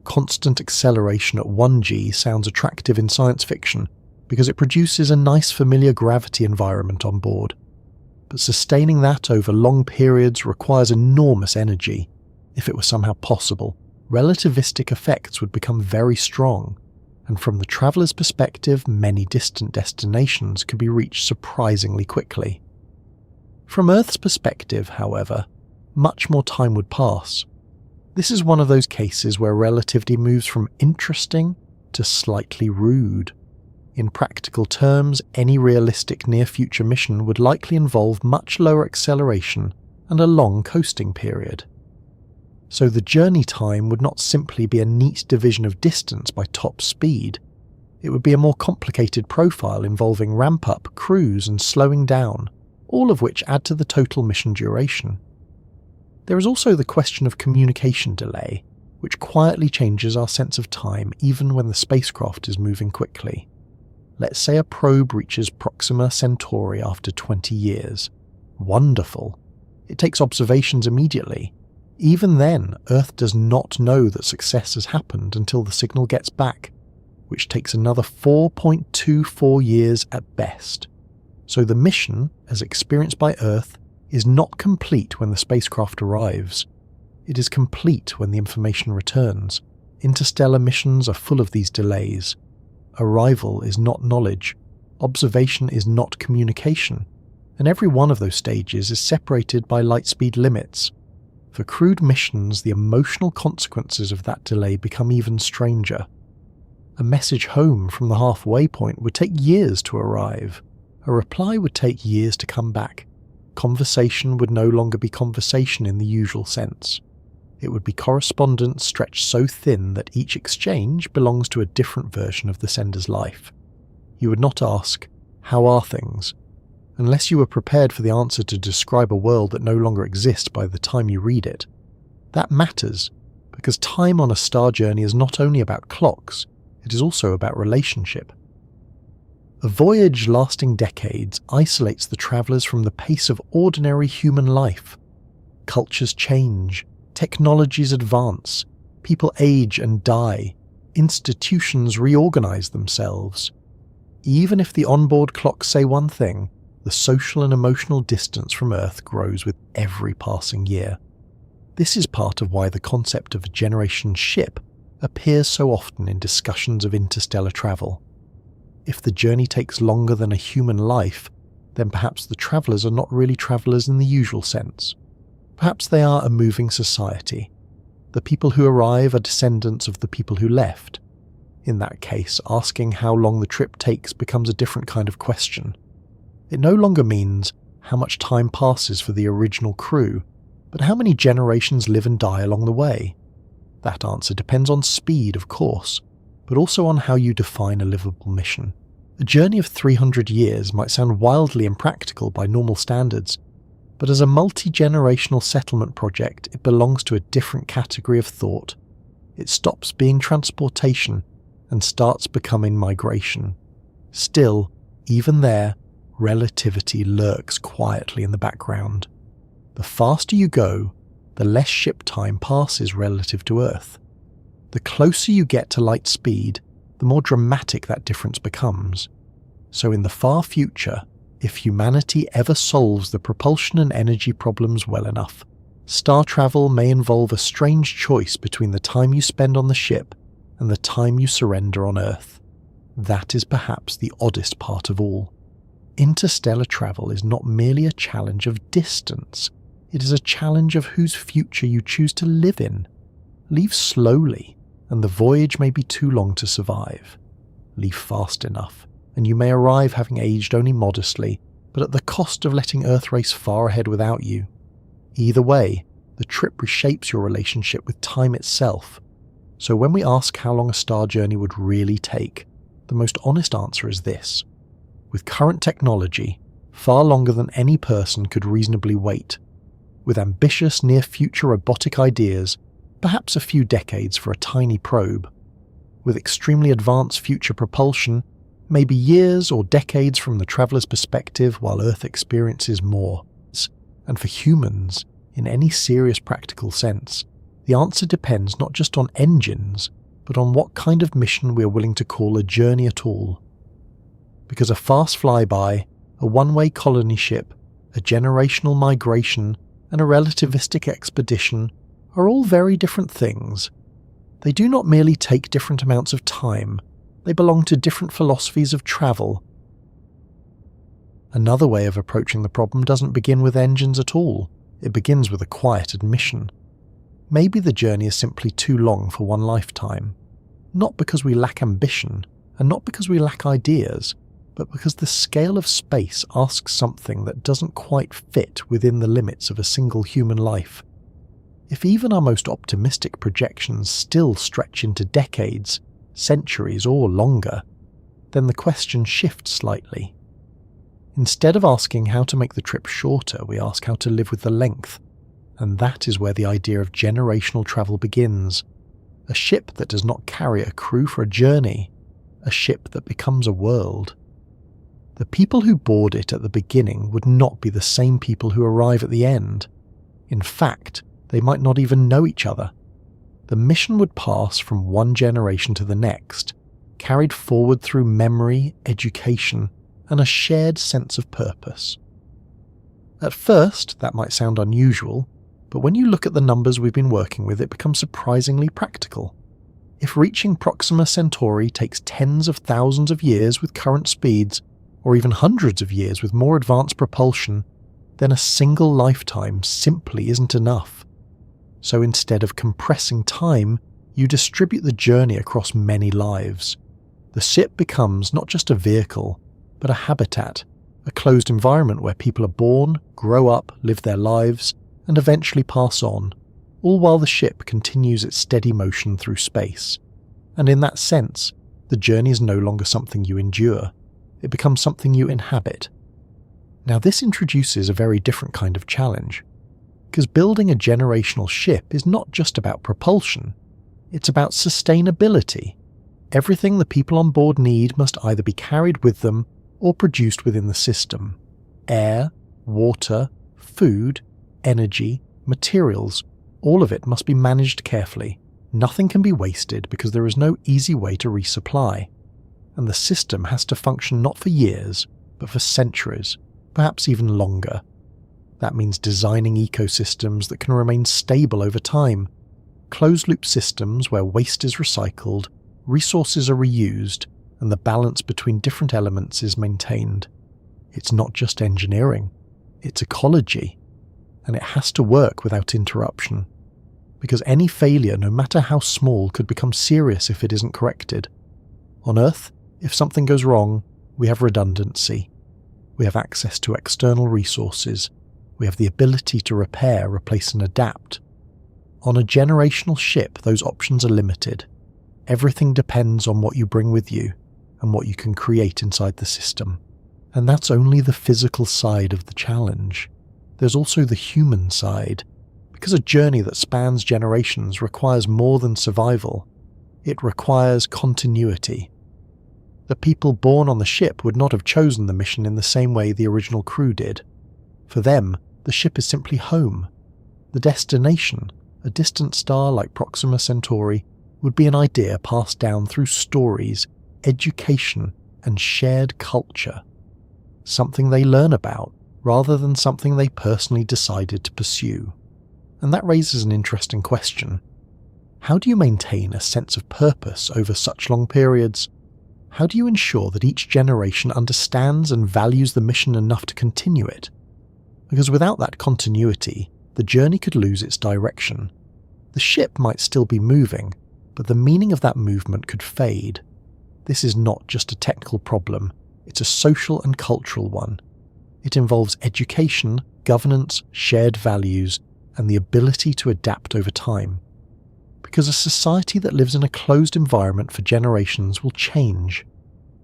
Speaker 1: Constant acceleration at 1g sounds attractive in science fiction because it produces a nice familiar gravity environment on board. But sustaining that over long periods requires enormous energy. If it were somehow possible, relativistic effects would become very strong, and from the traveller's perspective, many distant destinations could be reached surprisingly quickly. From Earth's perspective, however, much more time would pass. This is one of those cases where relativity moves from interesting to slightly rude. In practical terms, any realistic near-future mission would likely involve much lower acceleration and a long coasting period. So the journey time would not simply be a neat division of distance by top speed. It would be a more complicated profile involving ramp-up, cruise, and slowing down, all of which add to the total mission duration. There is also the question of communication delay, which quietly changes our sense of time even when the spacecraft is moving quickly. Let's say a probe reaches Proxima Centauri after 20 years. Wonderful. It takes observations immediately. Even then, Earth does not know that success has happened until the signal gets back, which takes another 4.24 years at best. So the mission, as experienced by Earth, is not complete when the spacecraft arrives. It is complete when the information returns. Interstellar missions are full of these delays. Arrival is not knowledge. Observation is not communication. And every one of those stages is separated by light speed limits. For crewed missions, the emotional consequences of that delay become even stranger. A message home from the halfway point would take years to arrive. A reply would take years to come back. Conversation would no longer be conversation in the usual sense. It would be correspondence stretched so thin that each exchange belongs to a different version of the sender's life. You would not ask, "How are things?" unless you were prepared for the answer to describe a world that no longer exists by the time you read it. That matters, because time on a star journey is not only about clocks, it is also about relationship. A voyage lasting decades isolates the travellers from the pace of ordinary human life. Cultures change, technologies advance, people age and die, institutions reorganise themselves. Even if the onboard clocks say one thing, the social and emotional distance from Earth grows with every passing year. This is part of why the concept of a generation ship appears so often in discussions of interstellar travel. If the journey takes longer than a human life, then perhaps the travellers are not really travellers in the usual sense. Perhaps they are a moving society. The people who arrive are descendants of the people who left. In that case, asking how long the trip takes becomes a different kind of question. It no longer means how much time passes for the original crew, but how many generations live and die along the way. That answer depends on speed, of course, but also on how you define a livable mission. A journey of 300 years might sound wildly impractical by normal standards, but as a multi-generational settlement project, it belongs to a different category of thought. It stops being transportation and starts becoming migration. Still, even there, relativity lurks quietly in the background. The faster you go, the less ship time passes relative to Earth. The closer you get to light speed, the more dramatic that difference becomes. So in the far future, if humanity ever solves the propulsion and energy problems well enough, star travel may involve a strange choice between the time you spend on the ship and the time you surrender on Earth. That is perhaps the oddest part of all. Interstellar travel is not merely a challenge of distance, it is a challenge of whose future you choose to live in. Leave slowly, and the voyage may be too long to survive. Leave fast enough, and you may arrive having aged only modestly, but at the cost of letting Earth race far ahead without you. Either way, the trip reshapes your relationship with time itself. So when we ask how long a star journey would really take, the most honest answer is this. With current technology, far longer than any person could reasonably wait. With ambitious near-future robotic ideas, perhaps a few decades for a tiny probe. With extremely advanced future propulsion, maybe years or decades from the traveller's perspective while Earth experiences more. And for humans, in any serious practical sense, the answer depends not just on engines, but on what kind of mission we are willing to call a journey at all. Because a fast flyby, a one-way colony ship, a generational migration, and a relativistic expedition are all very different things. They do not merely take different amounts of time, they belong to different philosophies of travel. Another way of approaching the problem doesn't begin with engines at all, it begins with a quiet admission. Maybe the journey is simply too long for one lifetime, not because we lack ambition, and not because we lack ideas, but because the scale of space asks something that doesn't quite fit within the limits of a single human life. If even our most optimistic projections still stretch into decades, centuries or longer, then the question shifts slightly. Instead of asking how to make the trip shorter, we ask how to live with the length, and that is where the idea of generational travel begins. A ship that does not carry a crew for a journey, a ship that becomes a world. The people who board it at the beginning would not be the same people who arrive at the end. In fact, they might not even know each other. The mission would pass from one generation to the next, carried forward through memory, education, and a shared sense of purpose. At first, that might sound unusual, but when you look at the numbers we've been working with, it becomes surprisingly practical. If reaching Proxima Centauri takes tens of thousands of years with current speeds, or even hundreds of years with more advanced propulsion, then a single lifetime simply isn't enough. So instead of compressing time, you distribute the journey across many lives. The ship becomes not just a vehicle, but a habitat, a closed environment where people are born, grow up, live their lives, and eventually pass on, all while the ship continues its steady motion through space. And in that sense, the journey is no longer something you endure. It becomes something you inhabit. Now this introduces a very different kind of challenge, because building a generational ship is not just about propulsion, it's about sustainability. Everything the people on board need must either be carried with them or produced within the system. Air, water, food, energy, materials, all of it must be managed carefully. Nothing can be wasted because there is no easy way to resupply. And the system has to function not for years, but for centuries, perhaps even longer. That means designing ecosystems that can remain stable over time, closed-loop systems where waste is recycled, resources are reused, and the balance between different elements is maintained. It's not just engineering, it's ecology, and it has to work without interruption. Because any failure, no matter how small, could become serious if it isn't corrected. On Earth, if something goes wrong, we have redundancy. We have access to external resources. We have the ability to repair, replace and adapt. On a generational ship, those options are limited. Everything depends on what you bring with you and what you can create inside the system. And that's only the physical side of the challenge. There's also the human side. Because a journey that spans generations requires more than survival. It requires continuity. The people born on the ship would not have chosen the mission in the same way the original crew did. For them, the ship is simply home. The destination, a distant star like Proxima Centauri, would be an idea passed down through stories, education, and shared culture. Something they learn about, rather than something they personally decided to pursue. And that raises an interesting question. How do you maintain a sense of purpose over such long periods? How do you ensure that each generation understands and values the mission enough to continue it? Because without that continuity, the journey could lose its direction. The ship might still be moving, but the meaning of that movement could fade. This is not just a technical problem, it's a social and cultural one. It involves education, governance, shared values, and the ability to adapt over time. Because a society that lives in a closed environment for generations will change.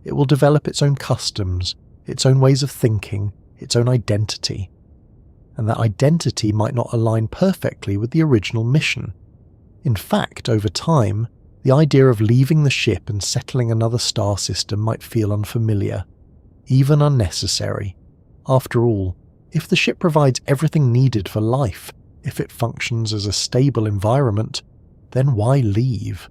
Speaker 1: It will develop its own customs, its own ways of thinking, its own identity. And that identity might not align perfectly with the original mission. In fact, over time, the idea of leaving the ship and settling another star system might feel unfamiliar, even unnecessary. After all, if the ship provides everything needed for life, if it functions as a stable environment, then why leave?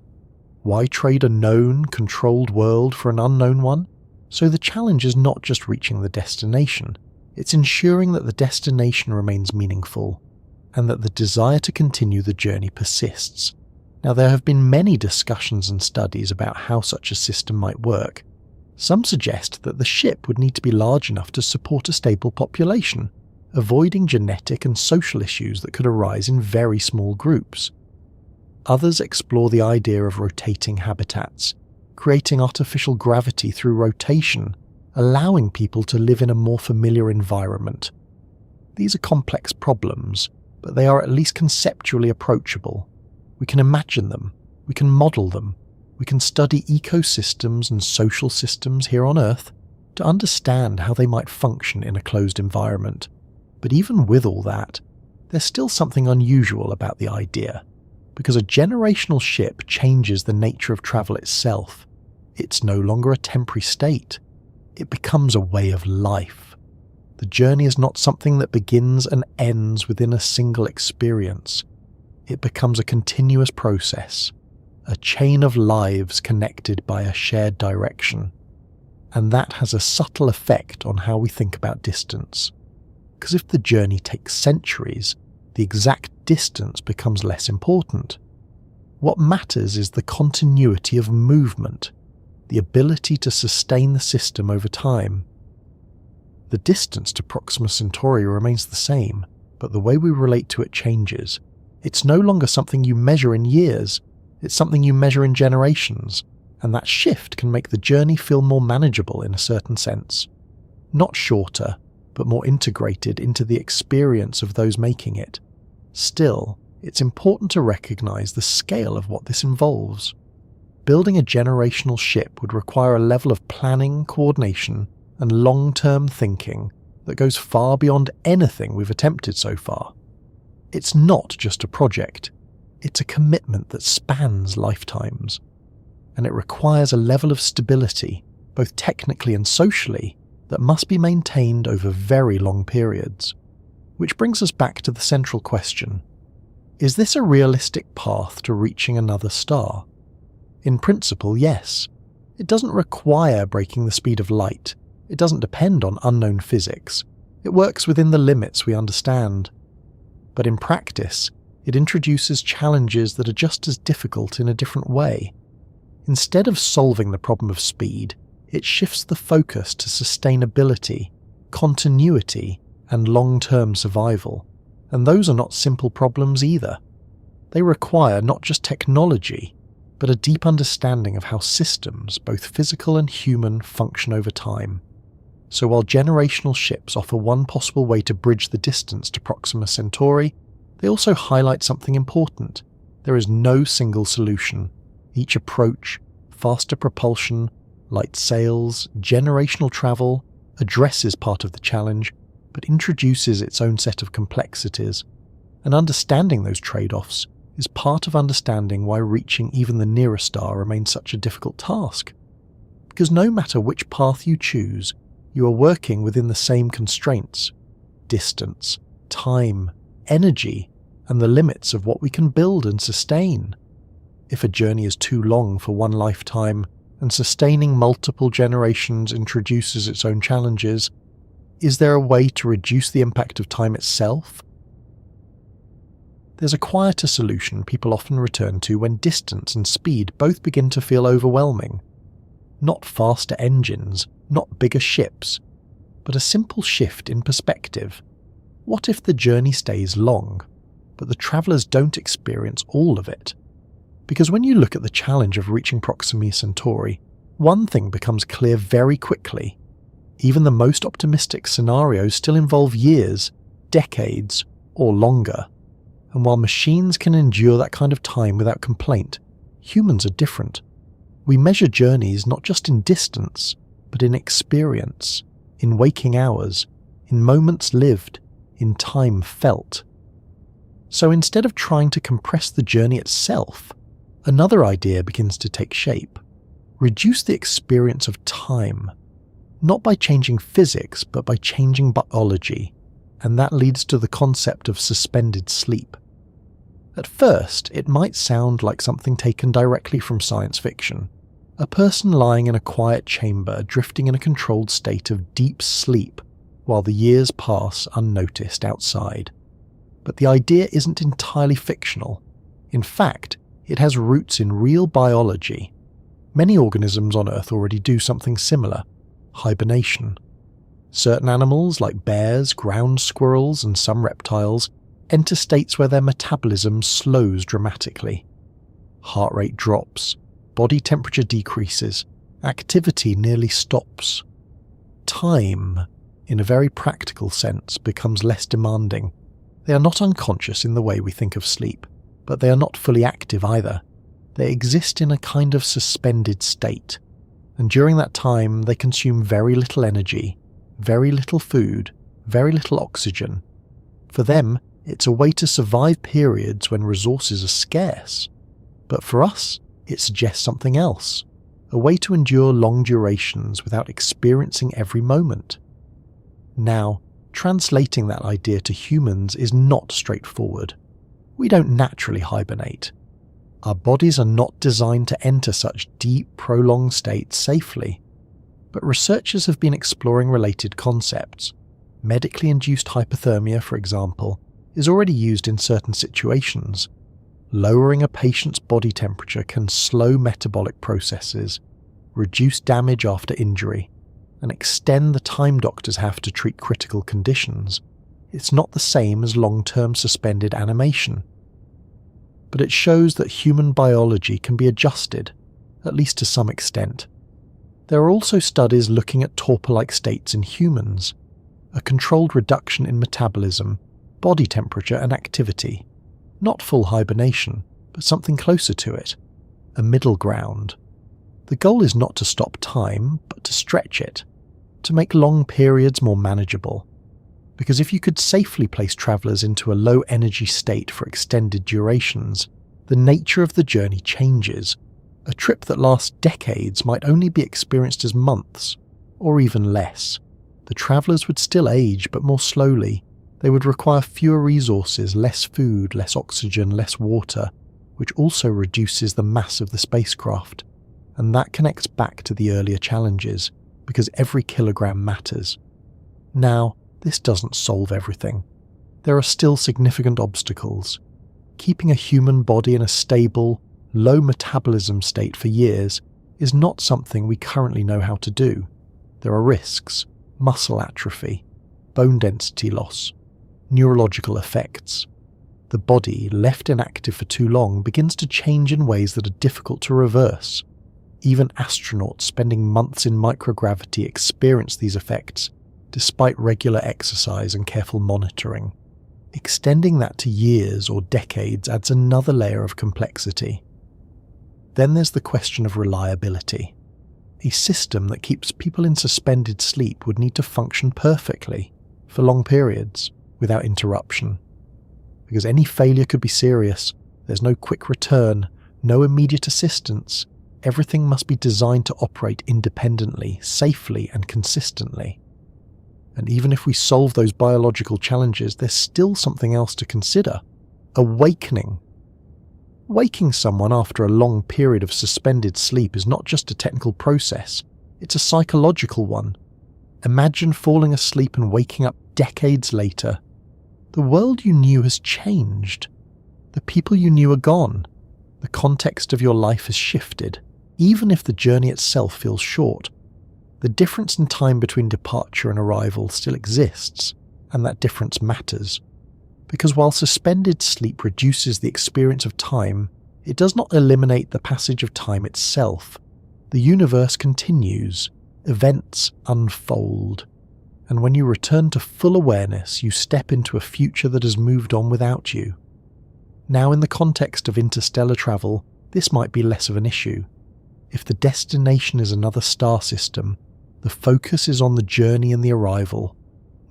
Speaker 1: Why trade a known, controlled world for an unknown one? So the challenge is not just reaching the destination, it's ensuring that the destination remains meaningful, and that the desire to continue the journey persists. Now, there have been many discussions and studies about how such a system might work. Some suggest that the ship would need to be large enough to support a stable population, avoiding genetic and social issues that could arise in very small groups. Others explore the idea of rotating habitats, creating artificial gravity through rotation, allowing people to live in a more familiar environment. These are complex problems, but they are at least conceptually approachable. We can imagine them, we can model them, we can study ecosystems and social systems here on Earth to understand how they might function in a closed environment. But even with all that, there's still something unusual about the idea, because a generational ship changes the nature of travel itself. It's no longer a temporary state. It becomes a way of life. The journey is not something that begins and ends within a single experience. It becomes a continuous process, a chain of lives connected by a shared direction. And that has a subtle effect on how we think about distance. Because if the journey takes centuries, the exact distance becomes less important. What matters is the continuity of movement, the ability to sustain the system over time. The distance to Proxima Centauri remains the same, but the way we relate to it changes. It's no longer something you measure in years, it's something you measure in generations, and that shift can make the journey feel more manageable in a certain sense. Not shorter, but more integrated into the experience of those making it. Still, it's important to recognize the scale of what this involves. Building a generational ship would require a level of planning, coordination, and long-term thinking that goes far beyond anything we've attempted so far. It's not just a project, it's a commitment that spans lifetimes. and it requires a level of stability, both technically and socially, that must be maintained over very long periods. Which brings us back to the central question. Is this a realistic path to reaching another star? In principle, yes. It doesn't require breaking the speed of light. It doesn't depend on unknown physics. It works within the limits we understand. But in practice, it introduces challenges that are just as difficult in a different way. Instead of solving the problem of speed, it shifts the focus to sustainability, continuity, and long-term survival. And those are not simple problems either. They require not just technology, but a deep understanding of how systems, both physical and human, function over time. So while generational ships offer one possible way to bridge the distance to Proxima Centauri, they also highlight something important. There is no single solution. Each approach, faster propulsion, light sails, generational travel, addresses part of the challenge, but introduces its own set of complexities. And understanding those trade-offs is part of understanding why reaching even the nearest star remains such a difficult task. Because no matter which path you choose, you are working within the same constraints: distance, time, energy, and the limits of what we can build and sustain. If a journey is too long for one lifetime, and sustaining multiple generations introduces its own challenges, is there a way to reduce the impact of time itself? There's a quieter solution people often return to when distance and speed both begin to feel overwhelming. Not faster engines, not bigger ships, but a simple shift in perspective. What if the journey stays long, but the travellers don't experience all of it? Because when you look at the challenge of reaching Proxima Centauri, one thing becomes clear very quickly. Even the most optimistic scenarios still involve years, decades, or longer. And while machines can endure that kind of time without complaint, humans are different. We measure journeys not just in distance, but in experience, in waking hours, in moments lived, in time felt. So instead of trying to compress the journey itself, another idea begins to take shape. Reduce the experience of time, not by changing physics, but by changing biology, and that leads to the concept of suspended sleep. At first, it might sound like something taken directly from science fiction. A person lying in a quiet chamber, drifting in a controlled state of deep sleep, while the years pass unnoticed outside. But the idea isn't entirely fictional. In fact, it has roots in real biology. Many organisms on Earth already do something similar: hibernation. Certain animals, like bears, ground squirrels, and some reptiles, enter states where their metabolism slows dramatically. Heart rate drops, body temperature decreases, activity nearly stops. Time, in a very practical sense, becomes less demanding. They are not unconscious in the way we think of sleep, but they are not fully active either. They exist in a kind of suspended state, and during that time they consume very little energy, very little food, very little oxygen. For them, it's a way to survive periods when resources are scarce. But for us, it suggests something else, a way to endure long durations without experiencing every moment. Now, translating that idea to humans is not straightforward. We don't naturally hibernate. Our bodies are not designed to enter such deep, prolonged states safely. But researchers have been exploring related concepts. Medically induced hypothermia, for example, is already used in certain situations. Lowering a patient's body temperature can slow metabolic processes, reduce damage after injury, and extend the time doctors have to treat critical conditions. It's not the same as long-term suspended animation. But it shows that human biology can be adjusted, at least to some extent. There are also studies looking at torpor-like states in humans, a controlled reduction in metabolism, body temperature and activity. Not full hibernation, but something closer to it, a middle ground. The goal is not to stop time, but to stretch it, to make long periods more manageable. Because if you could safely place travellers into a low-energy state for extended durations, the nature of the journey changes. A trip that lasts decades might only be experienced as months, or even less. The travellers would still age, but more slowly. They would require fewer resources, less food, less oxygen, less water, which also reduces the mass of the spacecraft. And that connects back to the earlier challenges, because every kilogram matters. Now, this doesn't solve everything. There are still significant obstacles. Keeping a human body in a stable, low metabolism state for years is not something we currently know how to do. There are risks, muscle atrophy, bone density loss, neurological effects. The body, left inactive for too long, begins to change in ways that are difficult to reverse. Even astronauts spending months in microgravity experience these effects, despite regular exercise and careful monitoring. Extending that to years or decades adds another layer of complexity. Then there's the question of reliability. A system that keeps people in suspended sleep would need to function perfectly, for long periods, without interruption. Because any failure could be serious, there's no quick return, no immediate assistance. Everything must be designed to operate independently, safely and consistently. And even if we solve those biological challenges, there's still something else to consider. Awakening. Waking someone after a long period of suspended sleep is not just a technical process, it's a psychological one. Imagine falling asleep and waking up decades later. The world you knew has changed. The people you knew are gone. The context of your life has shifted, even if the journey itself feels short. The difference in time between departure and arrival still exists, and that difference matters. Because while suspended sleep reduces the experience of time, it does not eliminate the passage of time itself. The universe continues, events unfold, and when you return to full awareness, you step into a future that has moved on without you. Now, in the context of interstellar travel, this might be less of an issue. If the destination is another star system, the focus is on the journey and the arrival,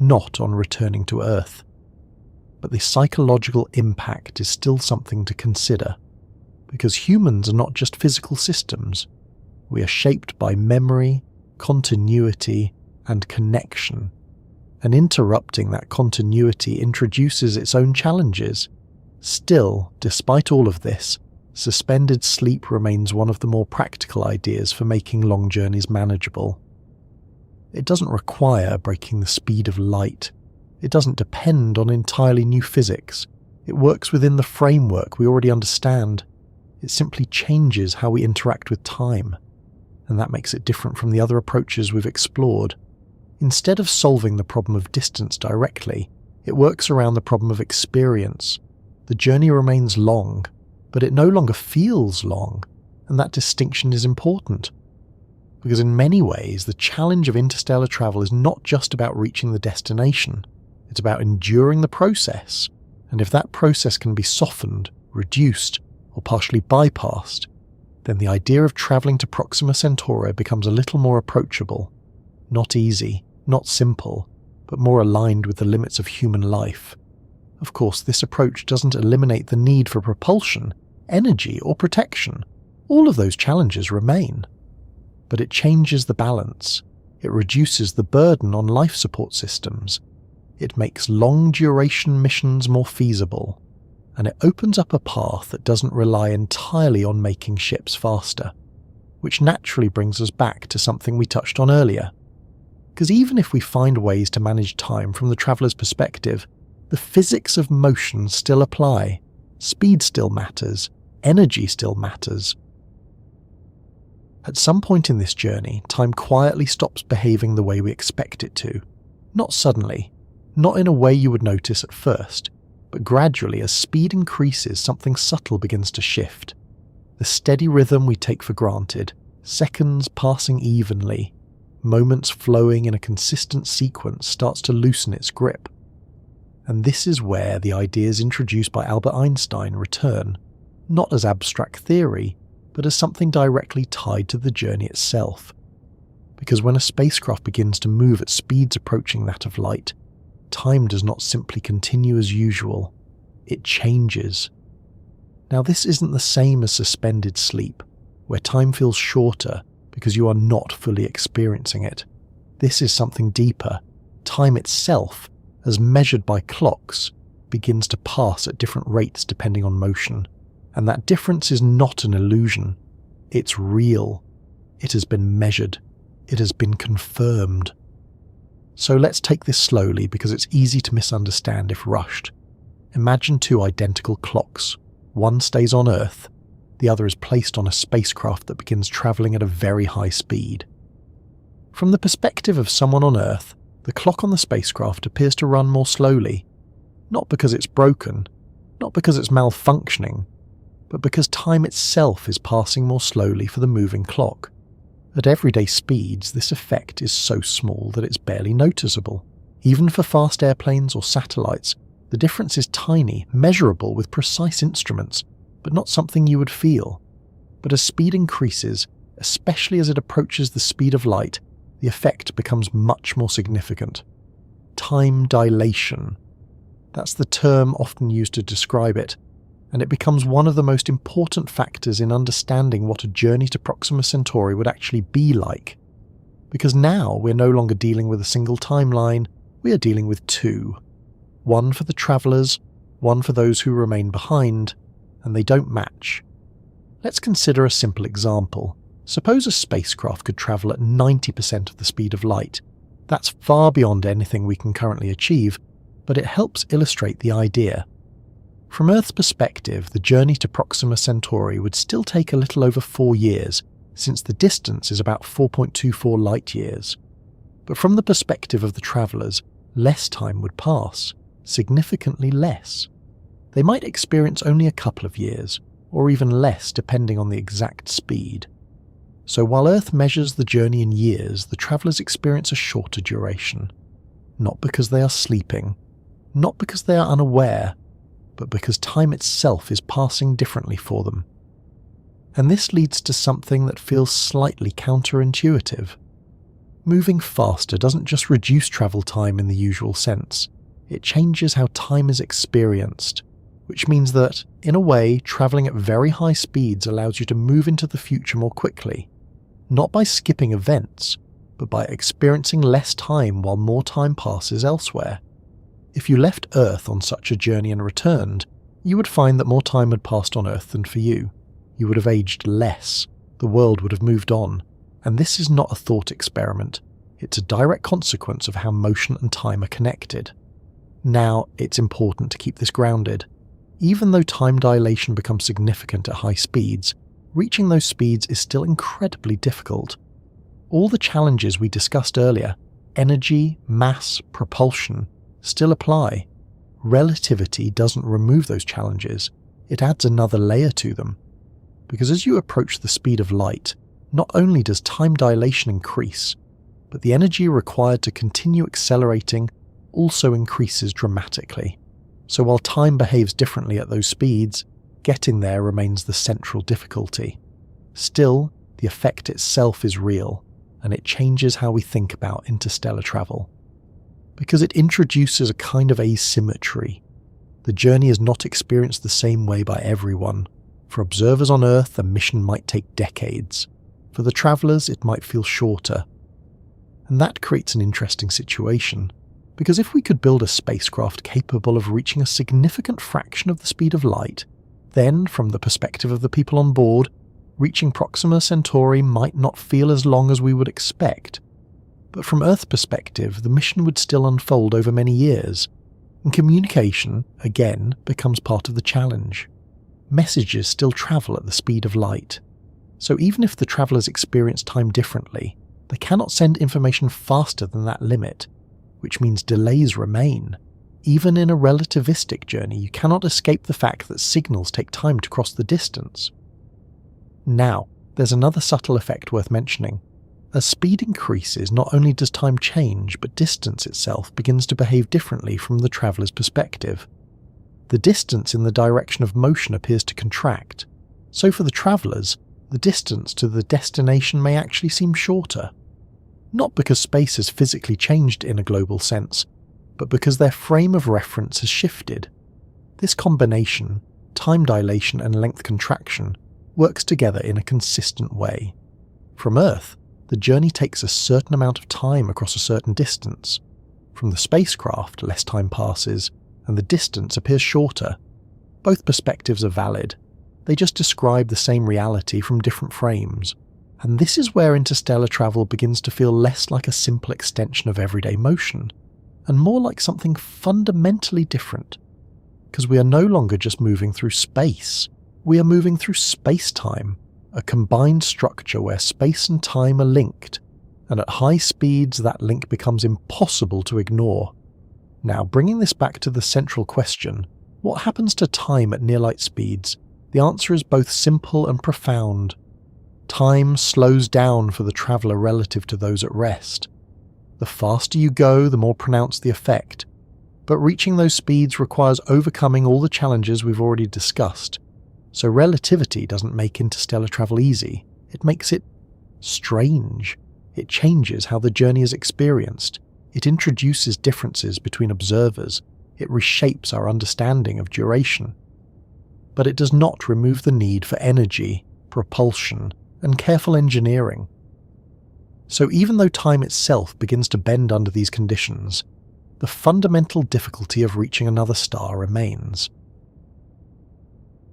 Speaker 1: not on returning to Earth. But the psychological impact is still something to consider, because humans are not just physical systems. We are shaped by memory, continuity, and connection. And interrupting that continuity introduces its own challenges. Still, despite all of this, suspended sleep remains one of the more practical ideas for making long journeys manageable. It doesn't require breaking the speed of light. It doesn't depend on entirely new physics. It works within the framework we already understand. It simply changes how we interact with time. And that makes it different from the other approaches we've explored. Instead of solving the problem of distance directly, it works around the problem of experience. The journey remains long, but it no longer feels long, and that distinction is important. Because in many ways, the challenge of interstellar travel is not just about reaching the destination, it's about enduring the process, and if that process can be softened, reduced, or partially bypassed, then the idea of travelling to Proxima Centauri becomes a little more approachable. Not easy, not simple, but more aligned with the limits of human life. Of course, this approach doesn't eliminate the need for propulsion, energy, or protection. All of those challenges remain. But it changes the balance. It reduces the burden on life support systems. It makes long-duration missions more feasible. And it opens up a path that doesn't rely entirely on making ships faster. Which naturally brings us back to something we touched on earlier. Because even if we find ways to manage time from the traveller's perspective, the physics of motion still apply. Speed still matters. Energy still matters. At some point in this journey, time quietly stops behaving the way we expect it to. Not suddenly, not in a way you would notice at first, but gradually as speed increases, something subtle begins to shift. The steady rhythm we take for granted, seconds passing evenly, moments flowing in a consistent sequence, starts to loosen its grip. And this is where the ideas introduced by Albert Einstein return, not as abstract theory, but as something directly tied to the journey itself. Because when a spacecraft begins to move at speeds approaching that of light, time does not simply continue as usual, it changes. Now this isn't the same as suspended sleep, where time feels shorter because you are not fully experiencing it. This is something deeper. Time itself, as measured by clocks, begins to pass at different rates depending on motion. And that difference is not an illusion. It's real. It has been measured. It has been confirmed. So let's take this slowly because it's easy to misunderstand if rushed. Imagine two identical clocks. One stays on Earth, the other is placed on a spacecraft that begins travelling at a very high speed. From the perspective of someone on Earth, the clock on the spacecraft appears to run more slowly, not because it's broken, not because it's malfunctioning, but because time itself is passing more slowly for the moving clock. At everyday speeds, this effect is so small that it's barely noticeable. Even for fast airplanes or satellites, the difference is tiny, measurable with precise instruments, but not something you would feel. But as speed increases, especially as it approaches the speed of light, the effect becomes much more significant. Time dilation. That's the term often used to describe it, and it becomes one of the most important factors in understanding what a journey to Proxima Centauri would actually be like. Because now we're no longer dealing with a single timeline, we are dealing with two. One for the travellers, one for those who remain behind, and they don't match. Let's consider a simple example. Suppose a spacecraft could travel at 90% of the speed of light. That's far beyond anything we can currently achieve, but it helps illustrate the idea. From Earth's perspective, the journey to Proxima Centauri would still take a little over 4 years, since the distance is about 4.24 light years. But from the perspective of the travellers, less time would pass, significantly less. They might experience only a couple of years, or even less depending on the exact speed. So while Earth measures the journey in years, the travellers experience a shorter duration. Not because they are sleeping, not because they are unaware, but because time itself is passing differently for them. And this leads to something that feels slightly counterintuitive. Moving faster doesn't just reduce travel time in the usual sense, it changes how time is experienced, which means that, in a way, travelling at very high speeds allows you to move into the future more quickly, not by skipping events, but by experiencing less time while more time passes elsewhere. If you left Earth on such a journey and returned, you would find that more time had passed on Earth than for you. You would have aged less, the world would have moved on, and this is not a thought experiment, it's a direct consequence of how motion and time are connected. Now, it's important to keep this grounded. Even though time dilation becomes significant at high speeds, reaching those speeds is still incredibly difficult. All the challenges we discussed earlier, energy, mass, propulsion, still apply. Relativity doesn't remove those challenges, it adds another layer to them. Because as you approach the speed of light, not only does time dilation increase, but the energy required to continue accelerating also increases dramatically. So while time behaves differently at those speeds, getting there remains the central difficulty. Still, the effect itself is real, and it changes how we think about interstellar travel. Because it introduces a kind of asymmetry. The journey is not experienced the same way by everyone. For observers on Earth, the mission might take decades. For the travellers, it might feel shorter. And that creates an interesting situation. Because if we could build a spacecraft capable of reaching a significant fraction of the speed of light, then, from the perspective of the people on board, reaching Proxima Centauri might not feel as long as we would expect. But from Earth's perspective, the mission would still unfold over many years, and communication, again, becomes part of the challenge. Messages still travel at the speed of light. So even if the travellers experience time differently, they cannot send information faster than that limit, which means delays remain. Even in a relativistic journey, you cannot escape the fact that signals take time to cross the distance. Now, there's another subtle effect worth mentioning. As speed increases, not only does time change, but distance itself begins to behave differently from the traveller's perspective. The distance in the direction of motion appears to contract, so for the travellers, the distance to the destination may actually seem shorter. Not because space has physically changed in a global sense, but because their frame of reference has shifted. This combination, time dilation and length contraction, works together in a consistent way. From Earth, the journey takes a certain amount of time across a certain distance. From the spacecraft, less time passes, and the distance appears shorter. Both perspectives are valid. They just describe the same reality from different frames. And this is where interstellar travel begins to feel less like a simple extension of everyday motion, and more like something fundamentally different. Because we are no longer just moving through space. We are moving through space-time, a combined structure where space and time are linked, and at high speeds that link becomes impossible to ignore. Now, bringing this back to the central question, what happens to time at near-light speeds? The answer is both simple and profound. Time slows down for the traveller relative to those at rest. The faster you go, the more pronounced the effect. But reaching those speeds requires overcoming all the challenges we've already discussed. So relativity doesn't make interstellar travel easy. It makes it strange. It changes how the journey is experienced. It introduces differences between observers. It reshapes our understanding of duration. But it does not remove the need for energy, propulsion, and careful engineering. So even though time itself begins to bend under these conditions, the fundamental difficulty of reaching another star remains.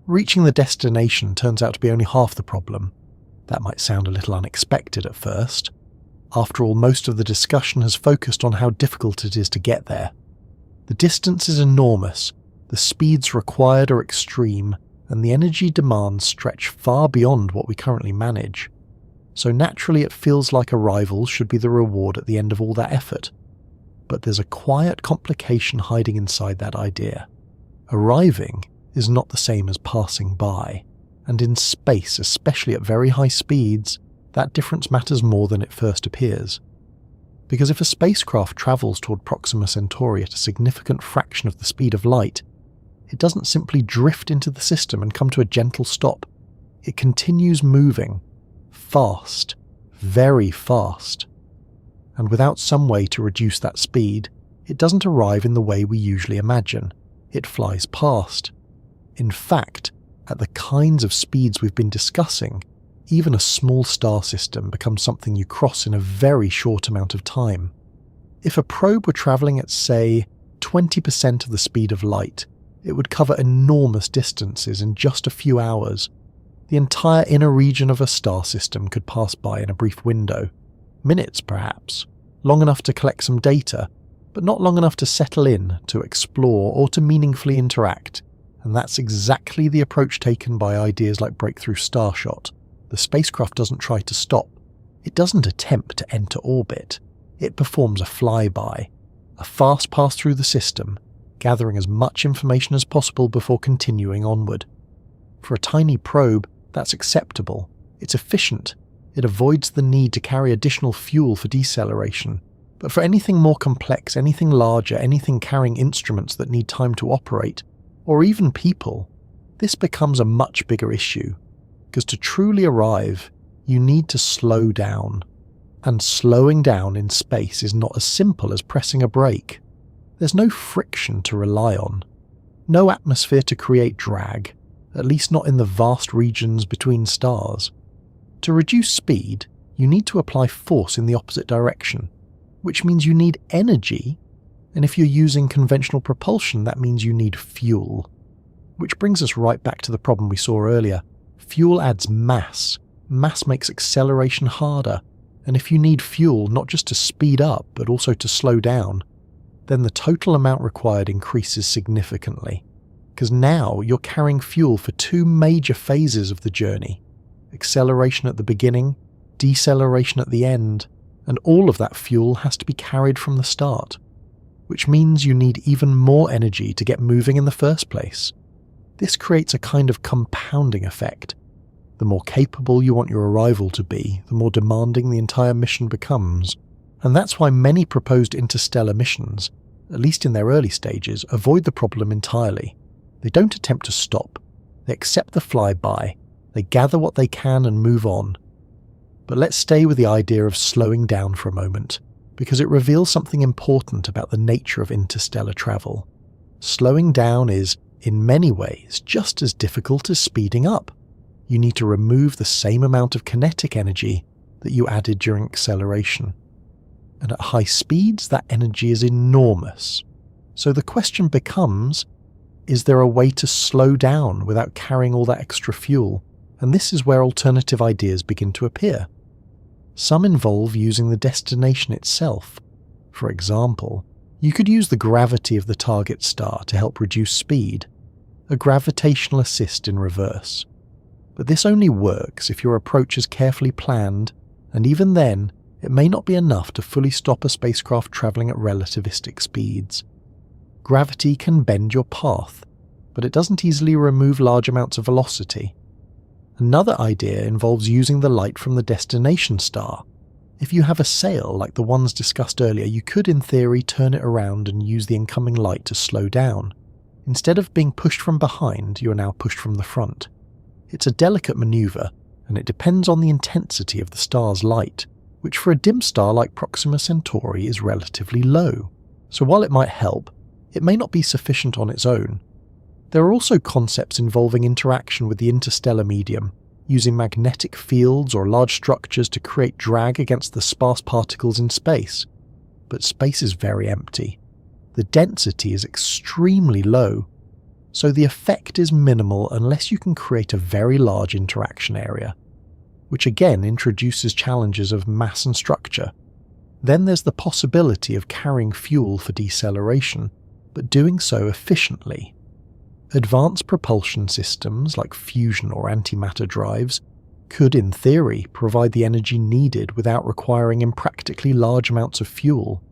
Speaker 1: Reaching the destination turns out to be only half the problem. That might sound a little unexpected at first. After all, most of the discussion has focused on how difficult it is to get there. The distance is enormous, the speeds required are extreme, and the energy demands stretch far beyond what we currently manage. So naturally it feels like arrival should be the reward at the end of all that effort. But there's a quiet complication hiding inside that idea. Arriving is not the same as passing by, and in space, especially at very high speeds, that difference matters more than it first appears. Because if a spacecraft travels toward Proxima Centauri at a significant fraction of the speed of light, it doesn't simply drift into the system and come to a gentle stop. It continues moving, fast, very fast. And without some way to reduce that speed, it doesn't arrive in the way we usually imagine. It flies past. In fact, at the kinds of speeds we've been discussing, even a small star system becomes something you cross in a very short amount of time. If a probe were travelling at, say, 20% of the speed of light, it would cover enormous distances in just a few hours. The entire inner region of a star system could pass by in a brief window. Minutes, perhaps. Long enough to collect some data, but not long enough to settle in, to explore, or to meaningfully interact. And that's exactly the approach taken by ideas like Breakthrough Starshot. The spacecraft doesn't try to stop. It doesn't attempt to enter orbit. It performs a flyby, a fast pass through the system, gathering as much information as possible before continuing onward. For a tiny probe, that's acceptable. It's efficient. It avoids the need to carry additional fuel for deceleration. But for anything more complex, anything larger, anything carrying instruments that need time to operate, or even people, this becomes a much bigger issue. Because to truly arrive, you need to slow down. And slowing down in space is not as simple as pressing a brake. There's no friction to rely on. No atmosphere to create drag, at least not in the vast regions between stars. To reduce speed, you need to apply force in the opposite direction, which means you need energy, and if you're using conventional propulsion, that means you need fuel. Which brings us right back to the problem we saw earlier. Fuel adds mass. Mass makes acceleration harder, and if you need fuel not just to speed up but also to slow down, then the total amount required increases significantly. Because now you're carrying fuel for two major phases of the journey. Acceleration at the beginning, deceleration at the end, and all of that fuel has to be carried from the start. Which means you need even more energy to get moving in the first place. This creates a kind of compounding effect. The more capable you want your arrival to be, the more demanding the entire mission becomes. And that's why many proposed interstellar missions, at least in their early stages, avoid the problem entirely. They don't attempt to stop. They accept the flyby. They gather what they can and move on. But let's stay with the idea of slowing down for a moment, because it reveals something important about the nature of interstellar travel. Slowing down is, in many ways, just as difficult as speeding up. you need to remove the same amount of kinetic energy that you added during acceleration. And at high speeds, that energy is enormous. So the question becomes, is there a way to slow down without carrying all that extra fuel? And this is where alternative ideas begin to appear. Some involve using the destination itself. For example, you could use the gravity of the target star to help reduce speed, a gravitational assist in reverse. But this only works if your approach is carefully planned, and even then, it may not be enough to fully stop a spacecraft travelling at relativistic speeds. Gravity can bend your path, but it doesn't easily remove large amounts of velocity. Another idea involves using the light from the destination star. If you have a sail like the ones discussed earlier, you could in theory turn it around and use the incoming light to slow down. Instead of being pushed from behind, you are now pushed from the front. It's a delicate manoeuvre, and it depends on the intensity of the star's light, which for a dim star like Proxima Centauri is relatively low. So while it might help, it may not be sufficient on its own. There are also concepts involving interaction with the interstellar medium, using magnetic fields or large structures to create drag against the sparse particles in space. But space is very empty. The density is extremely low, so the effect is minimal unless you can create a very large interaction area, which again introduces challenges of mass and structure. Then there's the possibility of carrying fuel for deceleration, but doing so efficiently. Advanced propulsion systems like fusion or antimatter drives could, in theory, provide the energy needed without requiring impractically large amounts of fuel.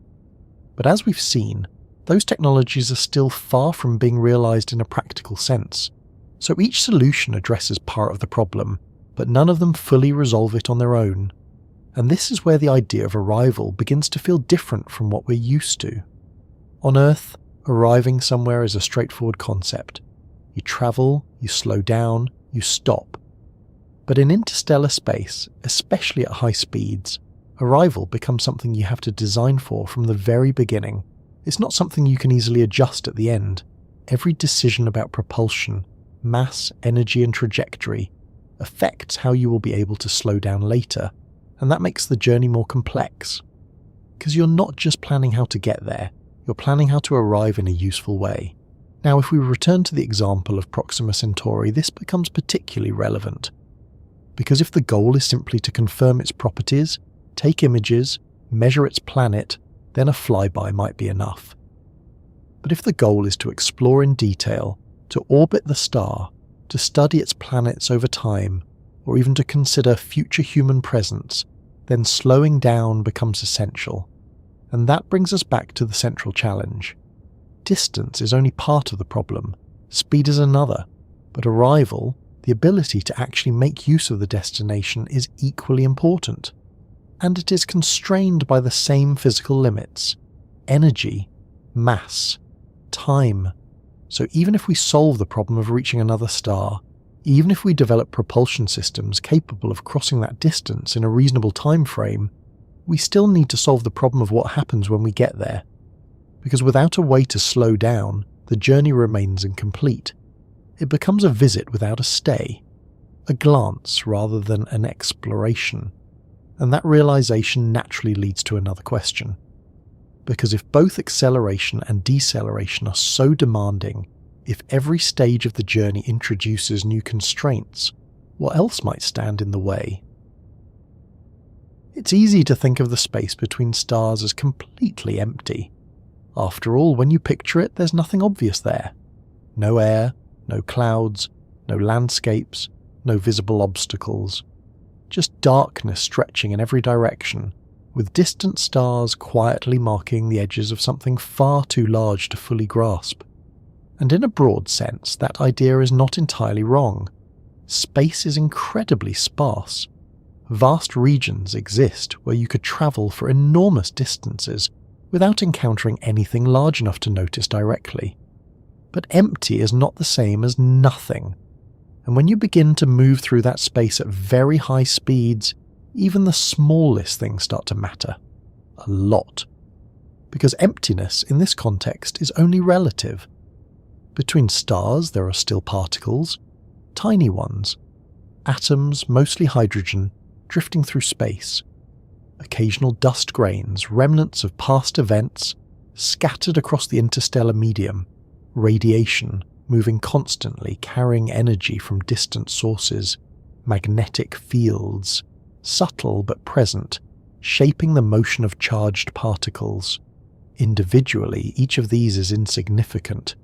Speaker 1: But as we've seen, those technologies are still far from being realized in a practical sense. So each solution addresses part of the problem, but none of them fully resolve it on their own. And this is where the idea of arrival begins to feel different from what we're used to. On Earth, arriving somewhere is a straightforward concept. You travel, you slow down, you stop. But in interstellar space, especially at high speeds, arrival becomes something you have to design for from the very beginning. It's not something you can easily adjust at the end. Every decision about propulsion, mass, energy and trajectory affects how you will be able to slow down later, and that makes the journey more complex. Because you're not just planning how to get there, you're planning how to arrive in a useful way. Now, if we return to the example of Proxima Centauri, this becomes particularly relevant. Because if the goal is simply to confirm its properties, take images, measure its planet, then a flyby might be enough. But if the goal is to explore in detail, to orbit the star, to study its planets over time, or even to consider future human presence, then slowing down becomes essential. And that brings us back to the central challenge. Distance is only part of the problem, speed is another, but arrival, the ability to actually make use of the destination, is equally important. And it is constrained by the same physical limits: energy, mass, time. So even if we solve the problem of reaching another star, even if we develop propulsion systems capable of crossing that distance in a reasonable time frame, we still need to solve the problem of what happens when we get there. Because without a way to slow down, the journey remains incomplete. It becomes a visit without a stay, a glance rather than an exploration. And that realization naturally leads to another question. Because if both acceleration and deceleration are so demanding, if every stage of the journey introduces new constraints, what else might stand in the way? It's easy to think of the space between stars as completely empty. After all, when you picture it, there's nothing obvious there. No air, no clouds, no landscapes, no visible obstacles. Just darkness stretching in every direction, with distant stars quietly marking the edges of something far too large to fully grasp. And in a broad sense, that idea is not entirely wrong. Space is incredibly sparse. Vast regions exist where you could travel for enormous distances without encountering anything large enough to notice directly. But empty is not the same as nothing. And when you begin to move through that space at very high speeds, even the smallest things start to matter. A lot. Because emptiness in this context is only relative. Between stars there are still particles, tiny ones. atoms, mostly hydrogen, drifting through space. Occasional dust grains, remnants of past events, scattered across the interstellar medium. Radiation, moving constantly, carrying energy from distant sources. Magnetic fields, subtle but present, shaping the motion of charged particles. Individually, each of these is insignificant.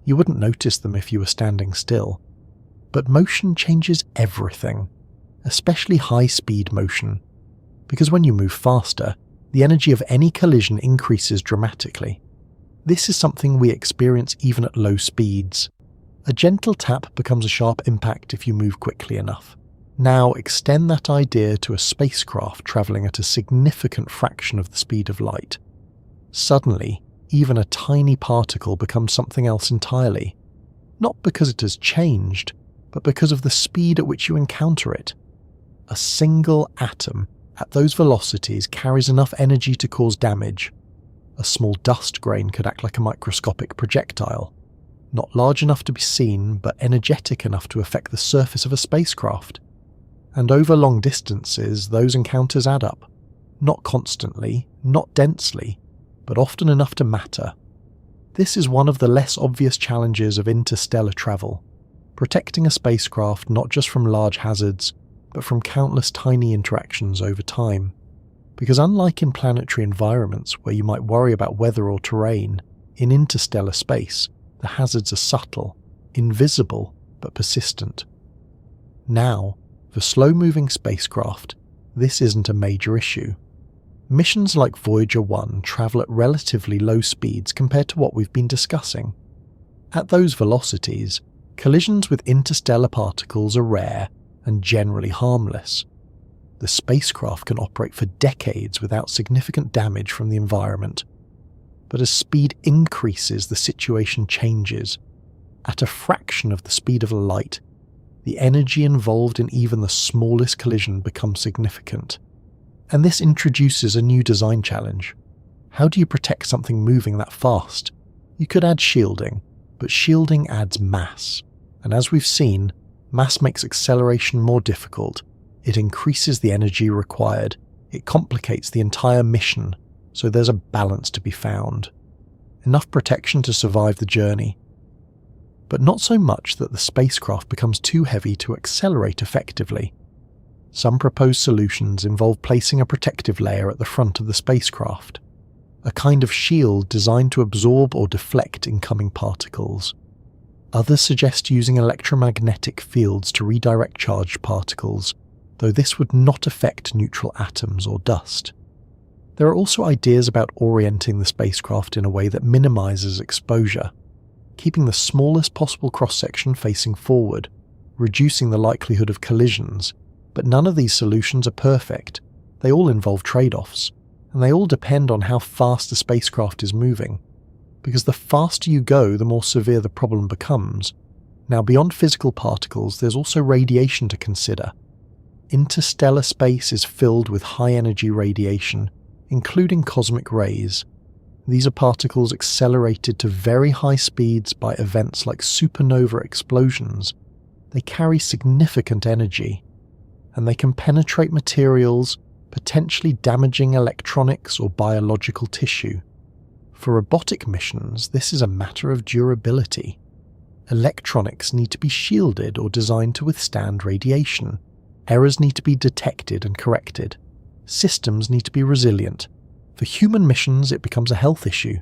Speaker 1: You wouldn't notice them if you were standing still. But motion changes everything, especially high-speed motion, because when you move faster, the energy of any collision increases dramatically. This is something we experience even at low speeds. A gentle tap becomes a sharp impact if you move quickly enough. Now extend that idea to a spacecraft travelling at a significant fraction of the speed of light. Suddenly, even a tiny particle becomes something else entirely. Not because it has changed, but because of the speed at which you encounter it. A single atom at those velocities carries enough energy to cause damage. A small dust grain could act like a microscopic projectile. Not large enough to be seen, but energetic enough to affect the surface of a spacecraft. And over long distances, those encounters add up. Not constantly, not densely, but often enough to matter. This is one of the less obvious challenges of interstellar travel, protecting a spacecraft not just from large hazards, but from countless tiny interactions over time. Because unlike in planetary environments where you might worry about weather or terrain, in interstellar space, the hazards are subtle, invisible, but persistent. Now, for slow-moving spacecraft, this isn't a major issue. Missions like Voyager 1 travel at relatively low speeds compared to what we've been discussing. At those velocities, collisions with interstellar particles are rare and generally harmless. The spacecraft can operate for decades without significant damage from the environment. But as speed increases, the situation changes. At a fraction of the speed of light, the energy involved in even the smallest collision becomes significant. And this introduces a new design challenge. How do you protect something moving that fast? You could add shielding, but shielding adds mass. And as we've seen, mass makes acceleration more difficult. It increases the energy required. It complicates the entire mission, so there's a balance to be found. Enough protection to survive the journey, but not so much that the spacecraft becomes too heavy to accelerate effectively. Some proposed solutions involve placing a protective layer at the front of the spacecraft, a kind of shield designed to absorb or deflect incoming particles. Others suggest using electromagnetic fields to redirect charged particles, though this would not affect neutral atoms or dust. There are also ideas about orienting the spacecraft in a way that minimizes exposure, keeping the smallest possible cross-section facing forward, reducing the likelihood of collisions. But none of these solutions are perfect. They all involve trade-offs, and they all depend on how fast the spacecraft is moving. Because the faster you go, the more severe the problem becomes. Now, beyond physical particles, there's also radiation to consider. Interstellar space is filled with high-energy radiation, including cosmic rays. These are particles accelerated to very high speeds by events like supernova explosions. They carry significant energy, and they can penetrate materials, potentially damaging electronics or biological tissue. For robotic missions, this is a matter of durability. Electronics need to be shielded or designed to withstand radiation. Errors need to be detected and corrected. Systems need to be resilient. For human missions, it becomes a health issue.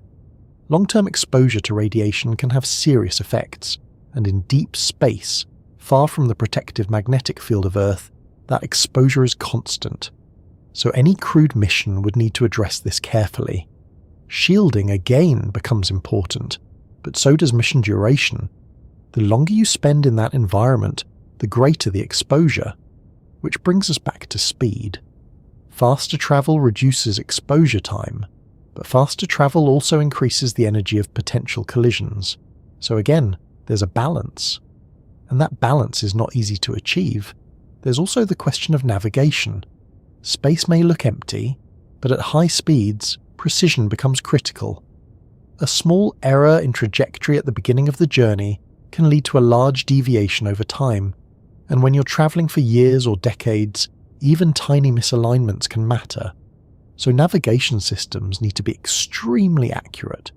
Speaker 1: Long-term exposure to radiation can have serious effects, and in deep space, far from the protective magnetic field of Earth, that exposure is constant. So any crewed mission would need to address this carefully. Shielding again becomes important, but so does mission duration. The longer you spend in that environment, the greater the exposure, which brings us back to speed. Faster travel reduces exposure time, but faster travel also increases the energy of potential collisions. So again, there's a balance. And that balance is not easy to achieve. There's also the question of navigation. Space may look empty, but at high speeds, precision becomes critical. A small error in trajectory at the beginning of the journey can lead to a large deviation over time, And when you're travelling for years or decades, even tiny misalignments can matter. So navigation systems need to be extremely accurate.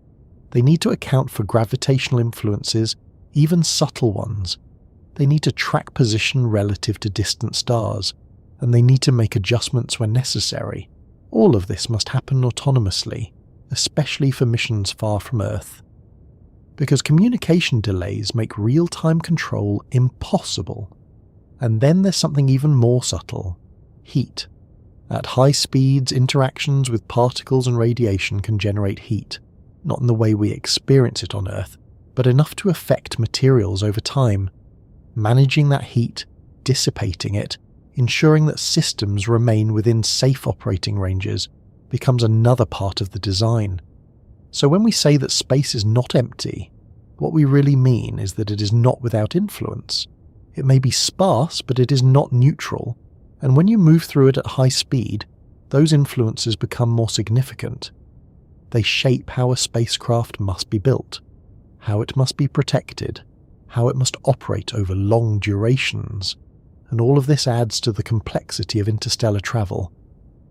Speaker 1: They need to account for gravitational influences, even subtle ones. They need to track position relative to distant stars, and they need to make adjustments when necessary. All of this must happen autonomously, especially for missions far from Earth. Because communication delays make real-time control impossible. And then there's something even more subtle: heat. At high speeds, interactions with particles and radiation can generate heat, not in the way we experience it on Earth, but enough to affect materials over time. Managing that heat, dissipating it, ensuring that systems remain within safe operating ranges, becomes another part of the design. So when we say that space is not empty, what we really mean is that it is not without influence. It may be sparse, but it is not neutral, and when you move through it at high speed, those influences become more significant. They shape how a spacecraft must be built, how it must be protected, how it must operate over long durations, and all of this adds to the complexity of interstellar travel.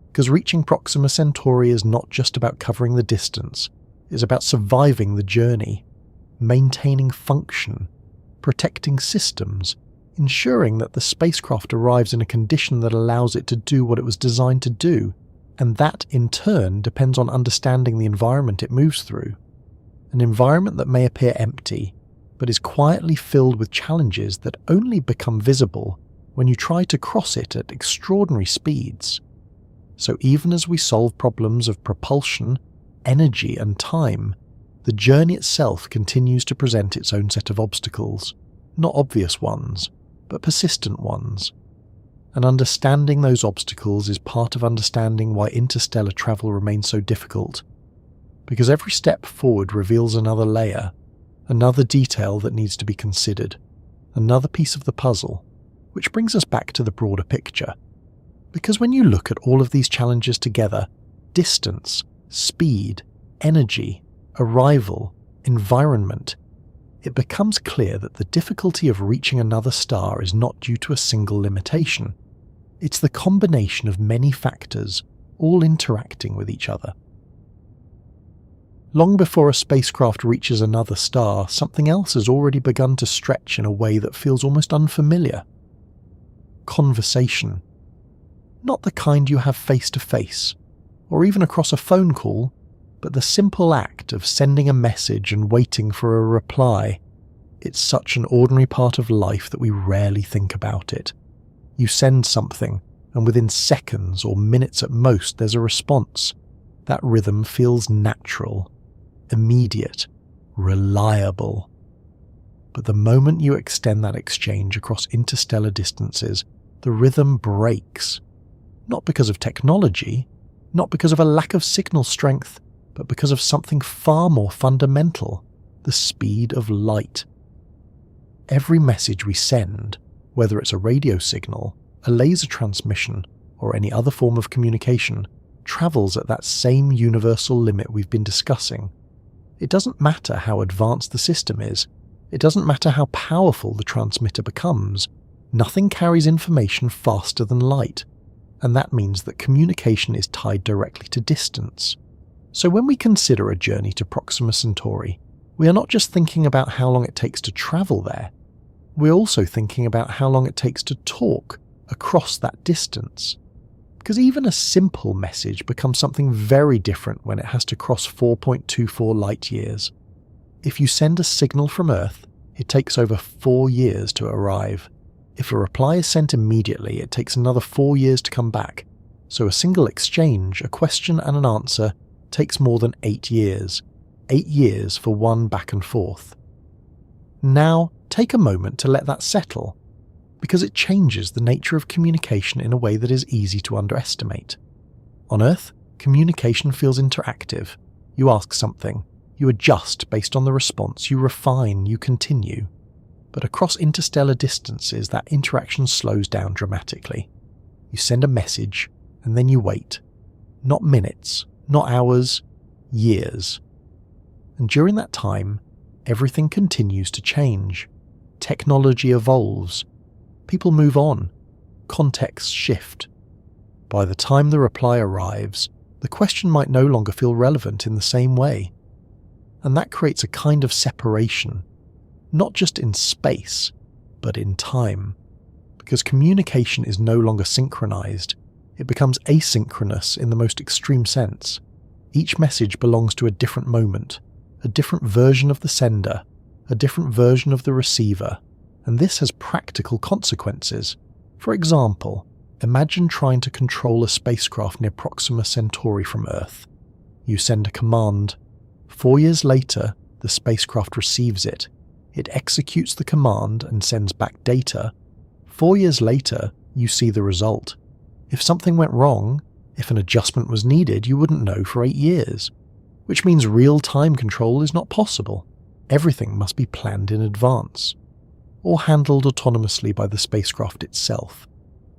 Speaker 1: Because reaching Proxima Centauri is not just about covering the distance, it's about surviving the journey, maintaining function, protecting systems, ensuring that the spacecraft arrives in a condition that allows it to do what it was designed to do, and that in turn depends on understanding the environment it moves through. An environment that may appear empty, but is quietly filled with challenges that only become visible when you try to cross it at extraordinary speeds. So even as we solve problems of propulsion, energy and time, the journey itself continues to present its own set of obstacles, not obvious ones, but persistent ones. And understanding those obstacles is part of understanding why interstellar travel remains so difficult, because every step forward reveals another layer, another detail that needs to be considered, another piece of the puzzle, which brings us back to the broader picture. Because when you look at all of these challenges together, distance, speed, energy, arrival, environment, it becomes clear that the difficulty of reaching another star is not due to a single limitation. It's the combination of many factors, all interacting with each other. Long before a spacecraft reaches another star, something else has already begun to stretch in a way that feels almost unfamiliar. Conversation. Not the kind you have face to face, or even across a phone call, but the simple act of sending a message and waiting for a reply. It's such an ordinary part of life that we rarely think about it. You send something, and within seconds or minutes at most there's a response. That rhythm feels natural, immediate, reliable. But the moment you extend that exchange across interstellar distances, the rhythm breaks. Not because of technology, not because of a lack of signal strength, but because of something far more fundamental: the speed of light. Every message we send, whether it's a radio signal, a laser transmission, or any other form of communication, travels at that same universal limit we've been discussing. It doesn't matter how advanced the system is. It doesn't matter how powerful the transmitter becomes. Nothing carries information faster than light, and that means that communication is tied directly to distance. So when we consider a journey to Proxima Centauri, we are not just thinking about how long it takes to travel there. We're also thinking about how long it takes to talk across that distance. Because even a simple message becomes something very different when it has to cross 4.24 light years. If you send a signal from Earth, it takes over 4 years to arrive. If a reply is sent immediately, it takes another 4 years to come back. So a single exchange, a question and an answer, takes more than 8 years. 8 years for one back and forth. Now, take a moment to let that settle, because it changes the nature of communication in a way that is easy to underestimate. On Earth, communication feels interactive. You ask something, you adjust based on the response, you refine, you continue. But across interstellar distances, that interaction slows down dramatically. You send a message, and then you wait. Not minutes, not hours, years. And during that time, everything continues to change. Technology evolves. People move on. Contexts shift. By the time the reply arrives, the question might no longer feel relevant in the same way. And that creates a kind of separation, not just in space, but in time. Because communication is no longer synchronized, it becomes asynchronous in the most extreme sense. Each message belongs to a different moment, a different version of the sender, a different version of the receiver, and this has practical consequences. For example, imagine trying to control a spacecraft near Proxima Centauri from Earth. You send a command. 4 years later, the spacecraft receives it. It executes the command and sends back data. 4 years later, you see the result. If something went wrong, if an adjustment was needed, you wouldn't know for 8 years. Which means real-time control is not possible. Everything must be planned in advance, or handled autonomously by the spacecraft itself.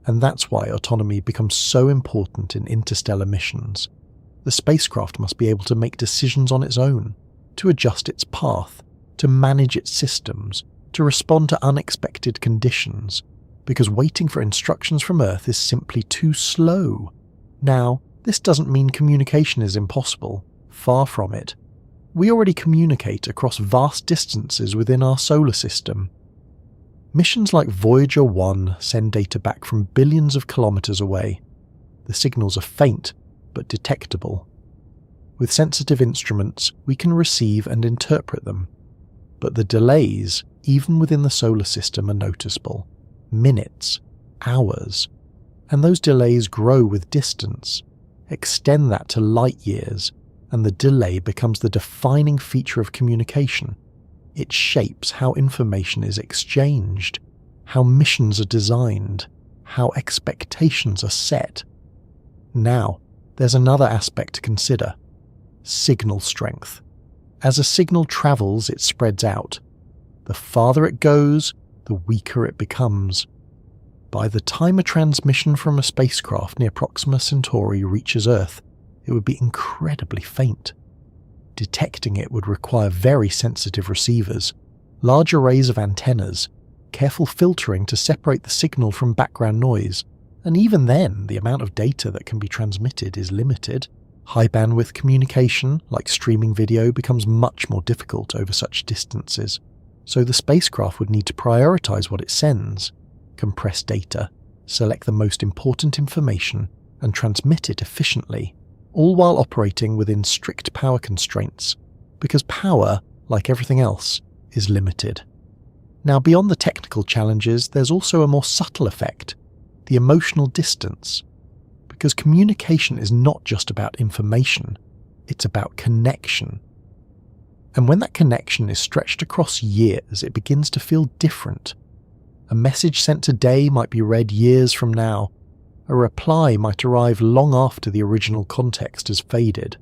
Speaker 1: And that's why autonomy becomes so important in interstellar missions. The spacecraft must be able to make decisions on its own, to adjust its path, to manage its systems, to respond to unexpected conditions, because waiting for instructions from Earth is simply too slow. Now, this doesn't mean communication is impossible. Far from it. We already communicate across vast distances within our solar system. Missions like Voyager 1 send data back from billions of kilometers away. The signals are faint, but detectable. With sensitive instruments, we can receive and interpret them. But the delays, even within the solar system, are noticeable. Minutes, hours. And those delays grow with distance. Extend that to light years, and the delay becomes the defining feature of communication. It shapes how information is exchanged, how missions are designed, how expectations are set. Now, there's another aspect to consider: signal strength. As a signal travels, it spreads out. The farther it goes, the weaker it becomes. By the time a transmission from a spacecraft near Proxima Centauri reaches Earth, it would be incredibly faint. Detecting it would require very sensitive receivers, large arrays of antennas, careful filtering to separate the signal from background noise, and even then, the amount of data that can be transmitted is limited. High bandwidth communication, like streaming video, becomes much more difficult over such distances, so the spacecraft would need to prioritize what it sends, compress data, select the most important information, and transmit it efficiently, all while operating within strict power constraints, because power, like everything else, is limited. Now, beyond the technical challenges, there's also a more subtle effect: the emotional distance. Because communication is not just about information, it's about connection. And when that connection is stretched across years, it begins to feel different. A message sent today might be read years from now. A reply might arrive long after the original context has faded.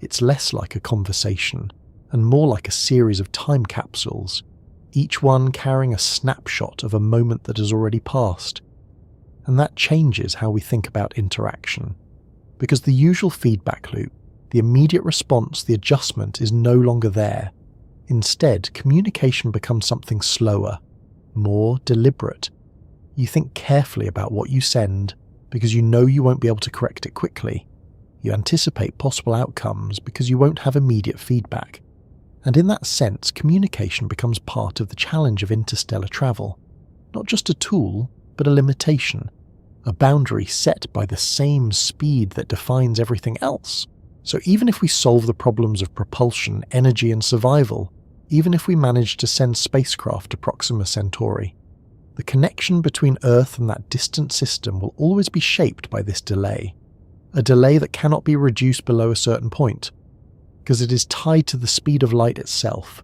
Speaker 1: It's less like a conversation, and more like a series of time capsules, each one carrying a snapshot of a moment that has already passed. And that changes how we think about interaction, because the usual feedback loop, the immediate response, the adjustment, is no longer there. Instead, communication becomes something slower, more deliberate. You think carefully about what you send, because you know you won't be able to correct it quickly. You anticipate possible outcomes because you won't have immediate feedback. And in that sense, communication becomes part of the challenge of interstellar travel. Not just a tool, but a limitation. A boundary set by the same speed that defines everything else. So even if we solve the problems of propulsion, energy and survival, even if we manage to send spacecraft to Proxima Centauri, the connection between Earth and that distant system will always be shaped by this delay. A delay that cannot be reduced below a certain point, because it is tied to the speed of light itself.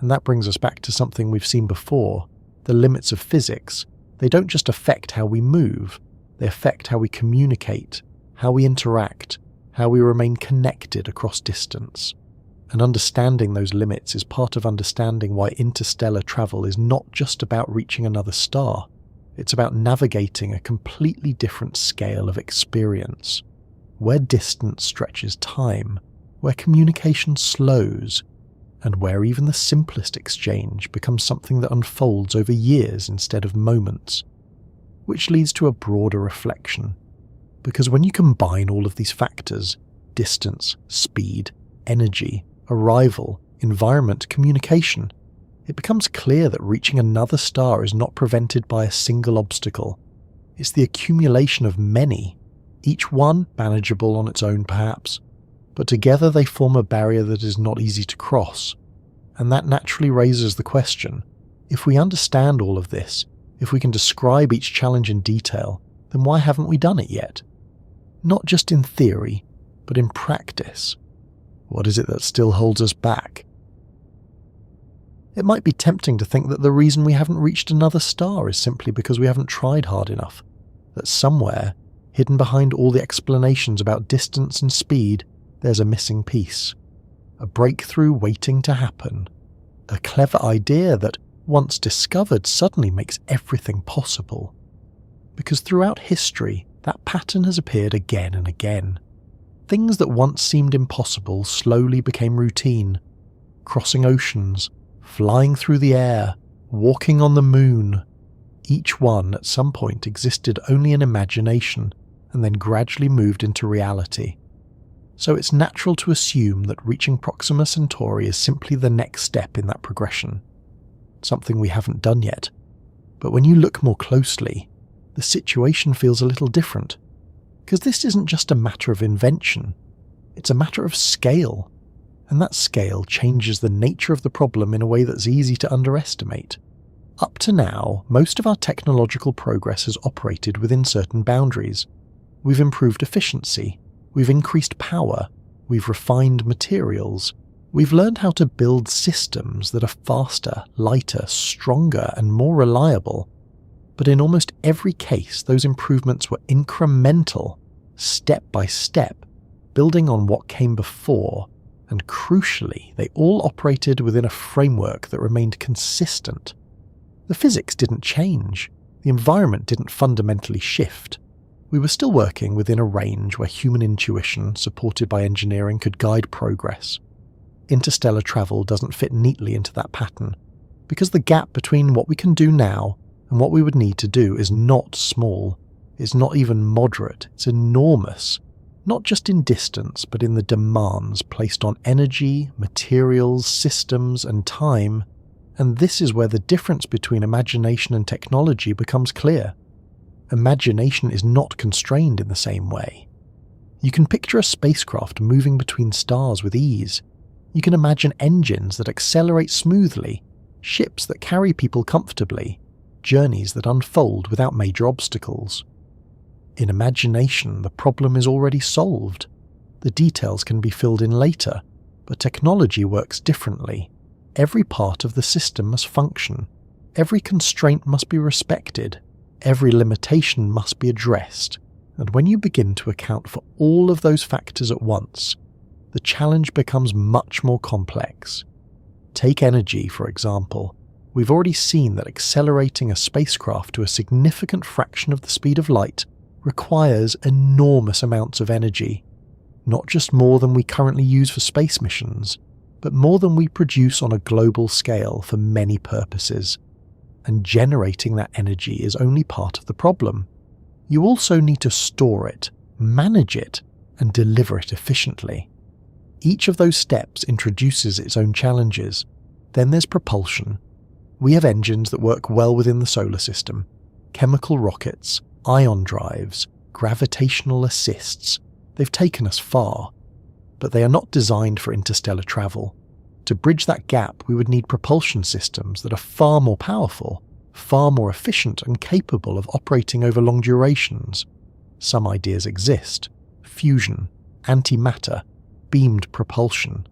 Speaker 1: And that brings us back to something we've seen before, the limits of physics. They don't just affect how we move, they affect how we communicate, how we interact, how we remain connected across distance. And understanding those limits is part of understanding why interstellar travel is not just about reaching another star. It's about navigating a completely different scale of experience, where distance stretches time, where communication slows, and where even the simplest exchange becomes something that unfolds over years instead of moments, which leads to a broader reflection. Because when you combine all of these factors, distance, speed, energy, arrival, environment, communication, it becomes clear that reaching another star is not prevented by a single obstacle. It's the accumulation of many, each one manageable on its own perhaps, but together they form a barrier that is not easy to cross. And that naturally raises the question, if we understand all of this, if we can describe each challenge in detail, then why haven't we done it yet? Not just in theory, but in practice. What is it that still holds us back? It might be tempting to think that the reason we haven't reached another star is simply because we haven't tried hard enough, that somewhere, hidden behind all the explanations about distance and speed, there's a missing piece. A breakthrough waiting to happen. A clever idea that, once discovered, suddenly makes everything possible. Because throughout history, that pattern has appeared again and again. Things that once seemed impossible slowly became routine. Crossing oceans, flying through the air, walking on the moon. Each one at some point existed only in imagination and then gradually moved into reality. So it's natural to assume that reaching Proxima Centauri is simply the next step in that progression. Something we haven't done yet. But when you look more closely, the situation feels a little different. Because this isn't just a matter of invention, it's a matter of scale. And that scale changes the nature of the problem in a way that's easy to underestimate. Up to now, most of our technological progress has operated within certain boundaries. We've improved efficiency, we've increased power, we've refined materials, we've learned how to build systems that are faster, lighter, stronger, and more reliable. But in almost every case, those improvements were incremental, step by step, building on what came before, and crucially, they all operated within a framework that remained consistent. The physics didn't change, the environment didn't fundamentally shift. We were still working within a range where human intuition, supported by engineering, could guide progress. Interstellar travel doesn't fit neatly into that pattern, because the gap between what we can do now and what we would need to do is not small, it's not even moderate, it's enormous. Not just in distance, but in the demands placed on energy, materials, systems, and time. And this is where the difference between imagination and technology becomes clear. Imagination is not constrained in the same way. You can picture a spacecraft moving between stars with ease. You can imagine engines that accelerate smoothly, ships that carry people comfortably, journeys that unfold without major obstacles. In imagination, the problem is already solved. The details can be filled in later, but technology works differently. Every part of the system must function. Every constraint must be respected. Every limitation must be addressed. And when you begin to account for all of those factors at once, the challenge becomes much more complex. Take energy, for example. We've already seen that accelerating a spacecraft to a significant fraction of the speed of light requires enormous amounts of energy, not just more than we currently use for space missions, but more than we produce on a global scale for many purposes. And generating that energy is only part of the problem. You also need to store it, manage it, and deliver it efficiently. Each of those steps introduces its own challenges. Then there's propulsion. We have engines that work well within the solar system, chemical rockets, ion drives, gravitational assists. They've taken us far, but they are not designed for interstellar travel. To bridge that gap, we would need propulsion systems that are far more powerful, far more efficient and capable of operating over long durations. Some ideas exist: fusion, antimatter, beamed propulsion.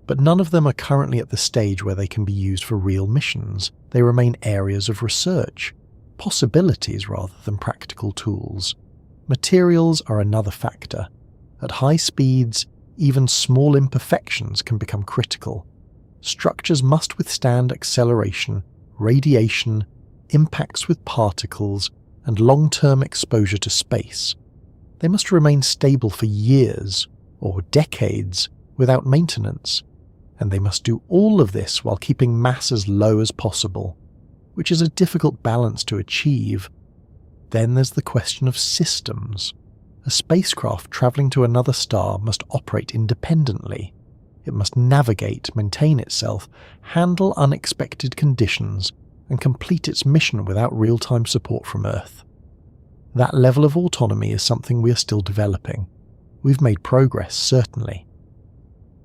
Speaker 1: But none of them are currently at the stage where they can be used for real missions. They remain areas of research, possibilities rather than practical tools. Materials are another factor. At high speeds, even small imperfections can become critical. Structures must withstand acceleration, radiation, impacts with particles, and long-term exposure to space. They must remain stable for years, or decades, without maintenance. and they must do all of this while keeping mass as low as possible, which is a difficult balance to achieve. Then there's the question of systems. A spacecraft travelling to another star must operate independently. It must navigate, maintain itself, handle unexpected conditions, and complete its mission without real-time support from Earth. That level of autonomy is something we are still developing. We've made progress, certainly.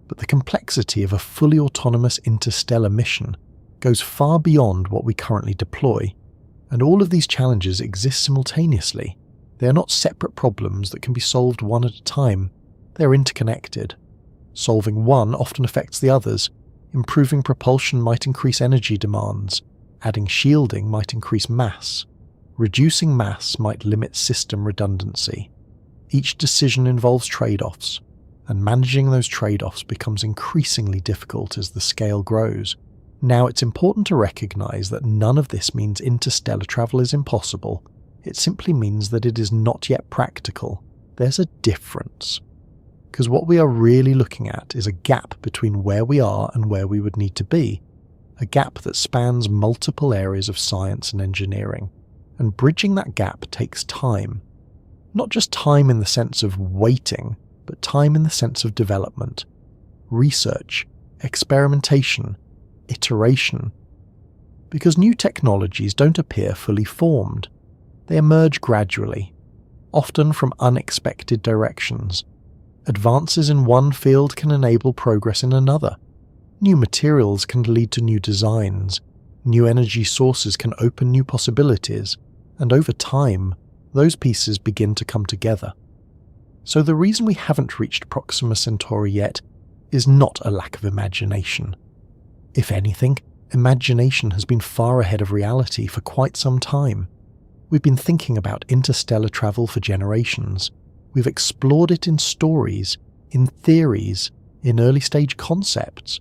Speaker 1: But the complexity of a fully autonomous interstellar mission goes far beyond what we currently deploy, and all of these challenges exist simultaneously. They are not separate problems that can be solved one at a time. They are interconnected. Solving one often affects the others. Improving propulsion might increase energy demands. Adding shielding might increase mass. Reducing mass might limit system redundancy. Each decision involves trade-offs, and managing those trade-offs becomes increasingly difficult as the scale grows. Now, it's important to recognize that none of this means interstellar travel is impossible. It simply means that it is not yet practical. There's a difference. Because what we are really looking at is a gap between where we are and where we would need to be. A gap that spans multiple areas of science and engineering. And bridging that gap takes time. Not just time in the sense of waiting, but time in the sense of development. Research, experimentation, iteration. Because new technologies don't appear fully formed. They emerge gradually, often from unexpected directions. Advances in one field can enable progress in another. New materials can lead to new designs. New energy sources can open new possibilities. And over time, those pieces begin to come together. So the reason we haven't reached Proxima Centauri yet is not a lack of imagination. If anything, imagination has been far ahead of reality for quite some time. We've been thinking about interstellar travel for generations. We've explored it in stories, in theories, in early-stage concepts.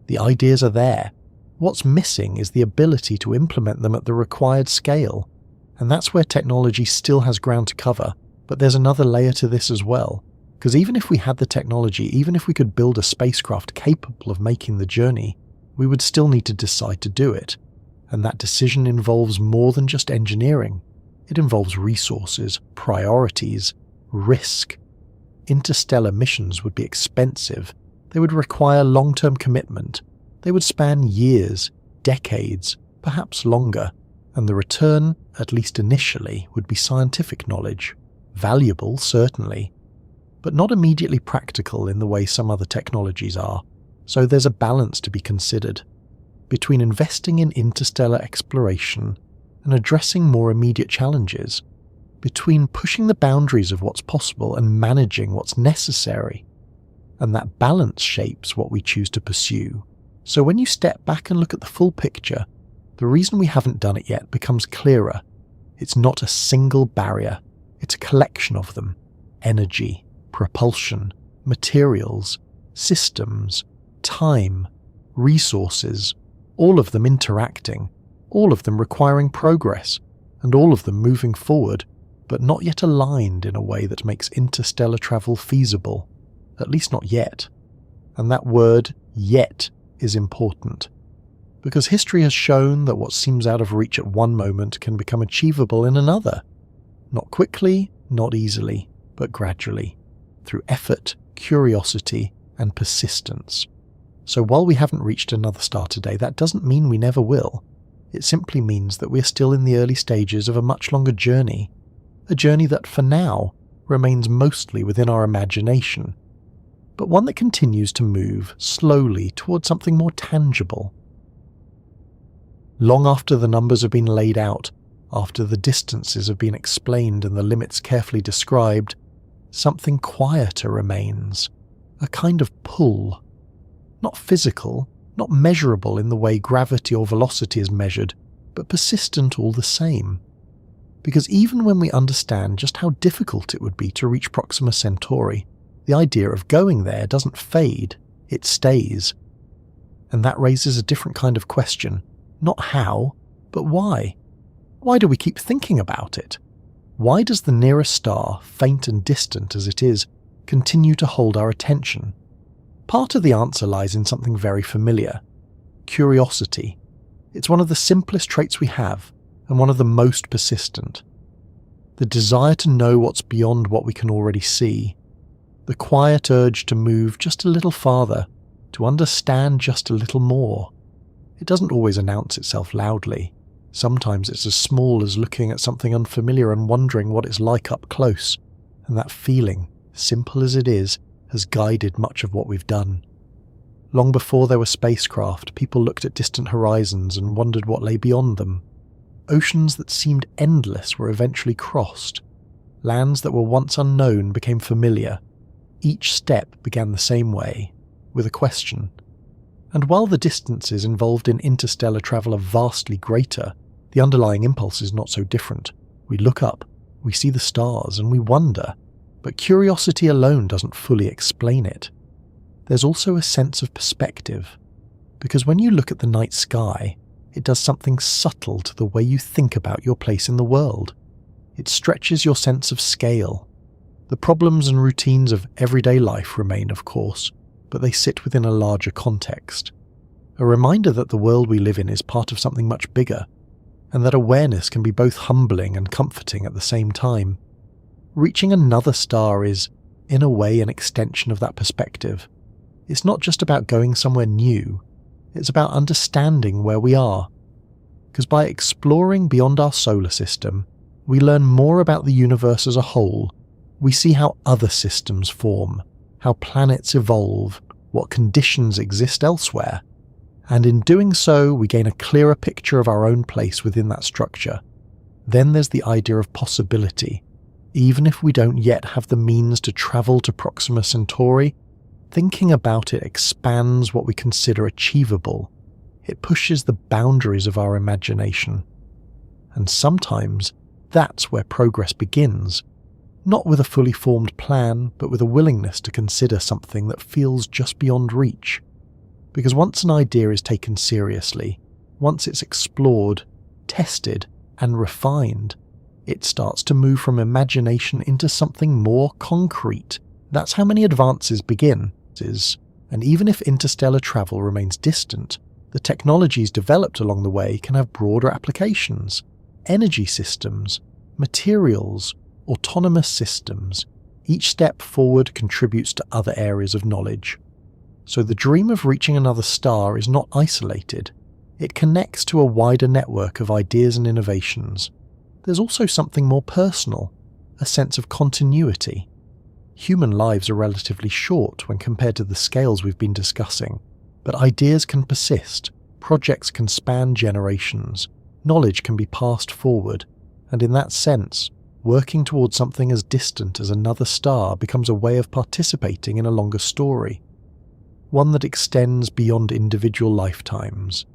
Speaker 1: The ideas are there. What's missing is the ability to implement them at the required scale. And that's where technology still has ground to cover. But there's another layer to this as well. Because even if we had the technology, even if we could build a spacecraft capable of making the journey, we would still need to decide to do it. And that decision involves more than just engineering. It involves resources, priorities, risk. Interstellar missions would be expensive. They would require long-term commitment. They would span years, decades, perhaps longer. And the return, at least initially, would be scientific knowledge. Valuable, certainly, but not immediately practical in the way some other technologies are. So there's a balance to be considered between investing in interstellar exploration and addressing more immediate challenges, between pushing the boundaries of what's possible and managing what's necessary. And that balance shapes what we choose to pursue. So when you step back and look at the full picture, the reason we haven't done it yet becomes clearer. It's not a single barrier. It's a collection of them. Energy, propulsion, materials, systems, time, resources, all of them interacting, all of them requiring progress, and all of them moving forward, but not yet aligned in a way that makes interstellar travel feasible. At least not yet. And that word, yet, is important. Because history has shown that what seems out of reach at one moment can become achievable in another. Not quickly, not easily, but gradually, through effort, curiosity, and persistence. So while we haven't reached another star today, that doesn't mean we never will. It simply means that we're still in the early stages of a much longer journey. A journey that, for now, remains mostly within our imagination, but one that continues to move slowly towards something more tangible. Long after the numbers have been laid out, after the distances have been explained and the limits carefully described, something quieter remains, a kind of pull. Not physical, not measurable in the way gravity or velocity is measured, but persistent all the same. Because even when we understand just how difficult it would be to reach Proxima Centauri, the idea of going there doesn't fade, it stays. And that raises a different kind of question. Not how, but why? Why do we keep thinking about it? Why does the nearest star, faint and distant as it is, continue to hold our attention? Part of the answer lies in something very familiar: curiosity. It's one of the simplest traits we have, and one of the most persistent. The desire to know what's beyond what we can already see. The quiet urge to move just a little farther, to understand just a little more. It doesn't always announce itself loudly. Sometimes it's as small as looking at something unfamiliar and wondering what it's like up close, and that feeling, simple as it is, has guided much of what we've done. Long before there were spacecraft, people looked at distant horizons and wondered what lay beyond them. Oceans that seemed endless were eventually crossed. Lands that were once unknown became familiar. Each step began the same way, with a question. And while the distances involved in interstellar travel are vastly greater, the underlying impulse is not so different. We look up, we see the stars, and we wonder, but curiosity alone doesn't fully explain it. There's also a sense of perspective, because when you look at the night sky, it does something subtle to the way you think about your place in the world. It stretches your sense of scale. The problems and routines of everyday life remain, of course, but they sit within a larger context. A reminder that the world we live in is part of something much bigger, and that awareness can be both humbling and comforting at the same time. Reaching another star is, in a way, an extension of that perspective. It's not just about going somewhere new, it's about understanding where we are. Because by exploring beyond our solar system, we learn more about the universe as a whole. We see how other systems form, how planets evolve, what conditions exist elsewhere. And in doing so, we gain a clearer picture of our own place within that structure. Then there's the idea of possibility. Even if we don't yet have the means to travel to Proxima Centauri, thinking about it expands what we consider achievable. It pushes the boundaries of our imagination. And sometimes that's where progress begins. Not with a fully formed plan, but with a willingness to consider something that feels just beyond reach. Because once an idea is taken seriously, once it's explored, tested, and refined, it starts to move from imagination into something more concrete. That's how many advances begin. And even if interstellar travel remains distant, the technologies developed along the way can have broader applications. Energy systems, materials, autonomous systems. Each step forward contributes to other areas of knowledge. So the dream of reaching another star is not isolated. It connects to a wider network of ideas and innovations. There's also something more personal, a sense of continuity. Human lives are relatively short when compared to the scales we've been discussing, but ideas can persist, projects can span generations, knowledge can be passed forward, and in that sense, working towards something as distant as another star becomes a way of participating in a longer story, one that extends beyond individual lifetimes.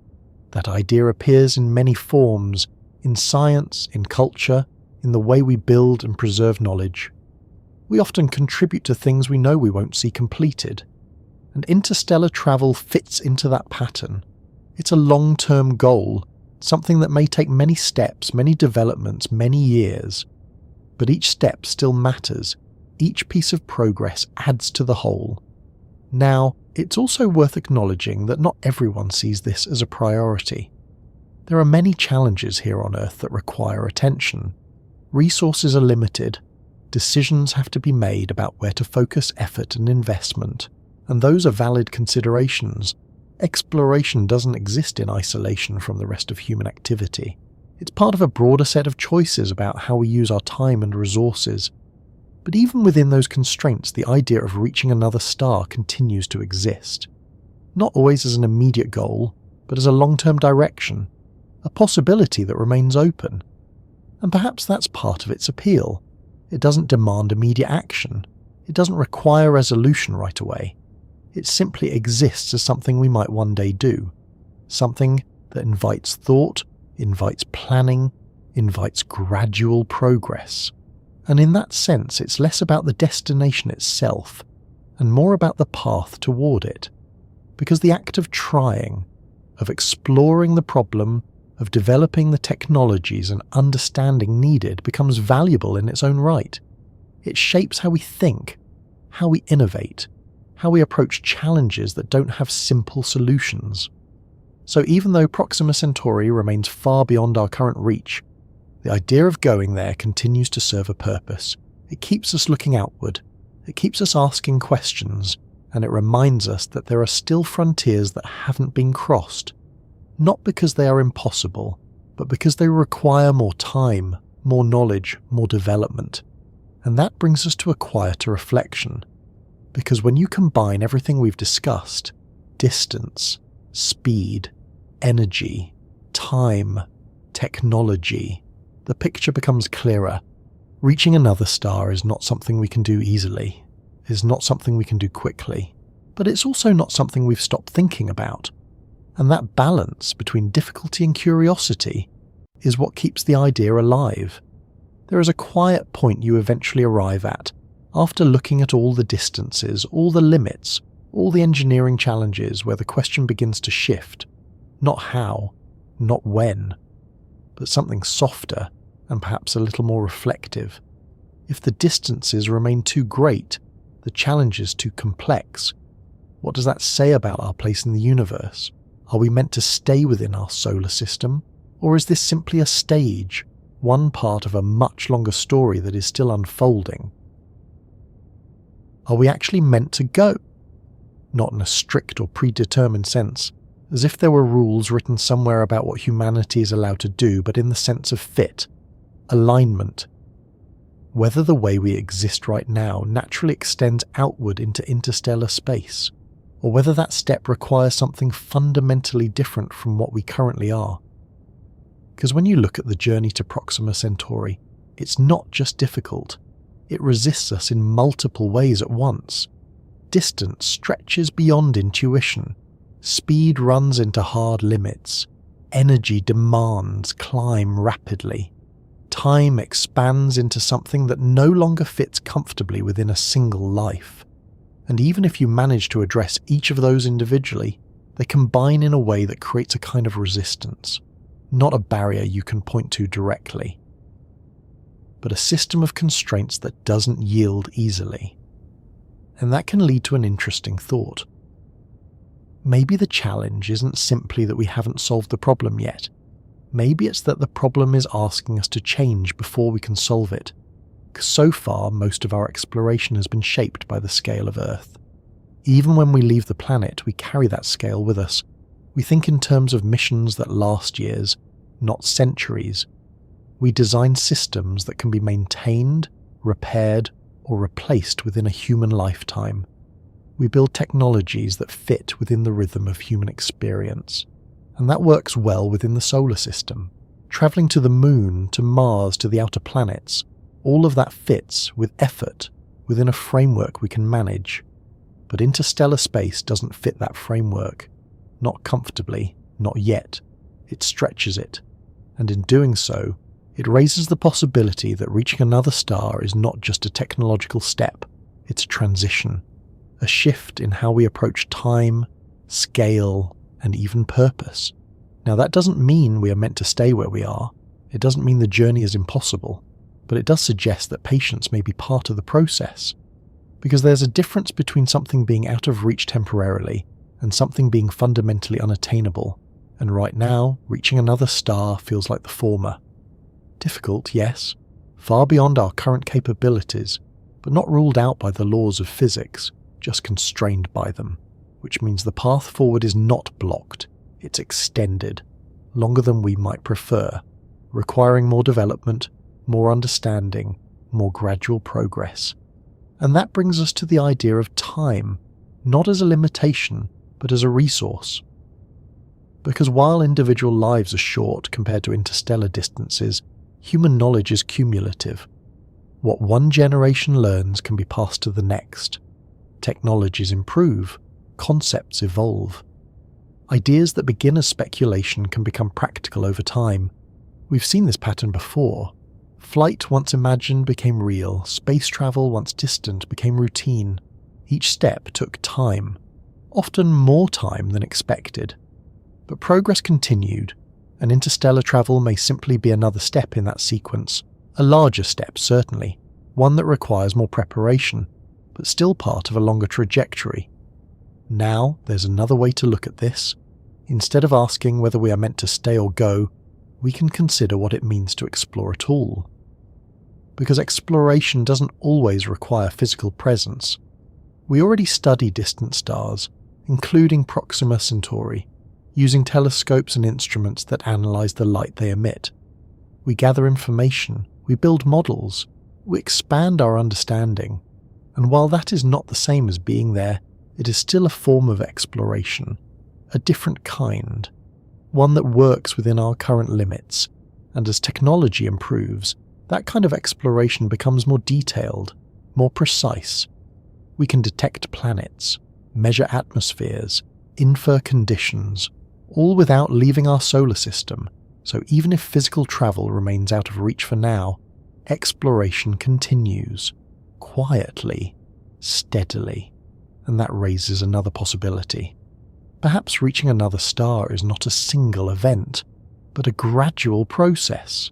Speaker 1: That idea appears in many forms, in science, in culture, in the way we build and preserve knowledge. We often contribute to things we know we won't see completed, and interstellar travel fits into that pattern. It's a long-term goal, something that may take many steps, many developments, many years. But each step still matters. Each piece of progress adds to the whole. Now, it's also worth acknowledging that not everyone sees this as a priority. There are many challenges here on Earth that require attention. Resources are limited. Decisions have to be made about where to focus effort and investment, and those are valid considerations. Exploration doesn't exist in isolation from the rest of human activity. It's part of a broader set of choices about how we use our time and resources. But even within those constraints, the idea of reaching another star continues to exist. Not always as an immediate goal, but as a long-term direction, a possibility that remains open. And perhaps that's part of its appeal. It doesn't demand immediate action. It doesn't require resolution right away. It simply exists as something we might one day do. Something that invites thought, invites planning, invites gradual progress. And in that sense, it's less about the destination itself, and more about the path toward it. Because the act of trying, of exploring the problem, of developing the technologies and understanding needed becomes valuable in its own right. It shapes how we think, how we innovate, how we approach challenges that don't have simple solutions. So even though Proxima Centauri remains far beyond our current reach, the idea of going there continues to serve a purpose. It keeps us looking outward, it keeps us asking questions, and it reminds us that there are still frontiers that haven't been crossed, not because they are impossible, but because they require more time, more knowledge, more development. And that brings us to a quieter reflection, because when you combine everything we've discussed, distance, speed, energy, time, technology, the picture becomes clearer. Reaching another star is not something we can do easily, is not something we can do quickly, but it's also not something we've stopped thinking about. And that balance between difficulty and curiosity is what keeps the idea alive. There is a quiet point you eventually arrive at, after looking at all the distances, all the limits, all the engineering challenges, where the question begins to shift. Not how, not when, but something softer and perhaps a little more reflective. If the distances remain too great, the challenges too complex, what does that say about our place in the universe? Are we meant to stay within our solar system? Or is this simply a stage, one part of a much longer story that is still unfolding? Are we actually meant to go? Not in a strict or predetermined sense, as if there were rules written somewhere about what humanity is allowed to do, but in the sense of fit, alignment. Whether the way we exist right now naturally extends outward into interstellar space, or whether that step requires something fundamentally different from what we currently are. Because when you look at the journey to Proxima Centauri, it's not just difficult, it resists us in multiple ways at once. Distance stretches beyond intuition, speed runs into hard limits, energy demands climb rapidly, time expands into something that no longer fits comfortably within a single life. And even if you manage to address each of those individually, they combine in a way that creates a kind of resistance, not a barrier you can point to directly, but a system of constraints that doesn't yield easily. And that can lead to an interesting thought. Maybe the challenge isn't simply that we haven't solved the problem yet. Maybe it's that the problem is asking us to change before we can solve it. So far, most of our exploration has been shaped by the scale of Earth. Even when we leave the planet, we carry that scale with us. We think in terms of missions that last years, not centuries. We design systems that can be maintained, repaired, or replaced within a human lifetime. We build technologies that fit within the rhythm of human experience. And that works well within the solar system. Travelling to the moon, to Mars, to the outer planets, all of that fits, with effort, within a framework we can manage. But interstellar space doesn't fit that framework. Not comfortably, not yet. It stretches it. And in doing so, it raises the possibility that reaching another star is not just a technological step, it's a transition. A shift in how we approach time, scale, and even purpose. Now that doesn't mean we are meant to stay where we are. It doesn't mean the journey is impossible. But it does suggest that patience may be part of the process, because there's a difference between something being out of reach temporarily and something being fundamentally unattainable, and right now, reaching another star feels like the former. Difficult, yes, far beyond our current capabilities, but not ruled out by the laws of physics, just constrained by them, which means the path forward is not blocked, it's extended, longer than we might prefer, requiring more development, more understanding, more gradual progress. And that brings us to the idea of time, not as a limitation, but as a resource. Because while individual lives are short compared to interstellar distances, human knowledge is cumulative. What one generation learns can be passed to the next. Technologies improve, concepts evolve. Ideas that begin as speculation can become practical over time. We've seen this pattern before. Flight once imagined became real, space travel once distant became routine. Each step took time, often more time than expected. But progress continued, and interstellar travel may simply be another step in that sequence, a larger step certainly, one that requires more preparation, but still part of a longer trajectory. Now there's another way to look at this. Instead of asking whether we are meant to stay or go, we can consider what it means to explore at all. Because exploration doesn't always require physical presence. We already study distant stars, including Proxima Centauri, using telescopes and instruments that analyze the light they emit. We gather information, we build models, we expand our understanding, and while that is not the same as being there, it is still a form of exploration, a different kind, one that works within our current limits, and as technology improves, that kind of exploration becomes more detailed, more precise. We can detect planets, measure atmospheres, infer conditions, all without leaving our solar system, so even if physical travel remains out of reach for now, exploration continues, quietly, steadily, and that raises another possibility. Perhaps reaching another star is not a single event, but a gradual process,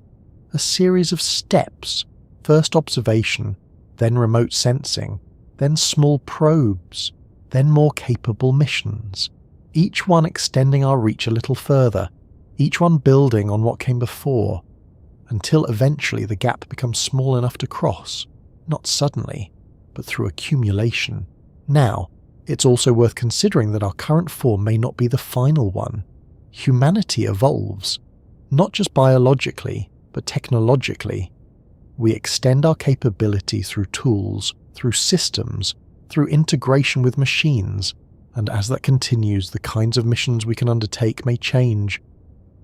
Speaker 1: a series of steps, first observation, then remote sensing, then small probes, then more capable missions, each one extending our reach a little further, each one building on what came before, until eventually the gap becomes small enough to cross, not suddenly, but through accumulation. Now, it's also worth considering that our current form may not be the final one. Humanity evolves, not just biologically, but technologically. We extend our capability through tools, through systems, through integration with machines, and as that continues, the kinds of missions we can undertake may change.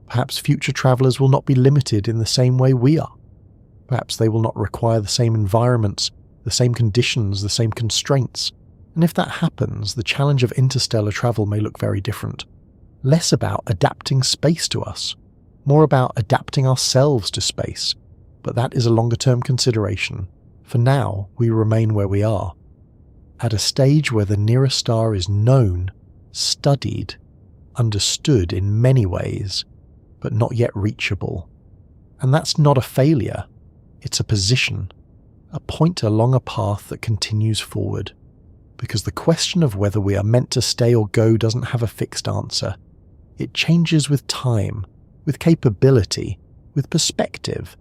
Speaker 1: Perhaps future travelers will not be limited in the same way we are. Perhaps they will not require the same environments, the same conditions, the same constraints. And if that happens, the challenge of interstellar travel may look very different. Less about adapting space to us, more about adapting ourselves to space. But that is a longer-term consideration. For now, we remain where we are, at a stage where the nearest star is known, studied, understood in many ways, but not yet reachable. And that's not a failure, it's a position, a point along a path that continues forward. Because the question of whether we are meant to stay or go doesn't have a fixed answer. It changes with time, with capability, with perspective.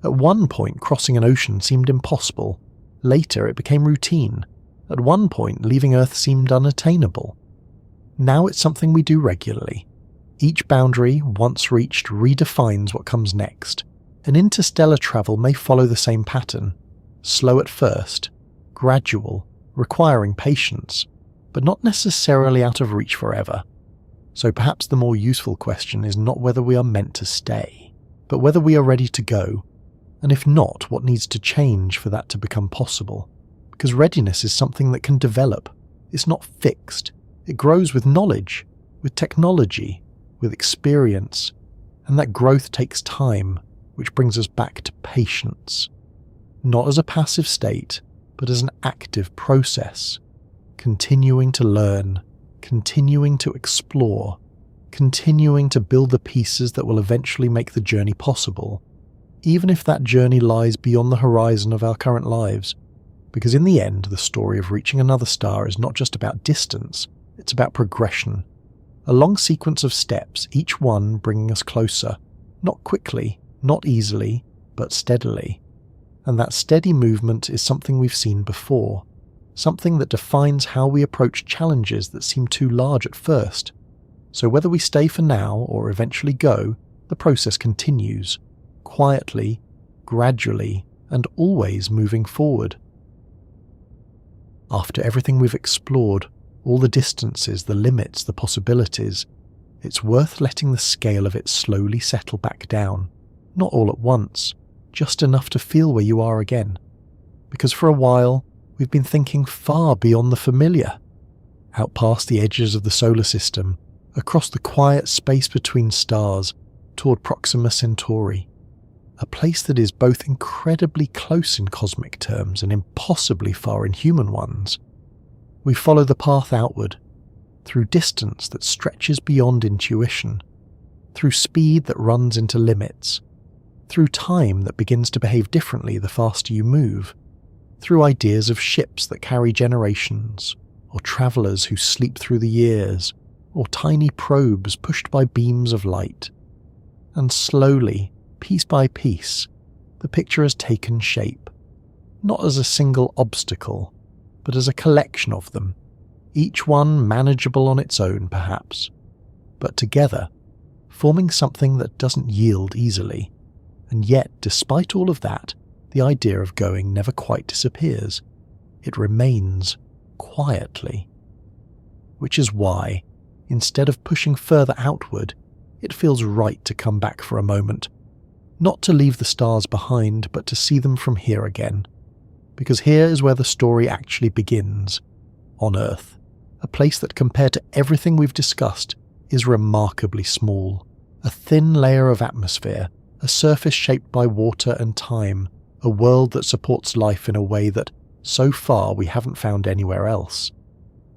Speaker 1: At one point, crossing an ocean seemed impossible. Later, it became routine. At one point, leaving Earth seemed unattainable. Now it's something we do regularly. Each boundary, once reached, redefines what comes next. And interstellar travel may follow the same pattern. Slow at first, gradual, requiring patience, but not necessarily out of reach forever. So perhaps the more useful question is not whether we are meant to stay, but whether we are ready to go, and if not, what needs to change for that to become possible. Because readiness is something that can develop. It's not fixed. It grows with knowledge, with technology, with experience, and that growth takes time, which brings us back to patience. Not as a passive state, but as an active process, continuing to learn, continuing to explore, continuing to build the pieces that will eventually make the journey possible, even if that journey lies beyond the horizon of our current lives. Because in the end, the story of reaching another star is not just about distance, it's about progression. A long sequence of steps, each one bringing us closer, not quickly, not easily, but steadily. And that steady movement is something we've seen before, something that defines how we approach challenges that seem too large at first. So whether we stay for now or eventually go, the process continues, quietly, gradually, and always moving forward. After everything we've explored, all the distances, the limits, the possibilities, it's worth letting the scale of it slowly settle back down, not all at once, just enough to feel where you are again. Because for a while, we've been thinking far beyond the familiar, out past the edges of the solar system, across the quiet space between stars, toward Proxima Centauri, a place that is both incredibly close in cosmic terms and impossibly far in human ones. We follow the path outward, through distance that stretches beyond intuition, through speed that runs into limits, through time that begins to behave differently the faster you move. through ideas of ships that carry generations, or travellers who sleep through the years, or tiny probes pushed by beams of light. And slowly, piece by piece, the picture has taken shape, not as a single obstacle, but as a collection of them, each one manageable on its own perhaps, but together, forming something that doesn't yield easily. And yet, despite all of that, the idea of going never quite disappears. It remains quietly. Which is why, instead of pushing further outward, it feels right to come back for a moment. Not to leave the stars behind, but to see them from here again. Because here is where the story actually begins. On Earth. A place that, compared to everything we've discussed, is remarkably small. A thin layer of atmosphere, a surface shaped by water and time, a world that supports life in a way that, so far, we haven't found anywhere else.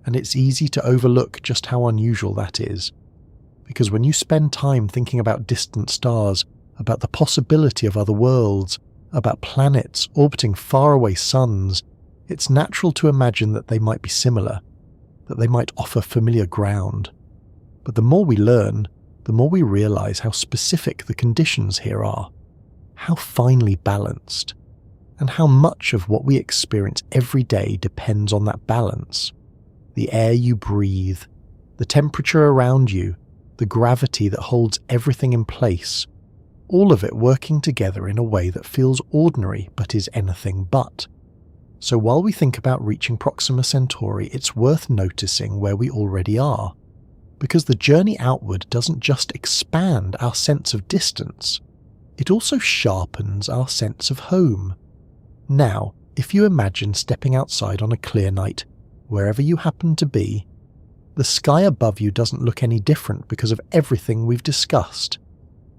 Speaker 1: And it's easy to overlook just how unusual that is. Because when you spend time thinking about distant stars, about the possibility of other worlds, about planets orbiting faraway suns, it's natural to imagine that they might be similar, that they might offer familiar ground. But the more we learn, the more we realise how specific the conditions here are, how finely balanced, and how much of what we experience every day depends on that balance. The air you breathe, the temperature around you, the gravity that holds everything in place, all of it working together in a way that feels ordinary but is anything but. So while we think about reaching Proxima Centauri, it's worth noticing where we already are, because the journey outward doesn't just expand our sense of distance, it also sharpens our sense of home. Now, if you imagine stepping outside on a clear night, wherever you happen to be, the sky above you doesn't look any different because of everything we've discussed.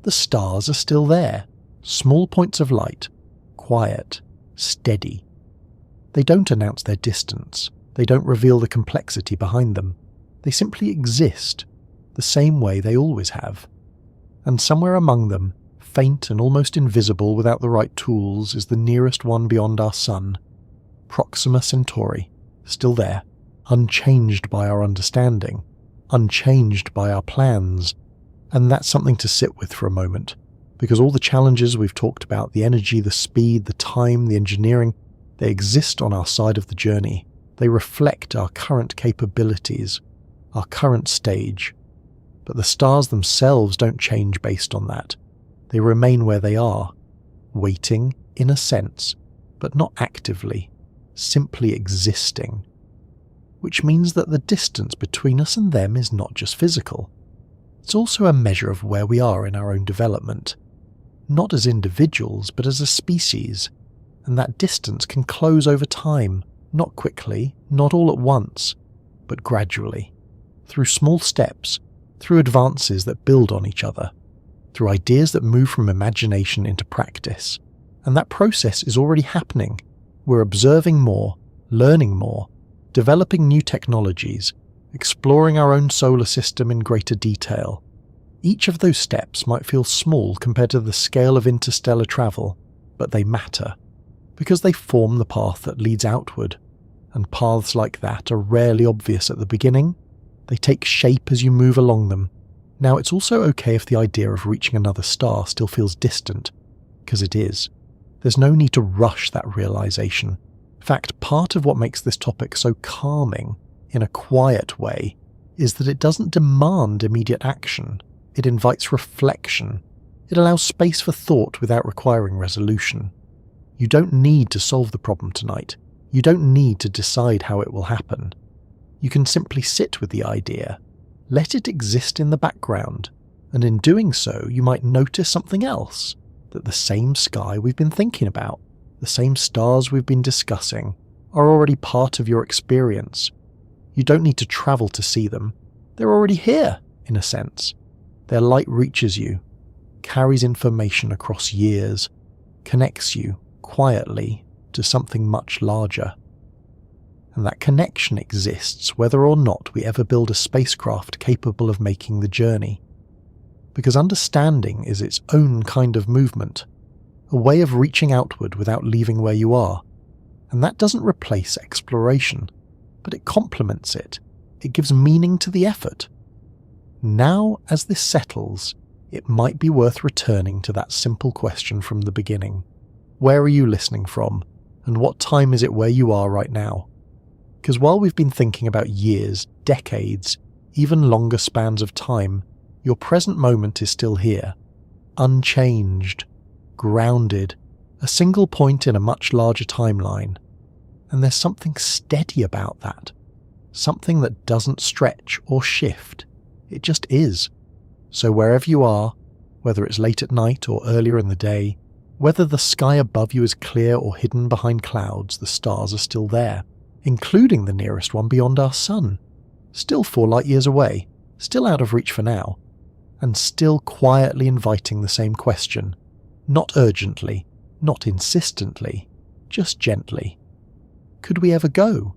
Speaker 1: The stars are still there, small points of light, quiet, steady. They don't announce their distance, they don't reveal the complexity behind them. They simply exist, the same way they always have. And somewhere among them, faint and almost invisible without the right tools, is the nearest one beyond our sun, Proxima Centauri, still there, unchanged by our understanding, unchanged by our plans. And that's something to sit with for a moment, because all the challenges we've talked about, the energy, the speed, the time, the engineering, they exist on our side of the journey. They reflect our current capabilities, our current stage. But the stars themselves don't change based on that. They remain where they are, waiting, in a sense, but not actively, simply existing. Which means that the distance between us and them is not just physical. It's also a measure of where we are in our own development, not as individuals, but as a species, and that distance can close over time, not quickly, not all at once, but gradually, through small steps, through advances that build on each other, through ideas that move from imagination into practice. And that process is already happening. We're observing more, learning more, developing new technologies, exploring our own solar system in greater detail. Each of those steps might feel small compared to the scale of interstellar travel, but they matter, because they form the path that leads outward, and paths like that are rarely obvious at the beginning. They take shape as you move along them. Now, it's also okay if the idea of reaching another star still feels distant, because it is. There's no need to rush that realization. In fact, part of what makes this topic so calming, in a quiet way, is that it doesn't demand immediate action. It invites reflection. It allows space for thought without requiring resolution. You don't need to solve the problem tonight. You don't need to decide how it will happen. You can simply sit with the idea, let it exist in the background, and in doing so you might notice something else, that the same sky we've been thinking about, the same stars we've been discussing, are already part of your experience. You don't need to travel to see them. They're already here, in a sense. Their light reaches you, carries information across years, connects you, quietly, to something much larger. And that connection exists whether or not we ever build a spacecraft capable of making the journey. Because understanding is its own kind of movement, a way of reaching outward without leaving where you are. And that doesn't replace exploration, but it complements it. It gives meaning to the effort. Now, as this settles, it might be worth returning to that simple question from the beginning. Where are you listening from? And what time is it where you are right now? Because while we've been thinking about years, decades, even longer spans of time, your present moment is still here, unchanged, grounded, a single point in a much larger timeline. And there's something steady about that, something that doesn't stretch or shift. It just is. So wherever you are, whether it's late at night or earlier in the day, whether the sky above you is clear or hidden behind clouds, the stars are still there, including the nearest one beyond our sun, still 4 light years away, still out of reach for now, and still quietly inviting the same question, not urgently, not insistently, just gently. Could we ever go?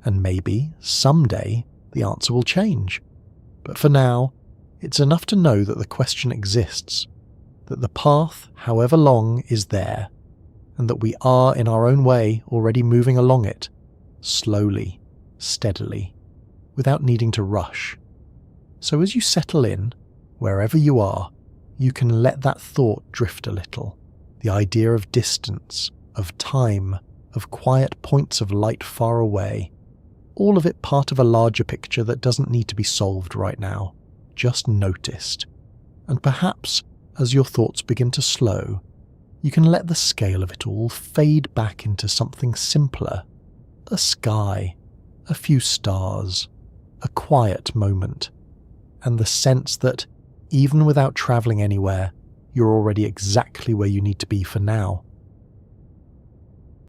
Speaker 1: And maybe, someday, the answer will change. But for now, it's enough to know that the question exists, that the path, however long, is there, and that we are in our own way already moving along it, slowly, steadily, without needing to rush. So as you settle in, wherever you are, you can let that thought drift a little, the idea of distance, of time, of quiet points of light far away, all of it part of a larger picture that doesn't need to be solved right now, just noticed. And perhaps, as your thoughts begin to slow, you can let the scale of it all fade back into something simpler, a sky, a few stars, a quiet moment, and the sense that, even without travelling anywhere, you're already exactly where you need to be for now.